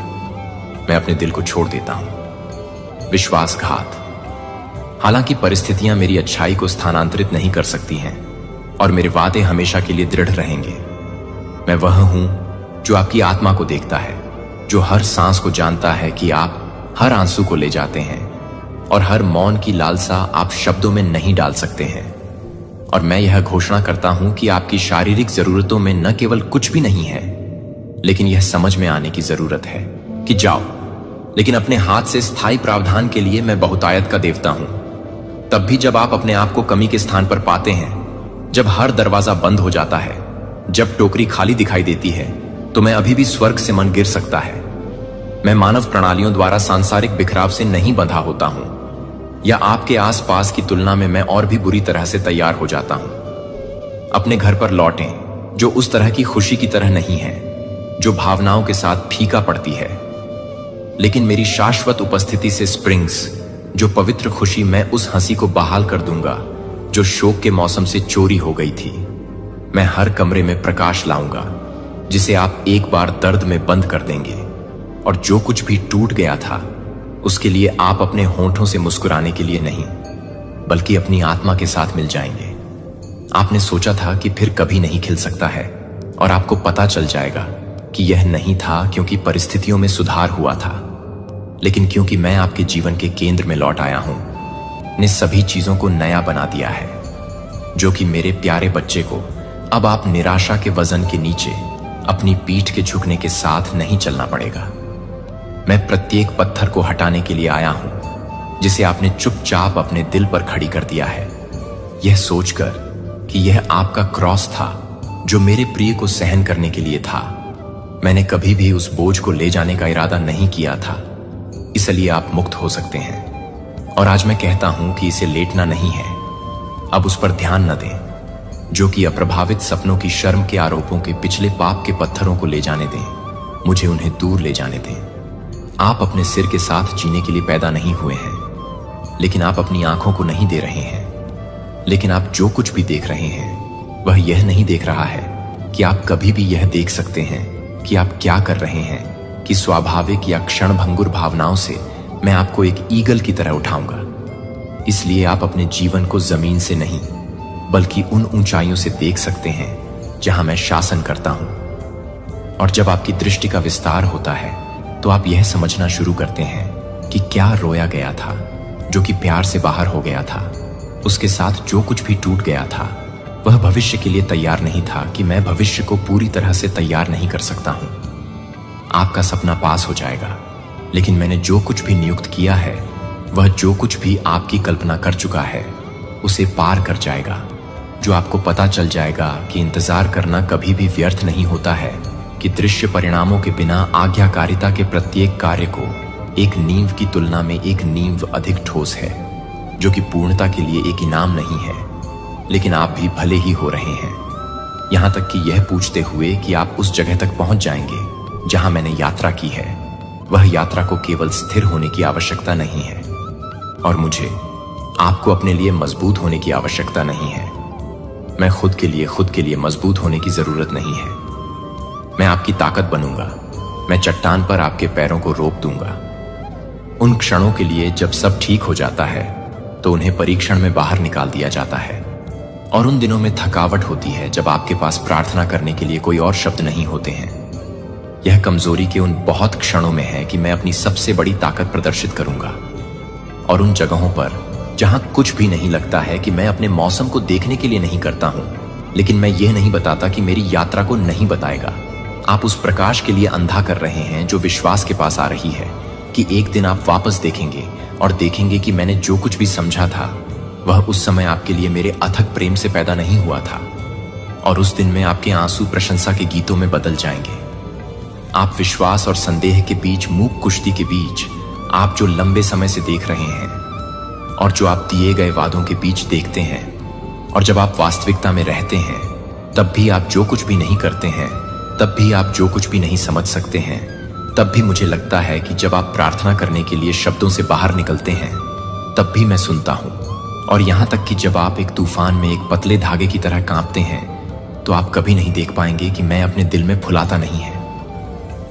मैं अपने दिल को छोड़ देता हूं। विश्वासघात। हालांकि परिस्थितियां मेरी अच्छाई को स्थानांतरित नहीं कर सकती हैं और मेरे वादे हमेशा के लिए दृढ़ रहेंगे। मैं वह हूं जो आपकी आत्मा को देखता है, जो हर सांस को जानता है कि आप हर आंसू को ले जाते हैं और हर मौन की लालसा आप शब्दों में नहीं डाल सकते हैं। और मैं यह घोषणा करता हूं कि आपकी शारीरिक जरूरतों में न केवल कुछ भी नहीं है, लेकिन यह समझ में आने की जरूरत है कि जाओ, लेकिन अपने हाथ से स्थायी प्रावधान के लिए मैं बहुतायत का देवता हूं। तब भी जब आप अपने आप को कमी के स्थान पर पाते हैं, जब हर दरवाजा बंद हो जाता है, जब टोकरी खाली दिखाई देती है, तो मैं अभी भी स्वर्ग से मन गिर सकता है। मैं मानव प्रणालियों द्वारा सांसारिक बिखराव से नहीं बंधा होता हूं, या आपके आसपास की तुलना में मैं और भी बुरी तरह से तैयार हो जाता हूं। अपने घर पर लौटें, जो उस तरह की खुशी की तरह नहीं है, जो भावनाओं के साथ फीका पड़ती है, लेकिन मेरी शाश्वत उपस्थिति से स्प्रिंग्स, जो पवित्र खुशी मैं उस हंसी को बहाल कर दूंगा जो शोक के मौसम से चोरी हो गई थी। मैं हर कमरे में प्रकाश लाऊंगा जिसे आप एक बार दर्द में बंद कर देंगे, और जो कुछ भी टूट गया था उसके लिए आप अपने होंठों से मुस्कुराने के लिए नहीं, बल्कि अपनी आत्मा के साथ मिल जाएंगे। आपने सोचा था कि फिर कभी नहीं खिल सकता है, और आपको पता चल जाएगा कि यह नहीं था क्योंकि परिस्थितियों में सुधार हुआ था, लेकिन क्योंकि मैं आपके जीवन के केंद्र में लौट आया हूं, ने सभी चीजों को नया बना दिया है। जो कि मेरे प्यारे बच्चे को अब आप निराशा के वजन के नीचे अपनी पीठ के झुकने के साथ नहीं चलना पड़ेगा। मैं प्रत्येक पत्थर को हटाने के लिए आया हूं जिसे आपने चुपचाप अपने दिल पर खड़ी कर दिया है, यह सोचकर कि यह आपका क्रॉस था जो मेरे प्रिय को सहन करने के लिए था। मैंने कभी भी उस बोझ को ले जाने का इरादा नहीं किया था, इसलिए आप मुक्त हो सकते हैं। और आज मैं कहता हूं कि इसे लेटना नहीं है, अब उस पर ध्यान न दें, जो कि अप्रभावित सपनों की शर्म के आरोपों के पिछले पाप के पत्थरों को ले जाने दें। मुझे उन्हें दूर ले जाने दें। आप अपने सिर के साथ जीने के लिए पैदा नहीं हुए हैं, लेकिन आप अपनी आंखों को नहीं दे रहे हैं। लेकिन आप जो कुछ भी देख रहे हैं वह यह नहीं देख रहा है कि आप कभी भी यह देख सकते हैं कि आप क्या कर रहे हैं, कि स्वाभाविक या क्षणभंगुर भावनाओं से मैं आपको एक ईगल की तरह उठाऊंगा। इसलिए आप अपने जीवन को जमीन से नहीं बल्कि उन ऊंचाइयों से देख सकते हैं जहां मैं शासन करता हूं। और जब आपकी दृष्टि का विस्तार होता है तो आप यह समझना शुरू करते हैं कि क्या रोया गया था, जो कि प्यार से बाहर हो गया था। उसके साथ जो कुछ भी टूट गया था वह भविष्य के लिए तैयार नहीं था, कि मैं भविष्य को पूरी तरह से तैयार नहीं कर सकता हूं। आपका सपना पास हो जाएगा, लेकिन मैंने जो कुछ भी नियुक्त किया है, वह जो कुछ भी आपकी कल्पना कर चुका है उसे पार कर जाएगा। जो आपको पता चल जाएगा कि इंतजार करना कभी भी व्यर्थ नहीं होता है, कि दृश्य परिणामों के बिना आज्ञाकारिता के प्रत्येक कार्य को एक नींव की तुलना में एक नींव अधिक ठोस है, जो कि पूर्णता के लिए एक इनाम नहीं है। लेकिन आप भी भले ही हो रहे हैं, यहां तक कि यह पूछते हुए कि आप उस जगह तक पहुंच जाएंगे जहां मैंने यात्रा की है। वह यात्रा को केवल स्थिर होने की आवश्यकता नहीं है, और मुझे आपको अपने लिए मजबूत होने की आवश्यकता नहीं है। मैं खुद के लिए मजबूत होने की जरूरत नहीं है। मैं आपकी ताकत बनूंगा। मैं चट्टान पर आपके पैरों को रोक दूंगा। उन क्षणों के लिए जब सब ठीक हो जाता है तो उन्हें परीक्षण में बाहर निकाल दिया जाता है, और उन दिनों में थकावट होती है जब आपके पास प्रार्थना करने के लिए कोई और शब्द नहीं होते हैं। यह कमजोरी के उन बहुत क्षणों में है कि मैं अपनी सबसे बड़ी ताकत प्रदर्शित करूंगा, और उन जगहों पर जहां कुछ भी नहीं लगता है कि मैं अपने मौसम को देखने के लिए नहीं करता हूं, लेकिन मैं यह नहीं बताता कि मेरी यात्रा को नहीं बताएगा। आप उस प्रकाश के लिए अंधा कर रहे हैं जो विश्वास के पास आ रही है, कि एक दिन आप वापस देखेंगे और देखेंगे कि मैंने जो कुछ भी समझा था वह उस समय आपके लिए मेरे अथक प्रेम से पैदा नहीं हुआ था, और उस दिन में आपके आंसू प्रशंसा के गीतों में बदल जाएंगे। आप विश्वास और संदेह के बीच, मूक कुश्ती के बीच, आप जो लंबे समय से देख रहे हैं और जो आप दिए गए वादों के बीच देखते हैं, और जब आप वास्तविकता में रहते हैं तब भी आप जो कुछ भी नहीं करते हैं, तब भी आप जो कुछ भी नहीं समझ सकते हैं, तब भी मुझे लगता है कि जब आप प्रार्थना करने के लिए शब्दों से बाहर निकलते हैं तब भी मैं सुनता हूं। और यहां तक कि जब आप एक तूफान में एक पतले धागे की तरह कांपते हैं तो आप कभी नहीं देख पाएंगे कि मैं अपने दिल में फुलाता नहीं है।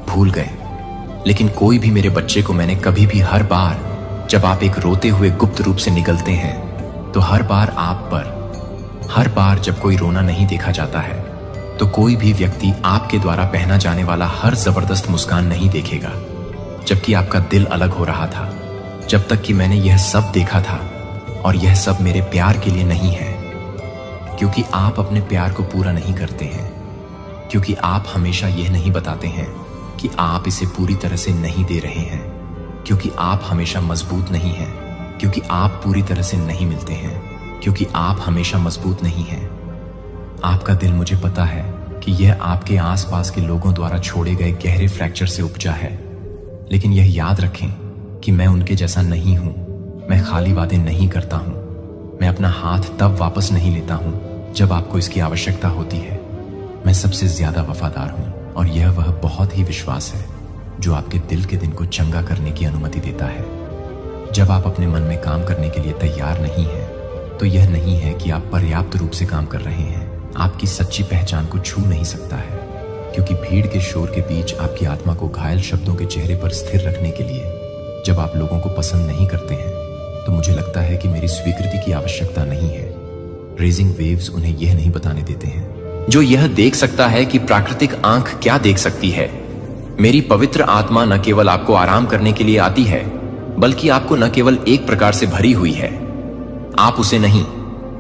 भूल गए, लेकिन कोई भी मेरे बच्चे को मैंने कभी भी, हर बार जब आप एक रोते हुए गुप्त रूप से निकलते हैं तो हर बार आप पर, हर बार जब कोई रोना नहीं देखा जाता है तो कोई भी व्यक्ति आपके द्वारा पहना जाने वाला हर जबरदस्त मुस्कान नहीं देखेगा, जबकि आपका दिल अलग हो रहा था। जब तक कि मैंने यह सब देखा था, और यह सब मेरे प्यार के लिए नहीं है, क्योंकि आप अपने प्यार को पूरा नहीं करते हैं, क्योंकि आप हमेशा यह नहीं बताते हैं कि आप इसे पूरी तरह से नहीं दे रहे हैं, क्योंकि आप हमेशा मजबूत नहीं हैं, क्योंकि आप पूरी तरह से नहीं मिलते हैं, क्योंकि आप हमेशा मजबूत नहीं हैं। आपका दिल, मुझे पता है कि यह आपके आसपास के लोगों द्वारा छोड़े गए गहरे फ्रैक्चर से उपजा है, लेकिन यह याद रखें कि मैं उनके जैसा नहीं हूं। मैं खाली वादे नहीं करता हूं। मैं अपना हाथ तब वापस नहीं लेता हूं जब आपको इसकी आवश्यकता होती है। मैं सबसे ज्यादा वफादार हूं, और यह वह बहुत ही विश्वास है जो आपके दिल के दिन को चंगा करने की अनुमति देता है। जब आप अपने मन में काम करने के लिए तैयार नहीं हैं, तो यह नहीं है कि आप पर्याप्त रूप से काम कर रहे हैं। आपकी सच्ची पहचान को छू नहीं सकता है, क्योंकि भीड़ के शोर के बीच आपकी आत्मा को घायल शब्दों के चेहरे पर स्थिर रखने के लिए जब आप लोगों को पसंद नहीं करते हैं, तो मुझे लगता है कि मेरी स्वीकृति की आवश्यकता नहीं है। रेजिंग वेव्स उन्हें यह नहीं बताने देते हैं। जो यह देख सकता है कि प्राकृतिक आंख क्या देख सकती है। मेरी पवित्र आत्मा न केवल आपको आराम करने के लिए आती है, बल्कि आपको न केवल एक प्रकार से भरी हुई है। आप उसे नहीं,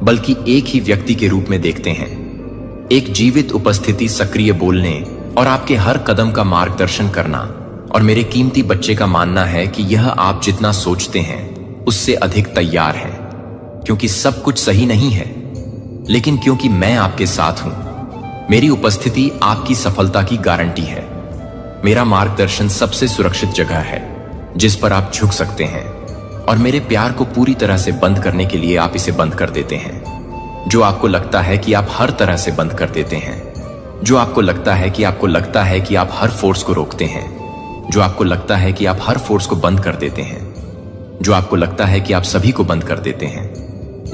बल्कि एक ही व्यक्ति के रूप में देखते हैं। एक जीवित उपस्थिति, सक्रिय बोलने और आपके हर कदम का मार्गदर्शन करना। और मेरे कीमती बच्चे का मानना है कि यह आप जितना सोचते हैं उससे अधिक तैयार है, क्योंकि सब कुछ सही नहीं है, लेकिन क्योंकि मैं आपके साथ हूं। मेरी उपस्थिति आपकी सफलता की गारंटी है। मेरा मार्गदर्शन सबसे सुरक्षित जगह है जिस पर आप झुक सकते हैं, और मेरे प्यार को पूरी तरह से बंद करने के लिए आप इसे बंद कर देते हैं। जो आपको लगता है कि आप हर तरह से बंद कर देते हैं, जो आपको लगता है कि आप हर फोर्स को रोकते हैं, जो आपको लगता है कि आप हर फोर्स को बंद कर देते हैं, जो आपको लगता है कि आप सभी को बंद कर देते हैं,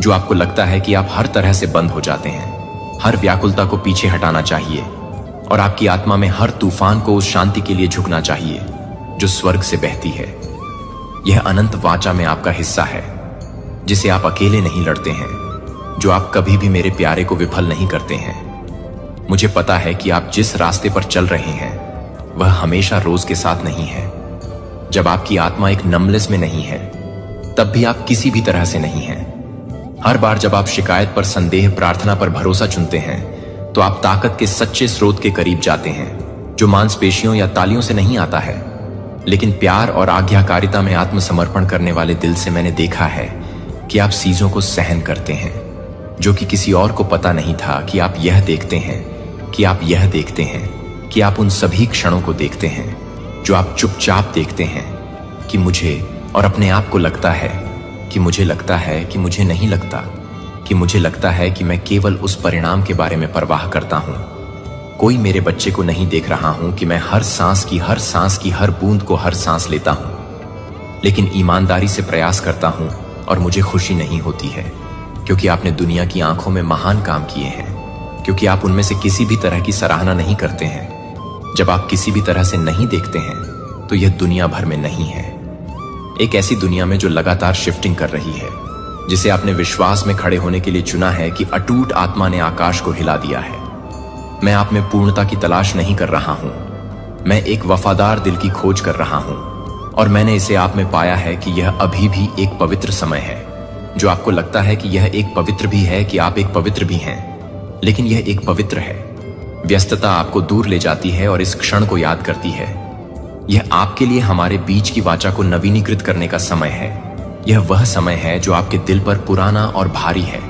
जो आपको लगता है कि आप हर तरह से बंद हो जाते हैं। हर व्याकुलता को पीछे हटाना चाहिए, और आपकी आत्मा में हर तूफान को उस शांति के लिए झुकना चाहिए जो स्वर्ग से बहती है। यह अनंत वाचा में आपका हिस्सा है, जिसे आप अकेले नहीं लड़ते हैं, जो आप कभी भी मेरे प्यारे को विफल नहीं करते हैं। मुझे पता है कि आप जिस रास्ते पर चल रहे हैं वह हमेशा रोज के साथ नहीं है। जब आपकी आत्मा एक नमलेस में नहीं है, तब भी आप किसी भी तरह से नहीं हैं। हर बार जब आप शिकायत पर संदेह, प्रार्थना पर भरोसा चुनते हैं, तो आप ताकत के सच्चे स्रोत के करीब जाते हैं, जो मांसपेशियों या तालियों से नहीं आता है, लेकिन प्यार और आज्ञाकारिता में आत्मसमर्पण करने वाले दिल से मैंने देखा है कि आप चीजों को सहन करते हैं जो कि किसी और को पता नहीं था कि आप यह देखते हैं, कि आप यह देखते हैं, कि आप उन सभी क्षणों को देखते हैं जो आप चुपचाप देखते हैं, कि मुझे और अपने आप को लगता है कि मुझे लगता है कि मुझे नहीं लगता, कि मुझे लगता है कि मैं केवल उस परिणाम के बारे में परवाह करता हूं। कोई मेरे बच्चे को नहीं देख रहा हूं कि मैं हर सांस की हर बूंद को हर सांस लेता हूं, लेकिन ईमानदारी से प्रयास करता हूं और मुझे खुशी नहीं होती है, क्योंकि आपने दुनिया की आंखों में महान काम किए हैं, क्योंकि आप उनमें से किसी भी तरह की सराहना नहीं करते हैं। जब आप किसी भी तरह से नहीं देखते हैं तो यह दुनिया भर में नहीं है, एक ऐसी दुनिया में जो लगातार शिफ्टिंग कर रही है, जिसे आपने विश्वास में खड़े होने के लिए चुना है कि अटूट आत्मा ने आकाश को हिला दिया है। मैं आप में पूर्णता की तलाश नहीं कर रहा हूं, मैं एक वफादार दिल की खोज कर रहा हूं, और मैंने इसे आप में पाया है कि यह अभी भी एक पवित्र समय है। जो आपको लगता है कि यह एक पवित्र भी है, कि आप एक पवित्र भी हैं, लेकिन यह एक पवित्र है। व्यस्तता आपको दूर ले जाती है और इस क्षण को याद करती है। यह आपके लिए हमारे बीच की वाचा को नवीनीकृत करने का समय है। यह वह समय है जो आपके दिल पर पुराना और भारी है।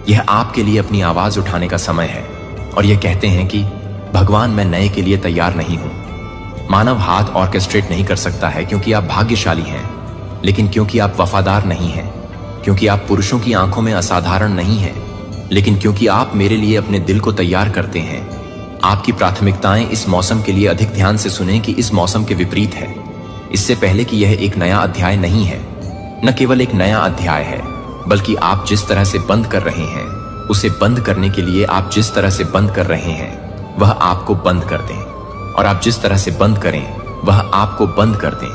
यह आपके लिए अपनी आवाज उठाने का समय है और यह कहते हैं कि भगवान, मैं नए के लिए तैयार नहीं हूं। मानव हाथ ऑर्केस्ट्रेट नहीं कर सकता है क्योंकि आप भाग्यशाली हैं, लेकिन क्योंकि आप वफादार नहीं हैं, क्योंकि आप पुरुषों की आंखों में असाधारण नहीं हैं, लेकिन क्योंकि आप मेरे लिए अपने दिल को तैयार करते हैं। आपकी प्राथमिकताएं इस मौसम के लिए अधिक ध्यान से सुनें कि इस मौसम के विपरीत है। इससे पहले कि यह एक नया अध्याय नहीं है, न केवल एक नया अध्याय है, बल्कि आप जिस तरह से बंद कर रहे हैं उसे बंद करने के लिए आप जिस तरह से बंद कर रहे हैं वह आपको बंद कर दें, और आप जिस तरह से बंद करें वह आपको बंद कर दें,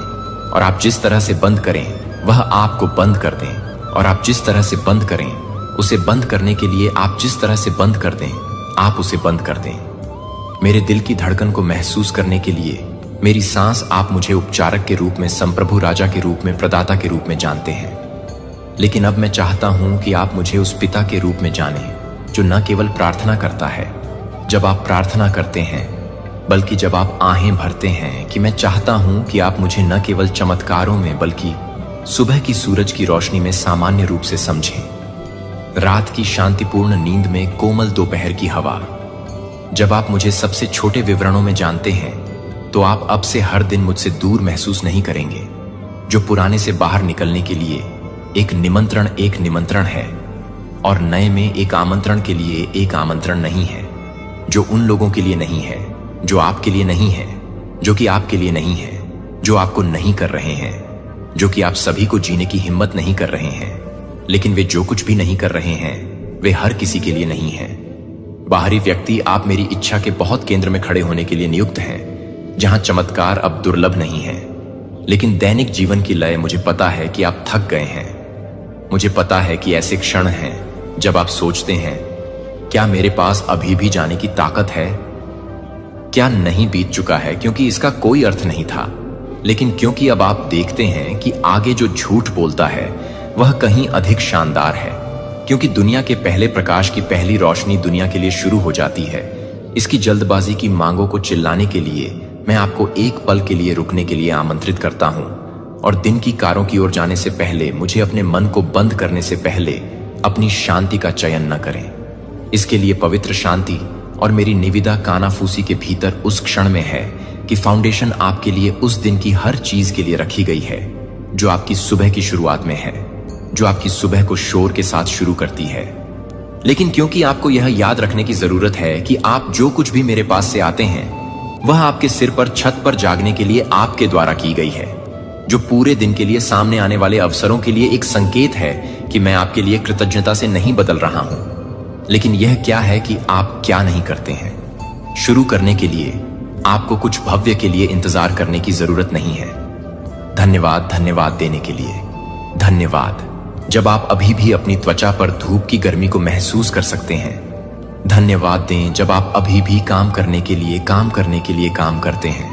और आप जिस तरह से बंद करें वह आपको बंद कर दें, और आप जिस तरह से बंद करें उसे बंद करने के लिए आप जिस तरह से बंद कर दें आप उसे बंद कर दें। मेरे दिल की धड़कन को महसूस करने के लिए मेरी सांस, आप मुझे उपचारक के रूप में, संप्रभु राजा के रूप में, प्रदाता के रूप में जानते हैं, लेकिन अब मैं चाहता हूं कि आप मुझे उस पिता के रूप में जानें जो न केवल प्रार्थना करता है जब आप प्रार्थना करते हैं, बल्कि जब आप आहें भरते हैं, कि मैं चाहता हूं कि आप मुझे न केवल चमत्कारों में बल्कि सुबह की सूरज की रोशनी में सामान्य रूप से समझें। रात की शांतिपूर्ण नींद में कोमल दोपहर की हवा। जब आप मुझे सबसे छोटे विवरणों में जानते हैं तो आप अब से हर दिन मुझसे दूर महसूस नहीं करेंगे, जो पुराने से बाहर निकलने के लिए एक निमंत्रण है, और नए में एक आमंत्रण के लिए एक आमंत्रण नहीं है, जो उन लोगों के लिए नहीं है जो आपके लिए नहीं है, जो कि आपके लिए नहीं है, जो आपको नहीं कर रहे हैं, जो कि आप सभी को जीने की हिम्मत नहीं कर रहे हैं, लेकिन वे जो कुछ भी नहीं कर रहे हैं वे हर किसी के लिए नहीं है। बाहरी व्यक्ति, आप मेरी इच्छा के बहुत केंद्र में खड़े होने के लिए नियुक्त हैं, जहां चमत्कार अब दुर्लभ नहीं है, लेकिन दैनिक जीवन की लय, मुझे पता है कि आप थक गए हैं। मुझे पता है कि ऐसे क्षण हैं जब आप सोचते हैं, क्या मेरे पास अभी भी जाने की ताकत है? क्या नहीं बीत चुका है? क्योंकि इसका कोई अर्थ नहीं था, लेकिन क्योंकि अब आप देखते हैं कि आगे जो झूठ बोलता है वह कहीं अधिक शानदार है, क्योंकि दुनिया के पहले प्रकाश की पहली रोशनी दुनिया के लिए शुरू हो जाती है। इसकी जल्दबाजी की मांगों को चिल्लाने के लिए मैं आपको एक पल के लिए रुकने के लिए आमंत्रित करता हूं, और दिन की कारों की ओर जाने से पहले, मुझे अपने मन को बंद करने से पहले अपनी शांति का चयन न करें। इसके लिए पवित्र शांति और मेरी निविदा कानाफूसी के भीतर उस क्षण में है कि फाउंडेशन आपके लिए उस दिन की हर चीज के लिए रखी गई है जो आपकी सुबह की शुरुआत में है, जो आपकी सुबह को शोर के साथ शुरू करती है। लेकिन क्योंकि आपको यह याद रखने की जरूरत है कि आप जो कुछ भी मेरे पास से आते हैं वह आपके सिर पर छत पर जागने के लिए आपके द्वारा की गई है, जो पूरे दिन के लिए सामने आने वाले अवसरों के लिए एक संकेत है कि मैं आपके लिए कृतज्ञता से नहीं बदल रहा हूं। लेकिन यह क्या है कि आप क्या नहीं करते हैं? शुरू करने के लिए आपको कुछ भव्य के लिए इंतजार करने की जरूरत नहीं है। धन्यवाद, धन्यवाद देने के लिए धन्यवाद। जब आप अभी भी अपनी त्वचा पर धूप की गर्मी को महसूस कर सकते हैं, धन्यवाद दें जब आप अभी भी काम करने के लिए काम करते हैं,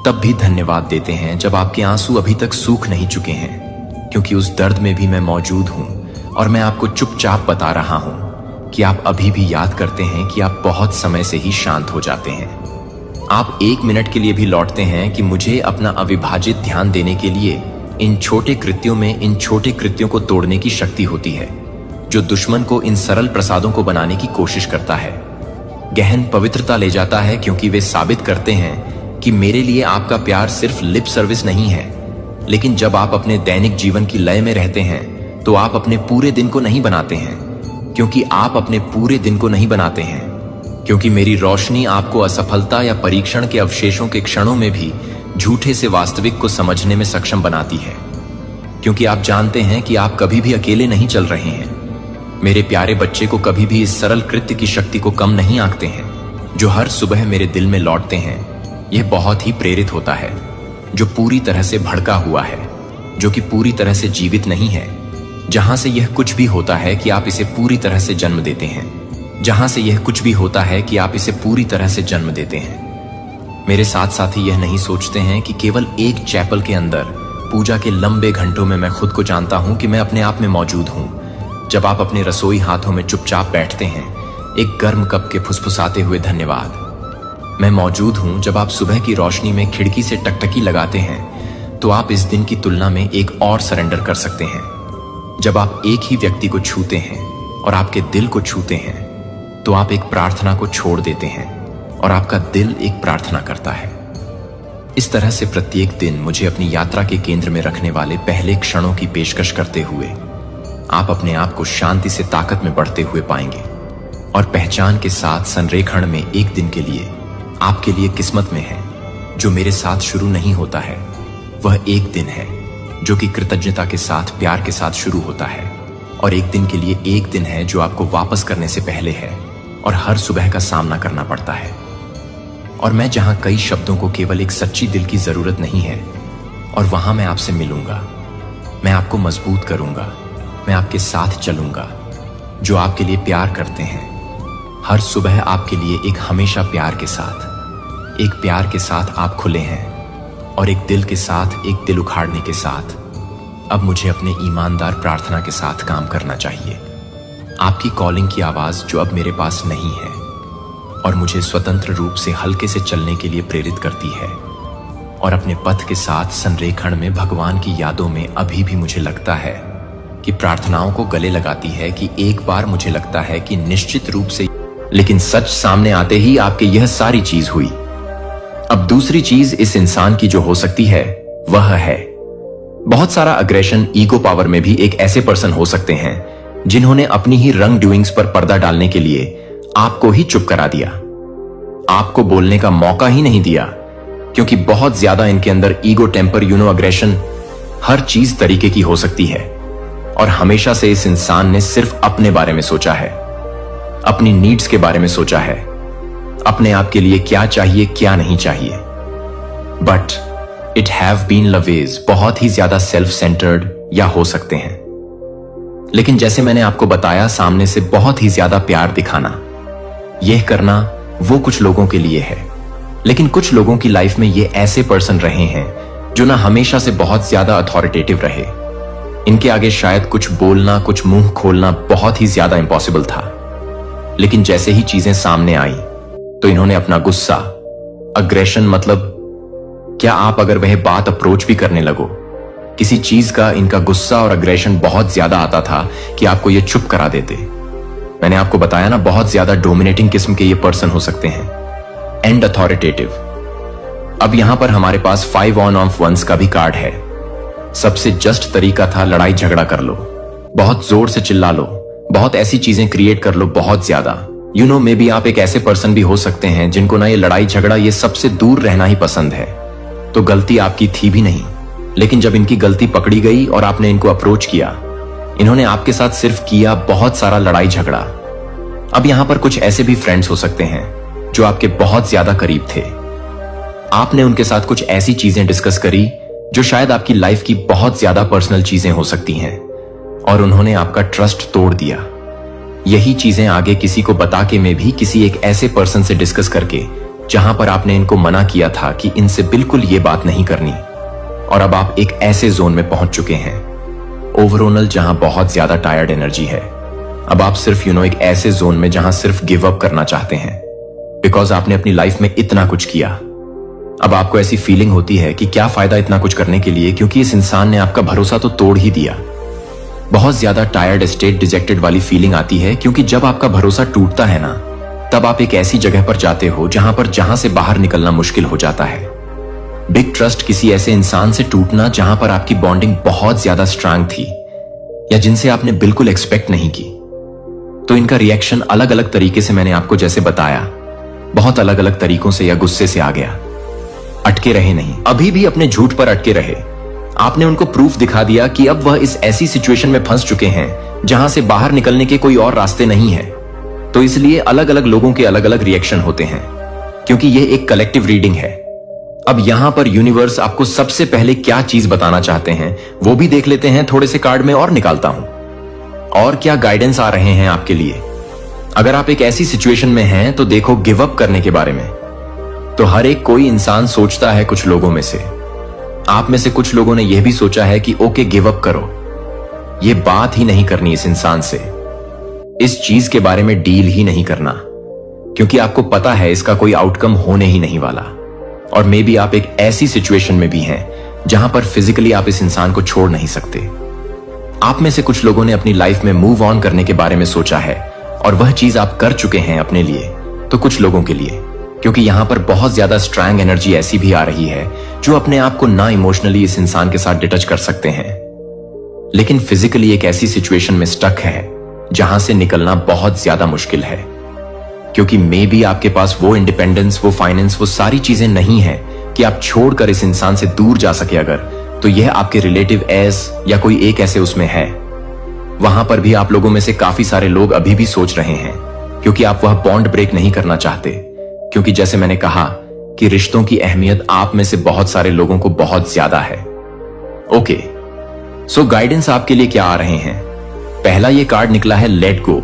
तब भी धन्यवाद देते हैं जब आपके आंसू अभी तक सूख नहीं चुके हैं, क्योंकि उस दर्द में भी मैं मौजूद हूं और मैं आपको चुपचाप बता रहा हूं कि आप अभी भी याद करते हैं कि आप बहुत समय से ही शांत हो जाते हैं। आप 1 मिनट के लिए भी लौटते हैं कि मुझे अपना अविभाजित ध्यान देने के लिए इन छोटे कृत्यों में इन छोटे कृत्यों को तोड़ने की शक्ति होती है, जो दुश्मन को इन सरल प्रसादों को बनाने की कोशिश करता है। गहन पवित्रता ले जाता है, क्योंकि वे साबित करते हैं कि मेरे लिए आपका प्यार सिर्फ लिप सर्विस नहीं है। लेकिन जब आप अपने दैनिक जीवन की लय में रहते हैं तो आप अपने पूरे दिन को नहीं बनाते हैं, क्योंकि आप अपने पूरे दिन को नहीं बनाते हैं, क्योंकि मेरी रोशनी आपको असफलता या परीक्षण के अवशेषों के क्षणों में भी झूठे से वास्तविक को समझने में सक्षम बनाती है, क्योंकि आप जानते हैं कि आप कभी भी अकेले नहीं चल रहे हैं। मेरे प्यारे बच्चे को कभी भी इस सरल कृत्य की शक्ति को कम नहीं आंकते हैं, जो हर सुबह मेरे दिल में लौटते हैं। यह बहुत ही प्रेरित होता है, जो पूरी तरह से भड़का हुआ है, जो कि पूरी तरह से जीवित नहीं है, जहां से यह कुछ भी होता है कि आप इसे पूरी तरह से जन्म देते हैं, जहां से यह कुछ भी होता है कि आप इसे पूरी तरह से जन्म देते हैं। मेरे साथ साथी यह नहीं सोचते हैं कि केवल एक चैपल के अंदर पूजा के लंबे घंटों में मैं खुद को जानता हूं कि मैं अपने आप में मौजूद हूं। जब आप अपने रसोई हाथों में चुपचाप बैठते हैं, एक गर्म कप के फुसफुसाते हुए धन्यवाद, मैं मौजूद हूं। जब आप सुबह की रोशनी में खिड़की से टकटकी लगाते हैं, तो आप इस दिन की तुलना में एक और सरेंडर कर सकते हैं। जब आप एक ही व्यक्ति को छूते हैं और आपके दिल को छूते हैं, तो आप एक प्रार्थना को छोड़ देते हैं और आपका दिल एक प्रार्थना करता है। इस तरह से प्रत्येक दिन मुझे अपनी यात्रा के केंद्र में रखने वाले पहले क्षणों की पेशकश करते हुए आप अपने आप को शांति से ताकत में बढ़ते हुए पाएंगे, और पहचान के साथ संरेखण में एक दिन के लिए आपके लिए किस्मत में है जो मेरे साथ शुरू नहीं होता है। वह एक दिन है जो कि कृतज्ञता के साथ, प्यार के साथ शुरू होता है, और एक दिन के लिए एक दिन है जो आपको वापस करने से पहले है और हर सुबह का सामना करना पड़ता है। और मैं जहां कई शब्दों को केवल एक सच्ची दिल की जरूरत नहीं है, और वहां मैं आपसे मिलूंगा, मैं आपको मजबूत करूंगा, मैं आपके साथ चलूंगा, जो आपके लिए प्यार करते हैं। हर सुबह आपके लिए एक हमेशा प्यार के साथ, एक प्यार के साथ आप खुले हैं, और एक दिल के साथ, एक दिल उखाड़ने के साथ अब मुझे अपने ईमानदार प्रार्थना के साथ काम करना चाहिए। आपकी कॉलिंग की आवाज जो अब मेरे पास नहीं है और मुझे स्वतंत्र रूप से हल्के से चलने के लिए प्रेरित करती है, और अपने पथ के साथ संरेखण में भगवान की यादों में अभी भी मुझे लगता है कि प्रार्थनाओं को गले लगाती है कि एक बार मुझे लगता है कि निश्चित रूप से, लेकिन सच सामने आते ही आपके यह सारी चीज हुई। अब दूसरी चीज इस इंसान की जो हो सकती है वह है बहुत सारा अग्रेशन। ईगो पावर में भी एक ऐसे पर्सन हो सकते हैं जिन्होंने अपनी ही रंग डूइंग्स पर पर्दा डालने के लिए आपको ही चुप करा दिया, आपको बोलने का मौका ही नहीं दिया, क्योंकि बहुत ज्यादा इनके अंदर ईगो, टेम्पर, अग्रेशन हर चीज तरीके की हो सकती है। और हमेशा से इस इंसान ने सिर्फ अपने बारे में सोचा है, अपनी नीड्स के बारे में सोचा है, अपने आप के लिए क्या चाहिए क्या नहीं चाहिए। But it have been always बहुत ही ज्यादा सेल्फ सेंटर्ड या हो सकते हैं। लेकिन जैसे मैंने आपको बताया, सामने से बहुत ही ज्यादा प्यार दिखाना, यह करना वो कुछ लोगों के लिए है। लेकिन कुछ लोगों की लाइफ में ये ऐसे पर्सन रहे हैं जो ना हमेशा से बहुत ज्यादा अथॉरिटेटिव रहे। इनके आगे शायद कुछ बोलना, कुछ मुंह खोलना बहुत ही ज्यादा इंपॉसिबल था। लेकिन जैसे ही चीजें सामने आई तो इन्होंने अपना गुस्सा, अग्रेशन, मतलब क्या आप अगर वह बात अप्रोच भी करने लगो, किसी चीज का इनका गुस्सा और अग्रेशन बहुत ज्यादा आता था कि आपको ये चुप करा देते। मैंने आपको बताया ना, बहुत ज्यादा डोमिनेटिंग किस्म के ये पर्सन हो सकते हैं, एंड अथॉरिटेटिव। अब यहां पर हमारे पास 5 ऑन ऑफ 1 का भी कार्ड है। सबसे जस्ट तरीका था लड़ाई झगड़ा कर लो, बहुत जोर से चिल्ला लो, बहुत ऐसी चीजें क्रिएट कर लो बहुत ज्यादा। मे बी आप एक ऐसे पर्सन भी हो सकते हैं जिनको ना ये लड़ाई झगड़ा, ये सबसे दूर रहना ही पसंद है। तो गलती आपकी थी भी नहीं, लेकिन जब इनकी गलती पकड़ी गई और आपने इनको अप्रोच किया, इन्होंने आपके साथ सिर्फ किया बहुत सारा लड़ाई झगड़ा। अब यहां पर कुछ ऐसे भी फ्रेंड्स हो सकते हैं जो आपके बहुत ज्यादा करीब थे। आपने उनके साथ कुछ ऐसी चीजें डिस्कस करी जो शायद आपकी लाइफ की बहुत ज्यादा पर्सनल चीजें हो सकती हैं, और उन्होंने आपका ट्रस्ट तोड़ दिया। यही चीजें आगे किसी को बता के में भी किसी एक ऐसे पर्सन से डिस्कस करके जहां पर आपने इनको मना किया था कि इनसे बिल्कुल ये बात नहीं करनी, और अब आप एक ऐसे जोन में पहुंच चुके हैं ओवरऑल जहां बहुत ज्यादा टायर्ड एनर्जी है। अब आप सिर्फ एक ऐसे जोन में जहां सिर्फ गिव अप करना चाहते हैं, बिकॉज आपने अपनी लाइफ में इतना कुछ किया। अब आपको ऐसी फीलिंग होती है कि क्या फायदा इतना कुछ करने के लिए, क्योंकि इस इंसान ने आपका भरोसा तो तोड़ ही दिया। बहुत ज्यादा टायर्ड स्टेट, डिजेक्टेड वाली फीलिंग आती है, क्योंकि जब आपका भरोसा टूटता है ना, तब आप एक ऐसी जगह पर जाते हो जहां से बाहर निकलना मुश्किल हो जाता है। बिग ट्रस्ट किसी ऐसे इंसान से टूटना जहां पर आपकी बॉन्डिंग बहुत ज्यादा स्ट्रांग थी, या जिनसे आपने बिल्कुल एक्सपेक्ट नहीं की। तो इनका रिएक्शन अलग अलग तरीके से, मैंने आपको जैसे बताया, बहुत अलग अलग तरीकों से या गुस्से से आ गया। अटके रहे नहीं, अभी भी अपने झूठ पर अटके रहे। आपने उनको प्रूफ दिखा दिया कि अब वह इस ऐसी सिचुएशन में फंस चुके हैं जहां से बाहर निकलने के कोई और रास्ते नहीं है। तो इसलिए अलग अलग लोगों के अलग अलग रिएक्शन होते हैं, क्योंकि यह एक कलेक्टिव रीडिंग है। अब यहां पर यूनिवर्स आपको सबसे पहले क्या चीज बताना चाहते हैं वो भी देख लेते हैं। थोड़े से कार्ड में और निकालता हूं, और क्या गाइडेंस आ रहे हैं आपके लिए। अगर आप एक ऐसी सिचुएशन में हैं तो देखो गिव अप करने के बारे में। तो हर एक कोई इंसान सोचता है, कुछ लोगों में से, आप में से कुछ लोगों ने यह भी सोचा है कि ओके गिव अप करो, ये बात ही नहीं करनी इस इंसान से, इस चीज के बारे में डील ही नहीं करना, क्योंकि आपको पता है इसका कोई आउटकम होने ही नहीं वाला। और मे बी आप एक ऐसी सिचुएशन में भी हैं जहां पर फिजिकली आप इस इंसान को छोड़ नहीं सकते। आप में से कुछ लोगों ने अपनी लाइफ में मूव ऑन करने के बारे में सोचा है, और वह चीज आप कर चुके हैं अपने लिए। तो कुछ लोगों के लिए, क्योंकि यहां पर बहुत ज्यादा स्ट्रांग एनर्जी ऐसी भी आ रही है जो अपने आप को ना इमोशनली इस इंसान के साथ डिटच कर सकते हैं, लेकिन फिजिकली एक ऐसी सिचुएशन में स्टक है जहां से निकलना बहुत ज्यादा मुश्किल है। क्योंकि मे बी आपके पास वो इंडिपेंडेंस, वो फाइनेंस, वो सारी चीजें नहीं है कि आप छोड़कर इस इंसान से दूर जा सके। अगर तो यह आपके रिलेटिव एस या कोई एक ऐसे उसमें है, वहां पर भी आप लोगों में से काफी सारे लोग अभी भी सोच रहे हैं, क्योंकि आप वह बॉन्ड ब्रेक नहीं करना चाहते। क्योंकि जैसे मैंने कहा कि रिश्तों की अहमियत आप में से बहुत सारे लोगों को बहुत ज्यादा है। ओके, सो गाइडेंस आपके लिए क्या आ रहे हैं। पहला ये कार्ड निकला है लेट गो।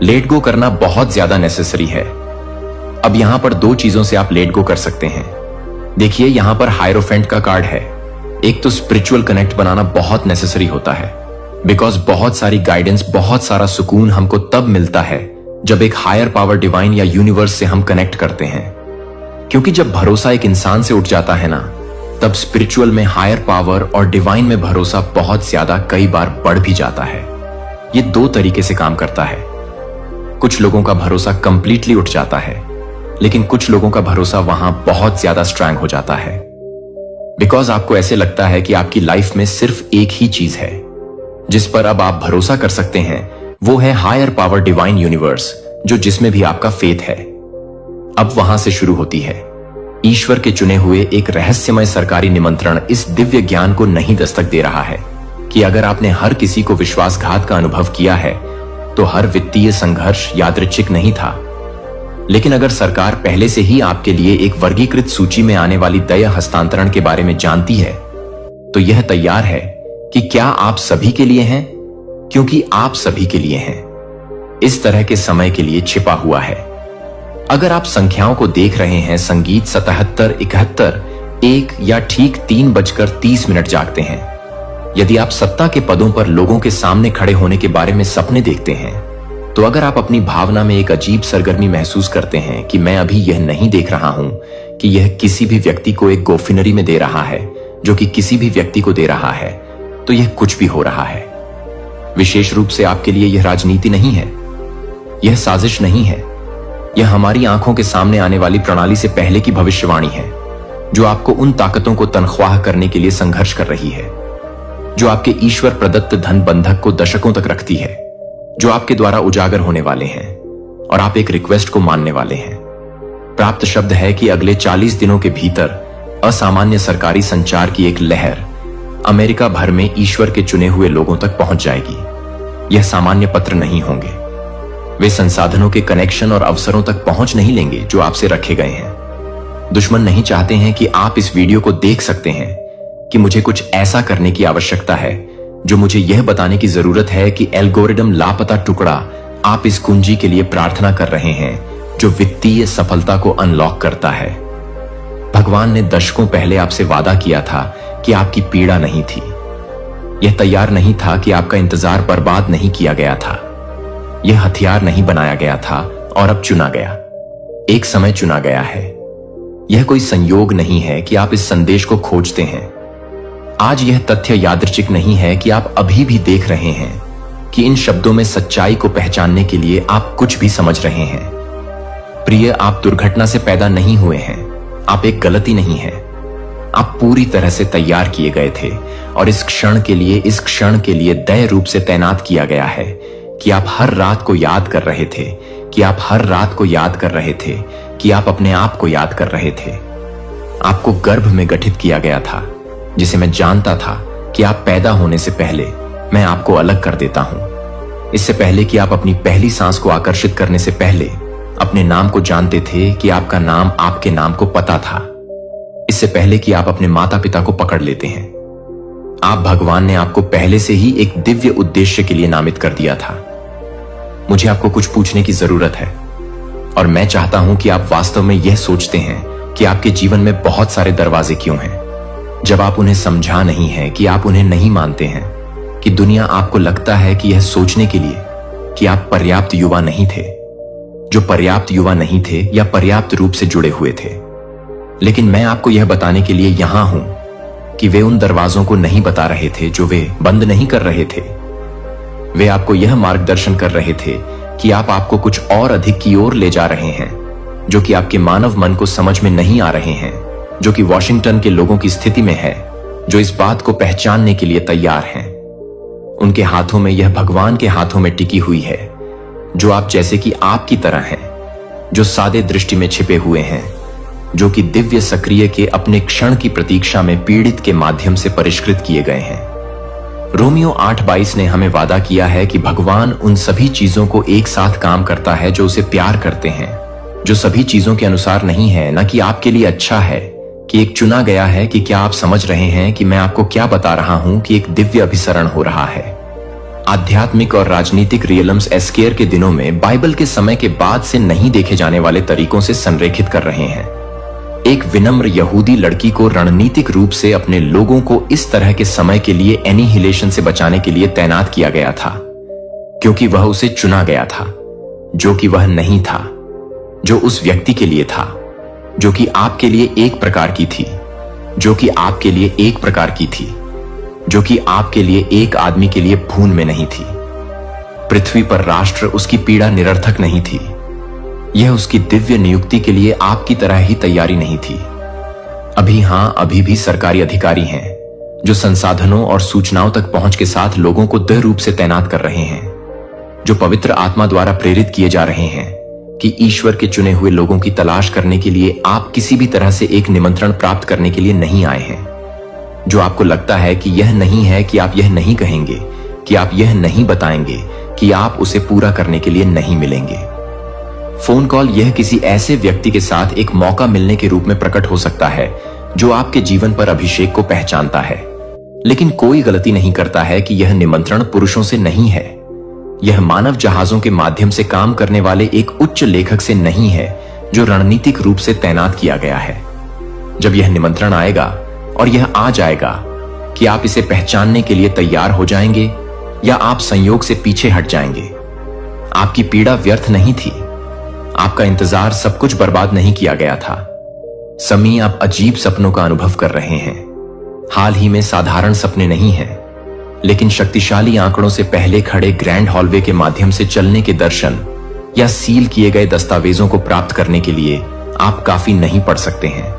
लेट गो करना बहुत ज्यादा नेसेसरी है। अब यहां पर दो चीजों से आप लेट गो कर सकते हैं। देखिए यहां पर हायरोफेंट का कार्ड है। एक तो स्पिरिचुअल कनेक्ट बनाना बहुत नेसेसरी होता है, बिकॉज बहुत सारी गाइडेंस, बहुत सारा सुकून हमको तब मिलता है जब एक हायर पावर, डिवाइन या यूनिवर्स से हम कनेक्ट करते हैं। क्योंकि जब भरोसा एक इंसान से उठ जाता है ना, तब स्पिरिचुअल में, हायर पावर और डिवाइन में भरोसा बहुत ज्यादा, कई बार बढ़ भी जाता है। ये दो तरीके से काम करता है। कुछ लोगों का भरोसा कंप्लीटली उठ जाता है, लेकिन कुछ लोगों का भरोसा वहां बहुत ज्यादा स्ट्रांग हो जाता है, बिकॉज आपको ऐसे लगता है कि आपकी लाइफ में सिर्फ एक ही चीज है जिस पर अब आप भरोसा कर सकते हैं, वो है हायर पावर, डिवाइन यूनिवर्स, जो जिसमें भी आपका फेथ है। अब वहां से शुरू होती है ईश्वर के चुने हुए एक रहस्यमय सरकारी निमंत्रण। इस दिव्य ज्ञान को नहीं दस्तक दे रहा है कि अगर आपने हर किसी को विश्वासघात का अनुभव किया है तो हर वित्तीय संघर्ष यादृच्छिक नहीं था। लेकिन अगर सरकार पहले से ही आपके लिए एक वर्गीकृत सूची में आने वाली दया हस्तांतरण के बारे में जानती है, तो यह तैयार है कि क्या आप सभी के लिए हैं, क्योंकि आप सभी के लिए हैं। इस तरह के समय के लिए छिपा हुआ है। अगर आप संख्याओं को देख रहे हैं, संगीत 77, 71, 1 या ठीक 3:30 जागते हैं। यदि आप सत्ता के पदों पर लोगों के सामने खड़े होने के बारे में सपने देखते हैं, तो अगर आप अपनी भावना में एक अजीब सरगर्मी महसूस करते हैं कि मैं अभी यह नहीं देख रहा हूं कि यह किसी भी व्यक्ति को एक गोफिनरी में दे रहा है जो कि किसी भी व्यक्ति को दे रहा है, तो यह कुछ भी हो रहा है। विशेष रूप से आपके लिए यह राजनीति नहीं है, यह साजिश नहीं है, यह हमारी आंखों के सामने आने वाली प्रणाली से पहले की भविष्यवाणी है, जो आपको उन ताकतों को तनख्वाह करने के लिए संघर्ष कर रही है, जो आपके ईश्वर प्रदत्त धन बंधक को दशकों तक रखती है, जो आपके द्वारा उजागर होने वाले हैं, और आप एक रिक्वेस्ट को मानने वाले हैं। प्राप्त शब्द है कि अगले 40 दिनों के भीतर असामान्य सरकारी संचार की एक लहर अमेरिका भर में ईश्वर के चुने हुए लोगों तक पहुंच जाएगी। यह सामान्य पत्र नहीं होंगे, वे संसाधनों के कनेक्शन और अवसरों तक पहुंच नहीं लेंगे जो आपसे रखे गए हैं। दुश्मन नहीं चाहते हैं कि आप इस वीडियो को देख सकते हैं कि मुझे कुछ ऐसा करने की आवश्यकता है जो मुझे यह बताने की जरूरत है कि एल्गोरिदम लापता टुकड़ा आप इस कुंजी के लिए प्रार्थना कर रहे हैं जो वित्तीय सफलता को अनलॉक करता है। भगवान ने दशकों पहले आपसे वादा किया था कि आपकी पीड़ा नहीं थी, यह तैयार नहीं था कि आपका इंतजार बर्बाद नहीं किया गया था, यह हथियार नहीं बनाया गया था और अब चुना गया। एक समय चुना गया है। यह कोई संयोग नहीं है कि आप इस संदेश को खोजते हैं। आज यह तथ्य यादृच्छिक नहीं है कि आप अभी भी देख रहे हैं कि इन शब्दों में सच्चाई को पहचानने के लिए आप कुछ भी समझ रहे हैं। प्रिय, आप दुर्घटना से पैदा नहीं हुए हैं। आप एक गलती नहीं है। आप पूरी तरह से तैयार किए गए थे और इस क्षण के लिए दया रूप से तैनात किया गया है कि आप हर रात को याद कर रहे थे, कि आप हर रात को याद कर रहे थे, कि आप अपने आप को याद कर रहे थे। आपको गर्भ में गठित किया गया था, जिसे मैं जानता था कि आप पैदा होने से पहले मैं आपको अलग कर देता हूं। इससे पहले कि आप अपनी पहली सांस को आकर्षित करने से पहले अपने नाम को जानते थे कि आपका नाम आपके नाम को पता था। इससे पहले कि आप अपने माता पिता को पकड़ लेते हैं, आप भगवान ने आपको पहले से ही एक दिव्य उद्देश्य के लिए नामित कर दिया था। मुझे आपको कुछ पूछने की जरूरत है और मैं चाहता हूं कि आप वास्तव में यह सोचते हैं कि आपके जीवन में बहुत सारे दरवाजे क्यों हैं, जब आप उन्हें समझा नहीं है, कि आप उन्हें नहीं मानते हैं, कि दुनिया आपको लगता है कि यह सोचने के लिए कि आप पर्याप्त युवा नहीं थे, जो पर्याप्त युवा नहीं थे या पर्याप्त रूप से जुड़े हुए थे। लेकिन मैं आपको यह बताने के लिए यहां हूं कि वे उन दरवाजों को नहीं बता रहे थे जो वे बंद नहीं कर रहे थे। वे आपको यह मार्गदर्शन कर रहे थे कि आप आपको कुछ और अधिक की ओर ले जा रहे हैं, जो कि आपके मानव मन को समझ में नहीं आ रहे हैं, जो कि वॉशिंगटन के लोगों की स्थिति में है, जो इस बात को पहचानने के लिए तैयार हैं। उनके हाथों में यह भगवान के हाथों में टिकी हुई है, जो आप जैसे कि आपकी तरह हैं, जो सादे दृष्टि में छिपे हुए हैं, जो कि दिव्य सक्रिय के अपने क्षण की प्रतीक्षा में पीड़ित के माध्यम से परिष्कृत किए गए हैं। रोमियो 8:22 ने हमें वादा किया है कि भगवान उन सभी चीजों को एक साथ काम करता है जो उसे प्यार करते हैं, जो सभी चीजों के अनुसार नहीं है, न कि आपके लिए अच्छा है, कि एक चुना गया है। कि क्या आप समझ रहे हैं कि मैं आपको क्या बता रहा हूं कि एक दिव्य अभिसरण हो रहा है। आध्यात्मिक और राजनीतिक रियलम्स एस्केयर के दिनों में बाइबल के समय के बाद से नहीं देखे जाने वाले तरीकों से संरेखित कर रहे हैं। एक विनम्र यहूदी लड़की को रणनीतिक रूप से अपने लोगों को इस तरह के समय के लिए एनिहिलेशन से बचाने के लिए तैनात किया गया था, क्योंकि वह उसे चुना गया था, जो कि वह नहीं था, जो उस व्यक्ति के लिए था, जो कि आपके लिए एक प्रकार की थी, जो कि आपके लिए एक प्रकार की थी, जो कि आपके लिए एक आदमी के लिए भून में नहीं थी। पृथ्वी पर राष्ट्र उसकी पीड़ा निरर्थक नहीं थी। यह उसकी दिव्य नियुक्ति के लिए आपकी तरह ही तैयारी नहीं थी। अभी भी सरकारी अधिकारी हैं जो संसाधनों और सूचनाओं तक पहुंच के साथ लोगों को दृढ़ रूप से तैनात कर रहे हैं, जो पवित्र आत्मा द्वारा प्रेरित किए जा रहे हैं कि ईश्वर के चुने हुए लोगों की तलाश करने के लिए आप किसी भी तरह से एक निमंत्रण प्राप्त करने के लिए नहीं आए हैं। जो आपको लगता है कि यह नहीं है, कि आप यह नहीं कहेंगे, कि आप यह नहीं बताएंगे, कि आप उसे पूरा करने के लिए नहीं मिलेंगे। फोन कॉल यह किसी ऐसे व्यक्ति के साथ एक मौका मिलने के रूप में प्रकट हो सकता है जो आपके जीवन पर अभिषेक को पहचानता है, लेकिन कोई गलती नहीं करता है कि यह निमंत्रण पुरुषों से नहीं है। यह मानव जहाजों के माध्यम से काम करने वाले एक उच्च लेखक से नहीं है जो रणनीतिक रूप से तैनात किया गया है। जब यह निमंत्रण आएगा, और यह आ जाएगा, कि आप इसे पहचानने के लिए तैयार हो जाएंगे या आप संयोग से पीछे हट जाएंगे। आपकी पीड़ा व्यर्थ नहीं थी। आपका इंतजार सब कुछ बर्बाद नहीं किया गया था। समी, आप अजीब सपनों का अनुभव कर रहे हैं। हाल ही में साधारण सपने नहीं हैं, लेकिन शक्तिशाली आंकड़ों से पहले खड़े ग्रैंड हॉलवे के माध्यम से चलने के दर्शन या सील किए गए दस्तावेजों को प्राप्त करने के लिए आप काफी नहीं पढ़ सकते हैं।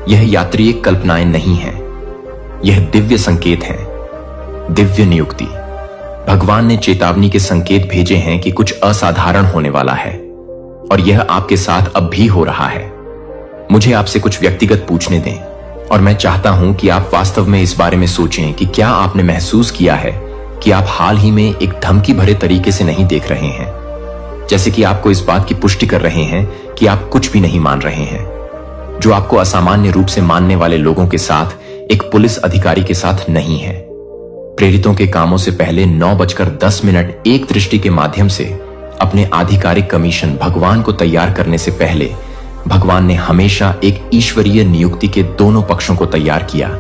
यह यात्रीय कल्पनाएं नहीं है, यह दिव्य संकेत है, दिव्य नियुक्ति। भगवान ने चेतावनी के संकेत भेजे हैं कि कुछ असाधारण होने वाला है, और यह आपके साथ अब भी हो रहा है। मुझे आपसे कुछ व्यक्तिगत पूछने दें, और मैं चाहता हूं कि आप वास्तव में इस बारे में सोचें कि क्या आपने महसूस किया है कि आप हाल ही में एक धमकी भरे तरीके से नहीं देख रहे हैं, जैसे कि आपको इस बात की पुष्टि कर रहे हैं कि आप कुछ भी नहीं मान रहे हैं, जो आपको असामान्य रूप से मानने वाले लोगों के साथ एक पुलिस अधिकारी के साथ नहीं है। प्रेरितों के कामों से पहले 9:10 एक दृष्टि के माध्यम से अपने आधिकारिक कमीशन भगवान को तैयार करने से पहले भगवान ने हमेशा एक ईश्वरीय नियुक्ति के दोनों पक्षों को तैयार किया,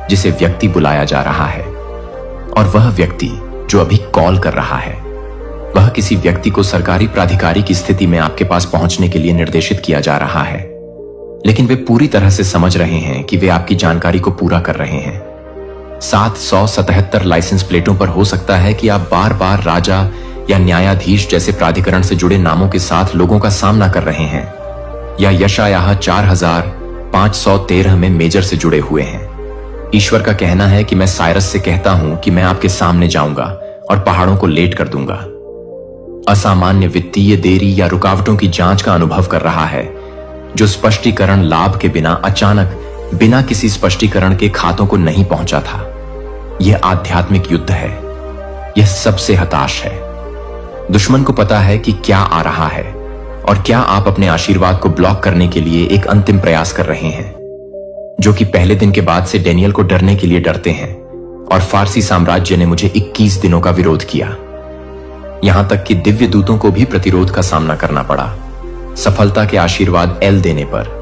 जिसे व्यक्ति बुलाया जा रहा है, और वह व्यक्ति जो अभी कॉल कर रहा है। वह किसी व्यक्ति को सरकारी प्राधिकारी की स्थिति में आपके पास पहुंचने के लिए निर्देशित किया जा रहा है, लेकिन वे पूरी तरह से समझ रहे हैं कि वे आपकी जानकारी को पूरा कर रहे हैं। 777 लाइसेंस प्लेटों पर हो सकता है कि आप बार बार राजा या न्यायाधीश जैसे प्राधिकरण से जुड़े नामों के साथ लोगों का सामना कर रहे हैं, या यशायाह 4513 में मेजर से जुड़े हुए हैं। ईश्वर का कहना है कि मैं साइरस से कहता हूं कि मैं आपके सामने जाऊंगा और पहाड़ों को लेट कर दूंगा। असामान्य वित्तीय देरी या रुकावटों की जांच का अनुभव कर रहा है, जो स्पष्टीकरण लाभ के बिना अचानक बिना किसी स्पष्टीकरण के खातों को नहीं पहुंचा था। यह आध्यात्मिक युद्ध है। यह सबसे हताश है। दुश्मन को पता है कि क्या आ रहा है और क्या आप अपने आशीर्वाद को ब्लॉक करने के लिए एक अंतिम प्रयास कर रहे हैं, जो कि पहले दिन के बाद से डेनियल को डरने के लिए डरते हैं। और फारसी साम्राज्य ने मुझे 21 दिनों का विरोध किया, यहां तक कि दिव्य दूतों को भी प्रतिरोध का सामना करना पड़ा, सफलता के आशीर्वाद एल देने पर।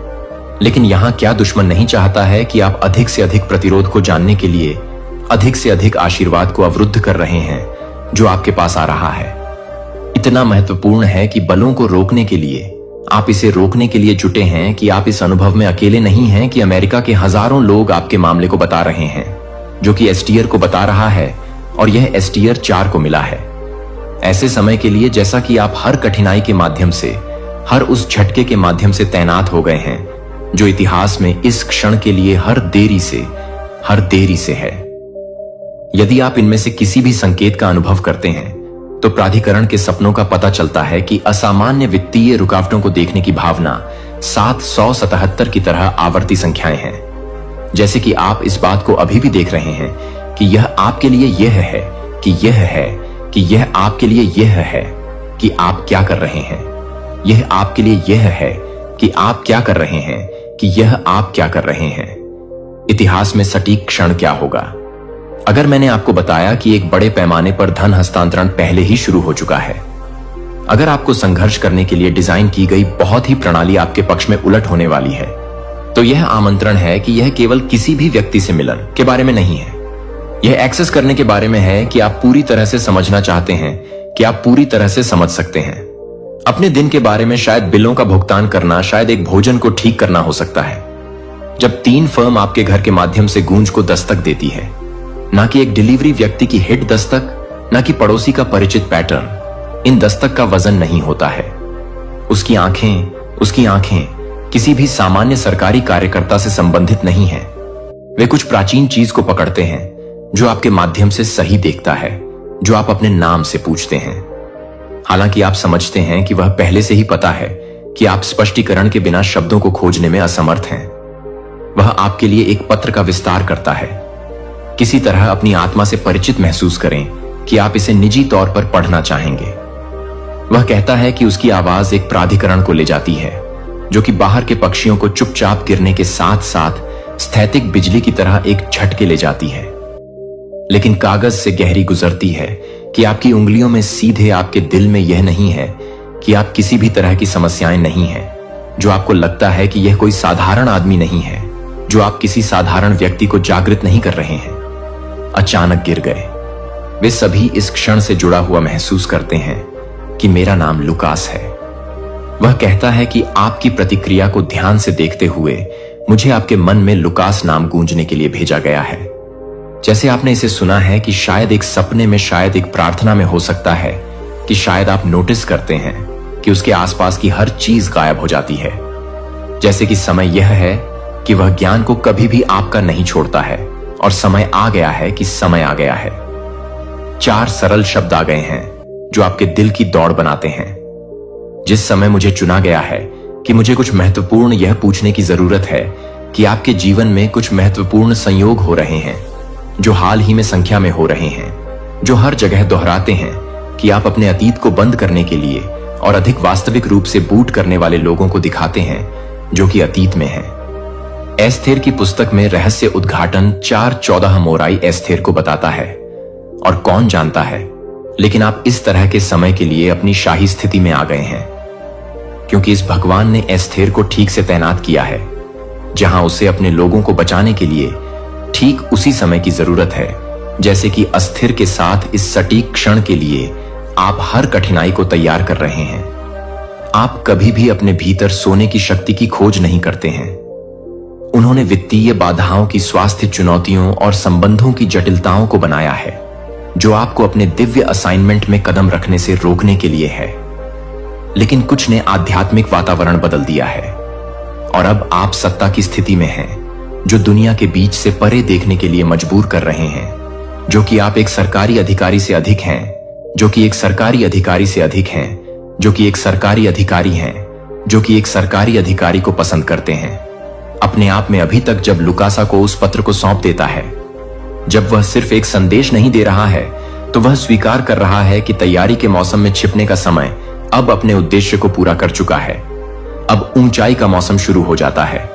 लेकिन यहां क्या दुश्मन नहीं चाहता है कि आप अधिक से अधिक प्रतिरोध को जानने के लिए अधिक से अधिक आशीर्वाद को अवरुद्ध कर रहे हैं जो आपके पास आ रहा है। इतना महत्वपूर्ण है कि बलों को रोकने के लिए आप इसे रोकने के लिए जुटे हैं कि आप इस अनुभव में अकेले नहीं हैं कि अमेरिका के हजारों लोग आपके मामले को बता रहे हैं, जो कि एसटीआर को बता रहा है, और यह एसटीआर 4 को मिला है। ऐसे समय के लिए जैसा कि आप हर कठिनाई के माध्यम से, हर उस झटके के माध्यम से तैनात हो गए हैं जो इतिहास में इस क्षण के लिए हर देरी से है। यदि आप इनमें से किसी भी संकेत का अनुभव करते हैं तो प्राधिकरण के सपनों का पता चलता है कि असामान्य वित्तीय रुकावटों को देखने की भावना 777 की तरह आवर्ती संख्याएं हैं। जैसे कि आप इस बात को अभी भी देख रहे हैं कि यह आपके लिए यह है कि यह है कि यह आपके लिए यह है कि आप क्या कर रहे हैं। यह आपके लिए यह है कि आप क्या कर रहे हैं कि यह आप क्या कर रहे हैं। इतिहास में सटीक क्षण क्या होगा? अगर मैंने आपको बताया कि एक बड़े पैमाने पर धन हस्तांतरण पहले ही शुरू हो चुका है, अगर आपको संघर्ष करने के लिए डिजाइन की गई बहुत ही प्रणाली आपके पक्ष में उलट होने वाली है, तो यह आमंत्रण है कि यह केवल किसी भी व्यक्ति से मिलन के बारे में नहीं है। यह एक्सेस करने के बारे में है कि आप पूरी तरह से समझना चाहते हैं कि आप पूरी तरह से समझ सकते हैं। अपने दिन के बारे में शायद बिलों का भुगतान करना, शायद एक भोजन को ठीक करना हो सकता है। जब 3 फर्म आपके घर के माध्यम से गूंज को दस्तक देती है, ना कि एक डिलीवरी व्यक्ति की हिट दस्तक, ना कि पड़ोसी का परिचित पैटर्न, इन दस्तक का वजन नहीं होता है। उसकी आंखें किसी भी सामान्य सरकारी कार्यकर्ता से संबंधित नहीं है। वे कुछ प्राचीन चीज को पकड़ते हैं जो आपके माध्यम से सही देखता है, जो आप अपने नाम से पूछते हैं। हालांकि आप समझते हैं कि वह पहले से ही पता है कि आप स्पष्टीकरण के बिना शब्दों को खोजने में असमर्थ हैं। वह आपके लिए एक पत्र का विस्तार करता है। किसी तरह अपनी आत्मा से परिचित महसूस करें कि आप इसे निजी तौर पर पढ़ना चाहेंगे। वह कहता है कि उसकी आवाज एक प्राधिकरण को ले जाती है जो कि बाहर के पक्षियों को चुपचाप गिरने के साथ साथ स्थैतिक बिजली की तरह एक झटके ले जाती है, लेकिन कागज से गहरी गुजरती है कि आपकी उंगलियों में सीधे आपके दिल में यह नहीं है कि आप किसी भी तरह की समस्याएं नहीं है, जो आपको लगता है कि यह कोई साधारण आदमी नहीं है, जो आप किसी साधारण व्यक्ति को जागृत नहीं कर रहे हैं। अचानक गिर गए। वे सभी इस क्षण से जुड़ा हुआ महसूस करते हैं कि मेरा नाम लुकास है। वह कहता है कि आपकी प्रतिक्रिया को ध्यान से देखते हुए मुझे आपके मन में लुकास नाम गूंजने के लिए भेजा गया है। जैसे आपने इसे सुना है कि शायद एक सपने में, शायद एक प्रार्थना में हो सकता है कि शायद आप नोटिस करते हैं कि उसके आसपास की हर चीज गायब हो जाती है। जैसे कि समय यह है कि वह ज्ञान को कभी भी आपका नहीं छोड़ता है, और समय आ गया है कि समय आ गया है। 4 सरल शब्द आ गए हैं जो आपके दिल की दौड़ बनाते हैं। जिस समय मुझे चुना गया है कि मुझे कुछ महत्वपूर्ण यह पूछने की जरूरत है कि आपके जीवन में कुछ महत्वपूर्ण संयोग हो रहे हैं जो हाल ही में संख्या में हो रहे हैं, जो हर जगह दोहराते हैं कि आप अपने अतीत को बंद करने के लिए और अधिक वास्तविक रूप से बूट करने वाले लोगों को दिखाते हैं जो कि अतीत में है। एस्थेर की पुस्तक में रहस्य उद्घाटन 4:14 मोराई एस्थेर को बताता है, और कौन जानता है, लेकिन आप इस तरह के समय के लिए अपनी शाही स्थिति में आ गए हैं, क्योंकि इस भगवान ने एस्थेर को ठीक से तैनात किया है जहां उसे अपने लोगों को बचाने के लिए ठीक उसी समय की जरूरत है जैसे कि अस्थिर के साथ इस सटीक क्षण के लिए आप हर कठिनाई को तैयार कर रहे हैं। आप कभी भी अपने भीतर सोने की शक्ति की खोज नहीं करते हैं। उन्होंने वित्तीय बाधाओं की, स्वास्थ्य चुनौतियों और संबंधों की जटिलताओं को बनाया है, जो आपको अपने दिव्य असाइनमेंट में कदम रखने से रोकने के लिए है। लेकिन कुछ ने आध्यात्मिक वातावरण बदल दिया है और अब आप सत्ता की स्थिति में हैं, जो दुनिया के बीच से परे देखने के लिए मजबूर कर रहे हैं, जो कि आप एक सरकारी अधिकारी से अधिक हैं, जो कि एक सरकारी अधिकारी से अधिक हैं, जो कि एक सरकारी अधिकारी हैं, जो कि एक सरकारी अधिकारी को पसंद करते हैं। अपने आप में अभी तक जब लुकासा को उस पत्र को सौंप देता है, जब वह सिर्फ एक संदेश नहीं दे रहा है, तो वह स्वीकार कर रहा है कि तैयारी के मौसम में छिपने का समय अब अपने उद्देश्य को पूरा कर चुका है। अब ऊंचाई का मौसम शुरू हो जाता है,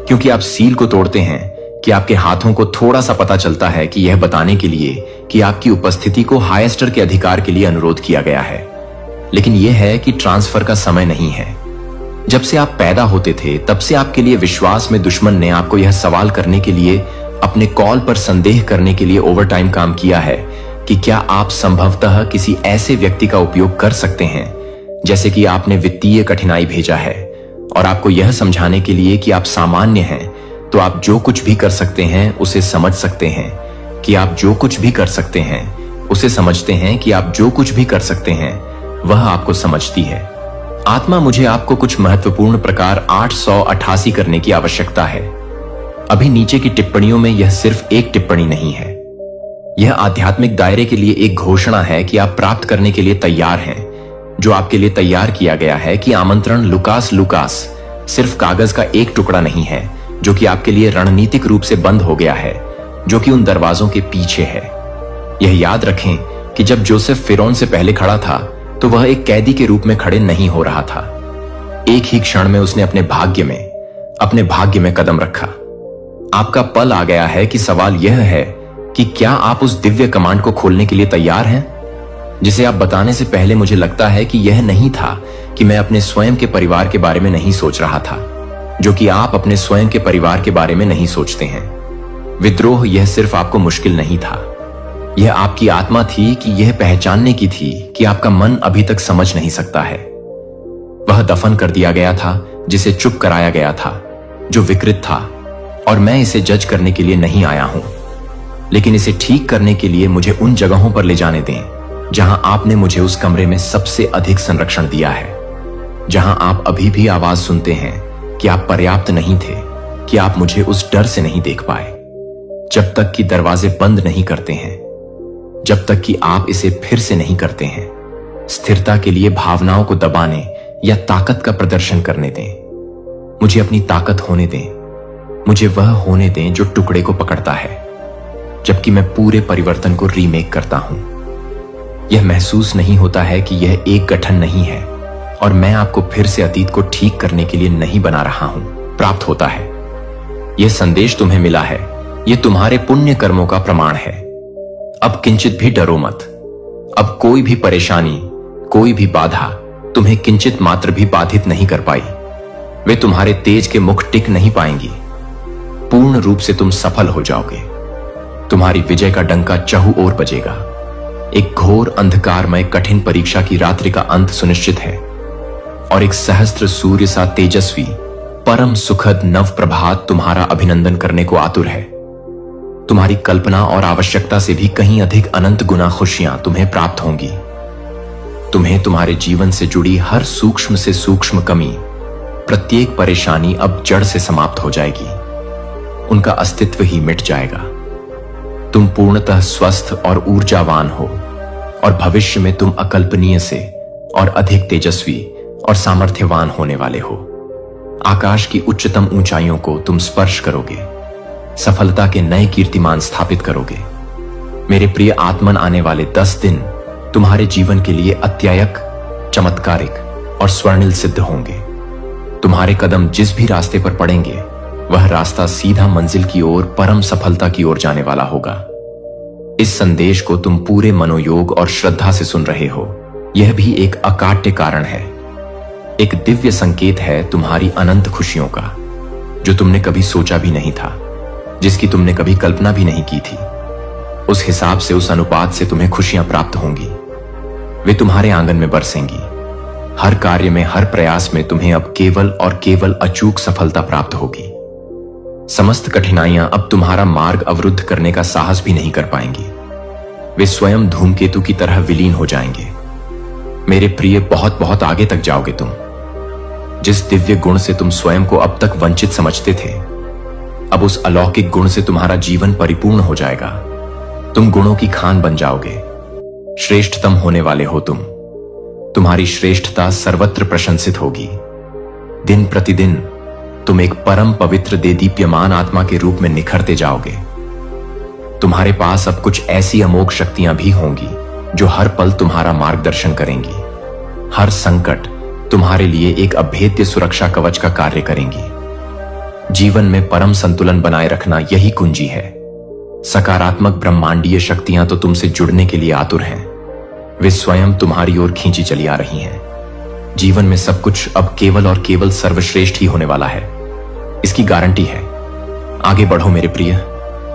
क्योंकि आप सील को तोड़ते हैं कि आपके हाथों को थोड़ा सा पता चलता है कि यह बताने के लिए कि आपकी उपस्थिति को हाईएस्टर के अधिकार के लिए अनुरोध किया गया है। लेकिन यह है कि ट्रांसफर का समय नहीं है। जब से आप पैदा होते थे, तब से आपके लिए विश्वास में दुश्मन ने आपको यह सवाल करने के लिए, अपने कॉल पर संदेह करने के लिए ओवरटाइम काम किया है कि क्या आप संभवतः किसी ऐसे व्यक्ति का उपयोग कर सकते हैं, जैसे कि आपने वित्तीय कठिनाई भेजा है, और आपको यह समझाने के लिए कि आप सामान्य हैं, तो आप जो कुछ भी कर सकते हैं उसे समझ सकते हैं, कि आप जो कुछ भी कर सकते हैं उसे समझते हैं, कि आप जो कुछ भी कर सकते हैं वह आपको समझती है। आत्मा, मुझे आपको कुछ महत्वपूर्ण प्रकार 888 करने की आवश्यकता है। अभी नीचे की टिप्पणियों में यह सिर्फ एक टिप्पणी नहीं है। यह आध्यात्मिक दायरे के लिए एक घोषणा है कि आप प्राप्त करने के लिए तैयार हैं, जो आपके लिए तैयार किया गया है। कि आमंत्रण लुकास सिर्फ कागज का एक टुकड़ा नहीं है, जो कि आपके लिए रणनीतिक रूप से बंद हो गया है, जो कि उन दरवाजों के पीछे है। यह याद रखें कि जब जोसेफ फिरौन से पहले खड़ा था, तो वह एक कैदी के रूप में खड़े नहीं हो रहा था। एक ही क्षण में उसने अपने भाग्य में कदम रखा। आपका पल आ गया है कि सवाल यह है कि क्या आप उस दिव्य कमांड को खोलने के लिए तैयार हैं, जिसे आप बताने से पहले मुझे लगता है कि यह नहीं था कि मैं अपने स्वयं के परिवार के बारे में नहीं सोच रहा था, जो कि आप अपने स्वयं के परिवार के बारे में नहीं सोचते हैं। विद्रोह यह सिर्फ आपको मुश्किल नहीं था, यह आपकी आत्मा थी कि यह पहचानने की थी कि आपका मन अभी तक समझ नहीं सकता है। वह दफन कर दिया गया था, जिसे चुप कराया गया था, जो विकृत था, और मैं इसे जज करने के लिए नहीं आया हूं, लेकिन इसे ठीक करने के लिए मुझे उन जगहों पर ले जाने दें जहां आपने मुझे उस कमरे में सबसे अधिक संरक्षण दिया है, जहां आप अभी भी आवाज सुनते हैं कि आप पर्याप्त नहीं थे, कि आप मुझे उस डर से नहीं देख पाए, जब तक कि दरवाजे बंद नहीं करते हैं, जब तक कि आप इसे फिर से नहीं करते हैं। स्थिरता के लिए भावनाओं को दबाने या ताकत का प्रदर्शन करने दें। मुझे अपनी ताकत होने दें, मुझे वह होने दें जो टुकड़े को पकड़ता है, जबकि मैं पूरे परिवर्तन को रीमेक करता हूं। यह महसूस नहीं होता है कि यह एक गठन नहीं है, और मैं आपको फिर से अतीत को ठीक करने के लिए नहीं बना रहा हूं। प्राप्त होता है। यह संदेश तुम्हें मिला है, यह तुम्हारे पुण्य कर्मों का प्रमाण है। अब किंचित भी डरो मत। अब कोई भी परेशानी, कोई भी बाधा तुम्हें किंचित मात्र भी बाधित नहीं कर पाई। वे तुम्हारे तेज के मुख टिक नहीं पाएंगी। पूर्ण रूप से तुम सफल हो जाओगे। तुम्हारी विजय का डंका चहु ओर बजेगा। एक घोर अंधकारमय कठिन परीक्षा की रात्रि का अंत सुनिश्चित है, और एक सहस्त्र सूर्य सा तेजस्वी परम सुखद नव प्रभात तुम्हारा अभिनंदन करने को आतुर है। तुम्हारी कल्पना और आवश्यकता से भी कहीं अधिक अनंत गुना खुशियां तुम्हें प्राप्त होंगी। तुम्हें तुम्हारे जीवन से जुड़ी हर सूक्ष्म से सूक्ष्म कमी, प्रत्येक परेशानी अब जड़ से समाप्त हो जाएगी। उनका अस्तित्व ही मिट जाएगा। तुम पूर्णतः स्वस्थ और ऊर्जावान हो, और भविष्य में तुम अकल्पनीय से और अधिक तेजस्वी और सामर्थ्यवान होने वाले हो। आकाश की उच्चतम ऊंचाइयों को तुम स्पर्श करोगे, सफलता के नए कीर्तिमान स्थापित करोगे। मेरे प्रिय आत्मन, आने वाले 10 दिन तुम्हारे जीवन के लिए अत्यायक, चमत्कारिक और स्वर्णिल सिद्ध होंगे। तुम्हारे कदम जिस भी रास्ते पर पड़ेंगे, वह रास्ता सीधा मंजिल की ओर, परम सफलता की ओर जाने वाला होगा। इस संदेश को तुम पूरे मनोयोग और श्रद्धा से सुन रहे हो। यह भी एक अकाट्य कारण है, एक दिव्य संकेत है तुम्हारी अनंत खुशियों का, जो तुमने कभी सोचा भी नहीं था, जिसकी तुमने कभी कल्पना भी नहीं की थी। उस हिसाब से, उस अनुपात से तुम्हें खुशियां प्राप्त होंगी। वे तुम्हारे आंगन में बरसेंगी। हर कार्य में, हर प्रयास में तुम्हें अब केवल और केवल अचूक सफलता प्राप्त होगी। समस्त कठिनाइयां अब तुम्हारा मार्ग अवरुद्ध करने का साहस भी नहीं कर पाएंगी। वे स्वयं धूमकेतु की तरह विलीन हो जाएंगे। मेरे प्रिय, बहुत बहुत आगे तक जाओगे तुम। जिस दिव्य गुण से तुम स्वयं को अब तक वंचित समझते थे, अब उस अलौकिक गुण से तुम्हारा जीवन परिपूर्ण हो जाएगा। तुम गुणों की खान बन जाओगे। श्रेष्ठतम होने वाले हो तुम। तुम्हारी श्रेष्ठता सर्वत्र प्रशंसित होगी। दिन प्रतिदिन तुम एक परम पवित्र देदीप्यमान आत्मा के रूप में निखरते जाओगे। तुम्हारे पास अब कुछ ऐसी अमोघ शक्तियां भी होंगी जो हर पल तुम्हारा मार्गदर्शन करेंगी। हर संकट तुम्हारे लिए एक अभेद्य सुरक्षा कवच का कार्य करेंगी। जीवन में परम संतुलन बनाए रखना यही कुंजी है। सकारात्मक ब्रह्मांडीय शक्तियां तो तुमसे जुड़ने के लिए आतुर हैं। वे स्वयं तुम्हारी ओर खींची चली आ रही हैं। जीवन में सब कुछ अब केवल और केवल सर्वश्रेष्ठ ही होने वाला है, इसकी गारंटी है। आगे बढ़ो मेरे प्रिय,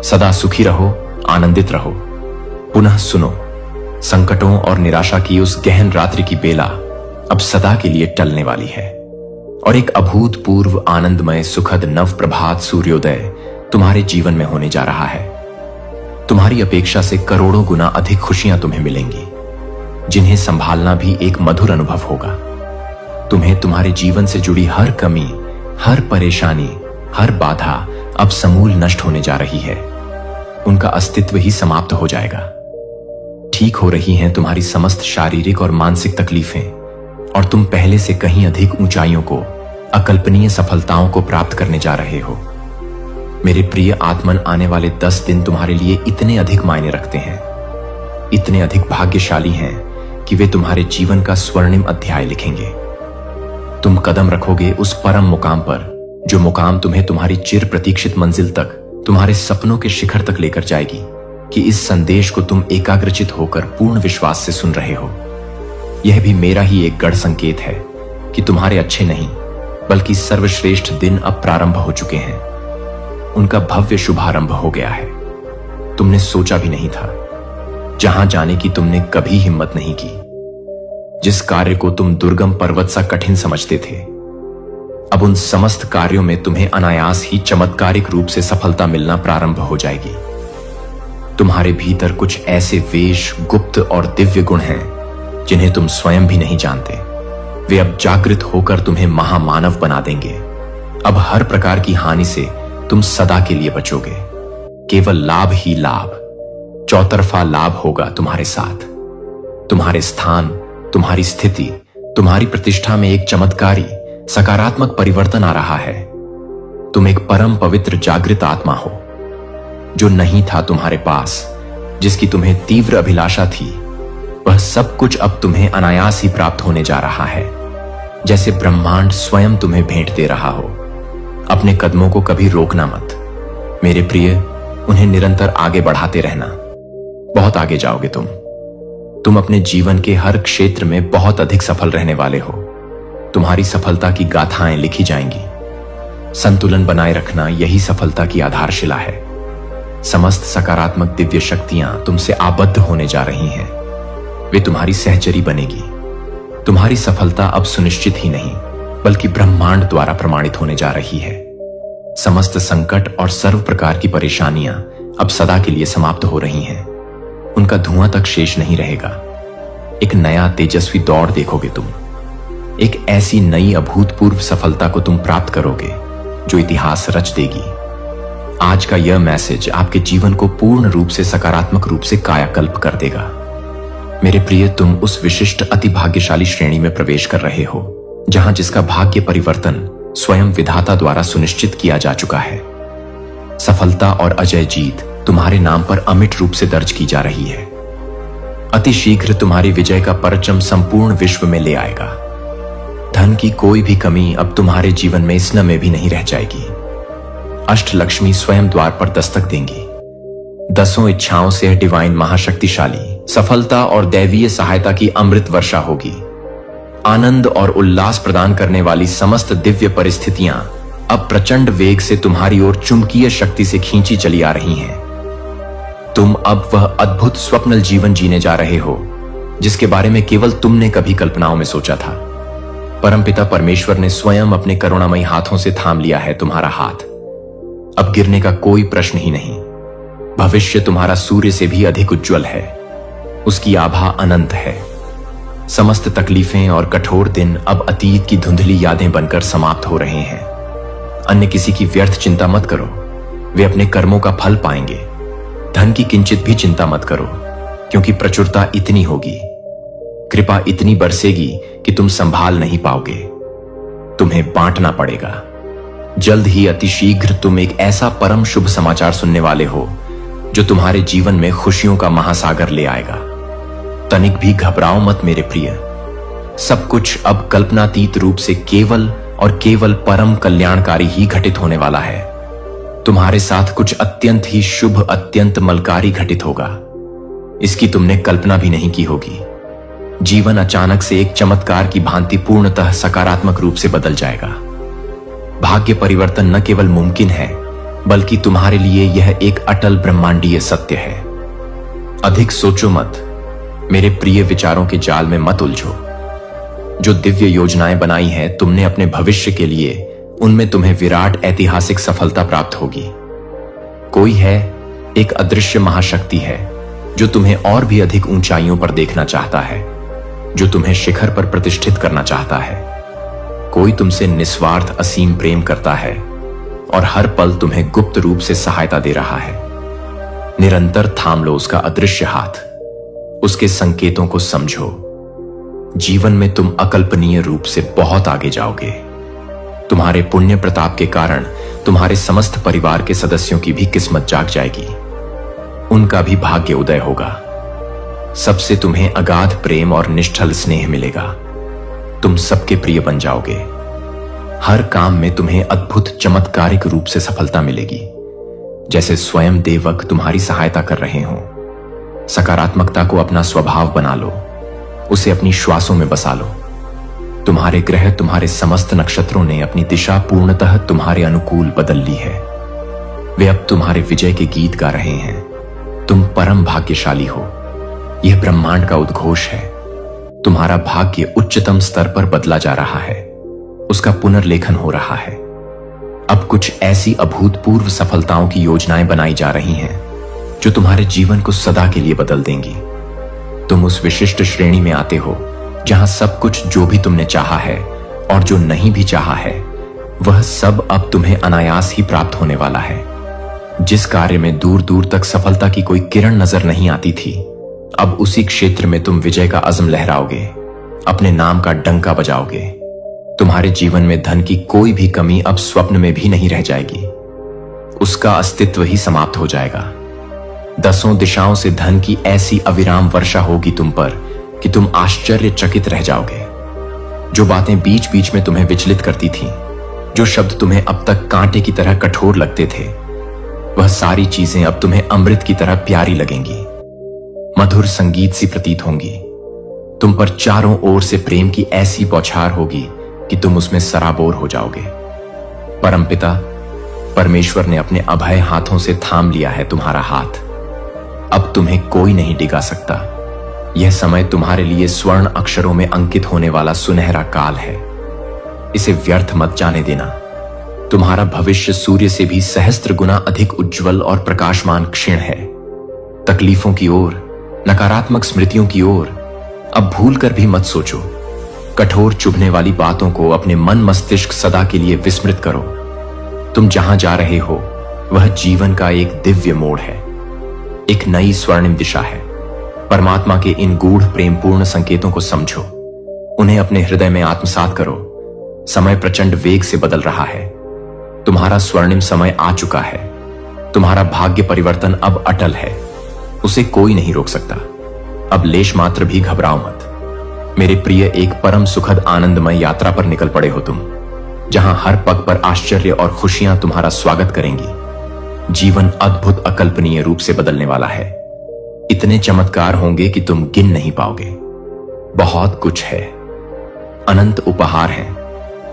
सदा सुखी रहो, आनंदित रहो। पुनः सुनो, संकटों और निराशा की उस गहन रात्रि की बेला अब सदा के लिए टलने वाली है और एक अभूतपूर्व आनंदमय सुखद नव प्रभात सूर्योदय तुम्हारे जीवन में होने जा रहा है। तुम्हारी अपेक्षा से करोड़ों गुना अधिक खुशियां तुम्हें मिलेंगी, जिन्हें संभालना भी एक मधुर अनुभव होगा। तुम्हें तुम्हारे जीवन से जुड़ी हर कमी, हर परेशानी, हर बाधा अब समूल नष्ट होने जा रही है। उनका अस्तित्व ही समाप्त हो जाएगा। ठीक हो रही हैं तुम्हारी समस्त शारीरिक और मानसिक तकलीफें और तुम पहले से कहीं अधिक ऊंचाइयों को, अकल्पनीय सफलताओं को प्राप्त करने जा रहे हो। मेरे प्रिय आत्मन, आने वाले 10 दिन तुम्हारे लिए इतने अधिक मायने रखते हैं, इतने अधिक भाग्यशाली हैं कि वे तुम्हारे जीवन का स्वर्णिम अध्याय लिखेंगे। तुम कदम रखोगे उस परम मुकाम पर, जो मुकाम तुम्हें तुम्हारी चिर प्रतीक्षित मंजिल तक, तुम्हारे सपनों के शिखर तक लेकर जाएगी कि इस संदेश को तुम एकाग्रचित होकर पूर्ण विश्वास से सुन रहे हो। यह भी मेरा ही एक गढ़ संकेत है कि तुम्हारे अच्छे नहीं बल्कि सर्वश्रेष्ठ दिन अब प्रारंभ हो चुके हैं। उनका भव्य शुभारंभ हो गया है। तुमने सोचा भी नहीं था, जहां जाने की तुमने कभी हिम्मत नहीं की। जिस कार्य को तुम दुर्गम पर्वत सा कठिन समझते थे, अब उन समस्त कार्यों में तुम्हें अनायास ही चमत्कारिक रूप से सफलता मिलना प्रारंभ हो जाएगी। तुम्हारे भीतर कुछ ऐसे वेश, गुप्त और दिव्य गुण हैं जिन्हें तुम स्वयं भी नहीं जानते। वे अब जागृत होकर तुम्हें महामानव बना देंगे। अब हर प्रकार की हानि से तुम सदा के लिए बचोगे। केवल लाभ ही लाभ, चौतरफा लाभ होगा तुम्हारे साथ। तुम्हारे स्थान, तुम्हारी स्थिति, तुम्हारी प्रतिष्ठा में एक चमत्कारी सकारात्मक परिवर्तन आ रहा है। तुम एक परम पवित्र जागृत आत्मा हो, जो नहीं था तुम्हारे पास, जिसकी तुम्हें तीव्र अभिलाषा थी। वह सब कुछ अब तुम्हें अनायास ही प्राप्त होने जा रहा है, जैसे ब्रह्मांड स्वयं तुम्हें भेंट दे रहा हो। अपने कदमों को कभी रोकना मत मेरे प्रिय, उन्हें निरंतर आगे बढ़ाते रहना। बहुत आगे जाओगे तुम अपने जीवन के हर क्षेत्र में बहुत अधिक सफल रहने वाले हो। तुम्हारी सफलता की गाथाएं लिखी जाएंगी। संतुलन बनाए रखना यही सफलता की आधारशिला है। समस्त सकारात्मक दिव्य शक्तियां तुमसे आबद्ध होने जा रही हैं। वे तुम्हारी सहचरी बनेगी। तुम्हारी सफलता अब सुनिश्चित ही नहीं बल्कि ब्रह्मांड द्वारा प्रमाणित होने जा रही है। समस्त संकट और सर्व प्रकार की परेशानियां अब सदा के लिए समाप्त हो रही हैं। उनका धुआं तक शेष नहीं रहेगा। एक नया तेजस्वी दौड़ देखोगे तुम। एक ऐसी नई अभूतपूर्व सफलता को तुम प्राप्त करोगे जो इतिहास रच देगी। आज का यह मैसेज आपके जीवन को पूर्ण रूप से सकारात्मक रूप से कायाकल्प कर देगा। मेरे प्रिय, तुम उस विशिष्ट अति भाग्यशाली श्रेणी में प्रवेश कर रहे हो जहां जिसका भाग्य परिवर्तन स्वयं विधाता द्वारा सुनिश्चित किया जा चुका है। सफलता और अजय जीत तुम्हारे नाम पर अमिट रूप से दर्ज की जा रही है। अति शीघ्र तुम्हारी विजय का परचम संपूर्ण विश्व में ले आएगा। धन की कोई भी कमी अब तुम्हारे जीवन में स्न में भी नहीं रह जाएगी। अष्टलक्ष्मी स्वयं द्वार पर दस्तक देंगी। 10 इच्छाओं से डिवाइन महाशक्तिशाली सफलता और दैवीय सहायता की अमृत वर्षा होगी। आनंद और उल्लास प्रदान करने वाली समस्त दिव्य परिस्थितियां अब प्रचंड वेग से तुम्हारी ओर चुंबकीय शक्ति से खींची चली आ रही हैं। तुम अब वह अद्भुत स्वप्नल जीवन जीने जा रहे हो जिसके बारे में केवल तुमने कभी कल्पनाओं में सोचा था। परमपिता परमेश्वर ने स्वयं अपने करुणामयी हाथों से थाम लिया है तुम्हारा हाथ। अब गिरने का कोई प्रश्न ही नहीं। भविष्य तुम्हारा सूर्य से भी अधिक उज्जवल है। उसकी आभा अनंत है। समस्त तकलीफें और कठोर दिन अब अतीत की धुंधली यादें बनकर समाप्त हो रहे हैं। अन्य किसी की व्यर्थ चिंता मत करो, वे अपने कर्मों का फल पाएंगे। धन की किंचित भी चिंता मत करो, क्योंकि प्रचुरता इतनी होगी, कृपा इतनी बरसेगी कि तुम संभाल नहीं पाओगे। तुम्हें बांटना पड़ेगा। जल्द ही अतिशीघ्र तुम एक ऐसा परम शुभ समाचार सुनने वाले हो जो तुम्हारे जीवन में खुशियों का महासागर ले आएगा। तनिक भी घबराओ मत मेरे प्रिय। सब कुछ अब कल्पनातीत रूप से केवल और केवल परम कल्याणकारी ही घटित होने वाला है। तुम्हारे साथ कुछ अत्यंत ही शुभ, अत्यंत मलकारी घटित होगा। इसकी तुमने कल्पना भी नहीं की होगी। जीवन अचानक से एक चमत्कार की भांति पूर्णतः सकारात्मक रूप से बदल जाएगा। भाग्य परिवर्तन न केवल मुमकिन है, बल्कि तुम्हारे लिए यह एक अटल ब्रह्मांडीय सत्य है। अधिक सोचो मत, मेरे प्रिय विचारों के जाल में मत उलझो। जो दिव्य योजनाएं बनाई हैं तुमने अपने भविष्य के लिए, उनमें तुम्हें विराट ऐतिहासिक सफलता प्राप्त होगी। कोई है, एक अदृश्य महाशक्ति है जो तुम्हें और भी अधिक ऊंचाइयों पर देखना चाहता है, जो तुम्हें शिखर पर प्रतिष्ठित करना चाहता है। कोई तुमसे निस्वार्थ असीम प्रेम करता है और हर पल तुम्हें गुप्त रूप से सहायता दे रहा है। निरंतर थाम लो उसका अदृश्य हाथ, उसके संकेतों को समझो। जीवन में तुम अकल्पनीय रूप से बहुत आगे जाओगे। तुम्हारे पुण्य प्रताप के कारण तुम्हारे समस्त परिवार के सदस्यों की भी किस्मत जाग जाएगी। उनका भी भाग्य उदय होगा। सबसे तुम्हें अगाध प्रेम और निष्ठल स्नेह मिलेगा। तुम सबके प्रिय बन जाओगे। हर काम में तुम्हें अद्भुत चमत्कारिक रूप से सफलता मिलेगी, जैसे स्वयं देवक तुम्हारी सहायता कर रहे हों। सकारात्मकता को अपना स्वभाव बना लो, उसे अपनी श्वासों में बसा लो। तुम्हारे ग्रह, तुम्हारे समस्त नक्षत्रों ने अपनी दिशा पूर्णतः तुम्हारे अनुकूल बदल ली है। वे अब तुम्हारे विजय के गीत गा रहे हैं। तुम परम भाग्यशाली हो। यह ब्रह्मांड का उद्घोष है। तुम्हारा भाग्य उच्चतम स्तर पर बदला जा रहा है, उसका पुनर्लेखन हो रहा है। अब कुछ ऐसी अभूतपूर्व सफलताओं की योजनाएं बनाई जा रही हैं जो तुम्हारे जीवन को सदा के लिए बदल देंगी। तुम उस विशिष्ट श्रेणी में आते हो जहां सब कुछ जो भी तुमने चाहा है और जो नहीं भी चाहा है, वह सब अब तुम्हें अनायास ही प्राप्त होने वाला है। जिस कार्य में दूर दूर तक सफलता की कोई किरण नजर नहीं आती थी, अब उसी क्षेत्र में तुम विजय का अज़्म लहराओगे, अपने नाम का डंका बजाओगे। तुम्हारे जीवन में धन की कोई भी कमी अब स्वप्न में भी नहीं रह जाएगी। उसका अस्तित्व ही समाप्त हो जाएगा। दसों दिशाओं से धन की ऐसी अविराम वर्षा होगी तुम पर कि तुम आश्चर्यचकित रह जाओगे। जो बातें बीच बीच में तुम्हें विचलित करती थीं, जो शब्द तुम्हें अब तक कांटे की तरह कठोर लगते थे, वह सारी चीजें अब तुम्हें अमृत की तरह प्यारी लगेंगी, मधुर संगीत सी प्रतीत होंगी। तुम पर चारों ओर से प्रेम की ऐसी बौछार होगी कि तुम उसमें सराबोर हो जाओगे। परमपिता परमेश्वर ने अपने अभय हाथों से थाम लिया है तुम्हारा हाथ। अब तुम्हें कोई नहीं डिगा सकता। यह समय तुम्हारे लिए स्वर्ण अक्षरों में अंकित होने वाला सुनहरा काल है। इसे व्यर्थ मत जाने देना। तुम्हारा भविष्य सूर्य से भी सहस्त्र गुना अधिक उज्जवल और प्रकाशमान क्षीण है। तकलीफों की ओर, नकारात्मक स्मृतियों की ओर अब भूल कर भी मत सोचो। कठोर चुभने वाली बातों को अपने मन मस्तिष्क सदा के लिए विस्मृत करो। तुम जहां जा रहे हो वह जीवन का एक दिव्य मोड़ है, एक नई स्वर्णिम दिशा है। परमात्मा के इन गूढ़ प्रेमपूर्ण संकेतों को समझो, उन्हें अपने हृदय में आत्मसात करो। समय प्रचंड वेग से बदल रहा है। तुम्हारा स्वर्णिम समय आ चुका है। तुम्हारा भाग्य परिवर्तन अब अटल है, उसे कोई नहीं रोक सकता। अब लेश मात्र भी घबराओ मत मेरे प्रिय। एक परम सुखद आनंदमय यात्रा पर निकल पड़े हो तुम, जहां हर पग पर आश्चर्य और खुशियां तुम्हारा स्वागत करेंगी। जीवन अद्भुत अकल्पनीय रूप से बदलने वाला है। इतने चमत्कार होंगे कि तुम गिन नहीं पाओगे। बहुत कुछ है, अनंत उपहार हैं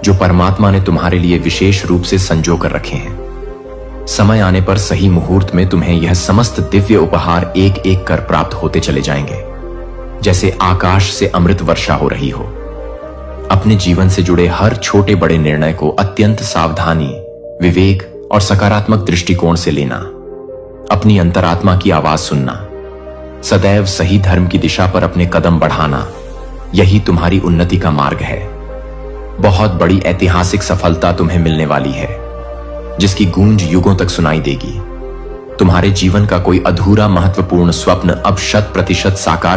जो परमात्मा ने तुम्हारे लिए विशेष रूप से संजो कर रखे हैं। समय आने पर सही मुहूर्त में तुम्हें यह समस्त दिव्य उपहार एक एक कर प्राप्त होते चले जाएंगे। जैसे आकाश से अमृत वर्षा हो रही हो। अपने जीवन से जुड़े हर छोटे बड़े निर्णय को अत्यंत सावधानी, विवेक और सकारात्मक दृष्टिकोण से लेना। अपनी अंतरात्मा की आवाज सुनना, सदैव सही धर्म की दिशा पर अपने कदम बढ़ाना, यही तुम्हारी उन्नति का मार्ग है। बहुत बड़ी ऐतिहासिक सफलता तुम्हें मिलने वाली है, जिसकी गूंज युगों तक सुनाई देगी। तुम्हारे जीवन का कोई अधूरा महत्वपूर्ण स्वप्न अब 100% साकार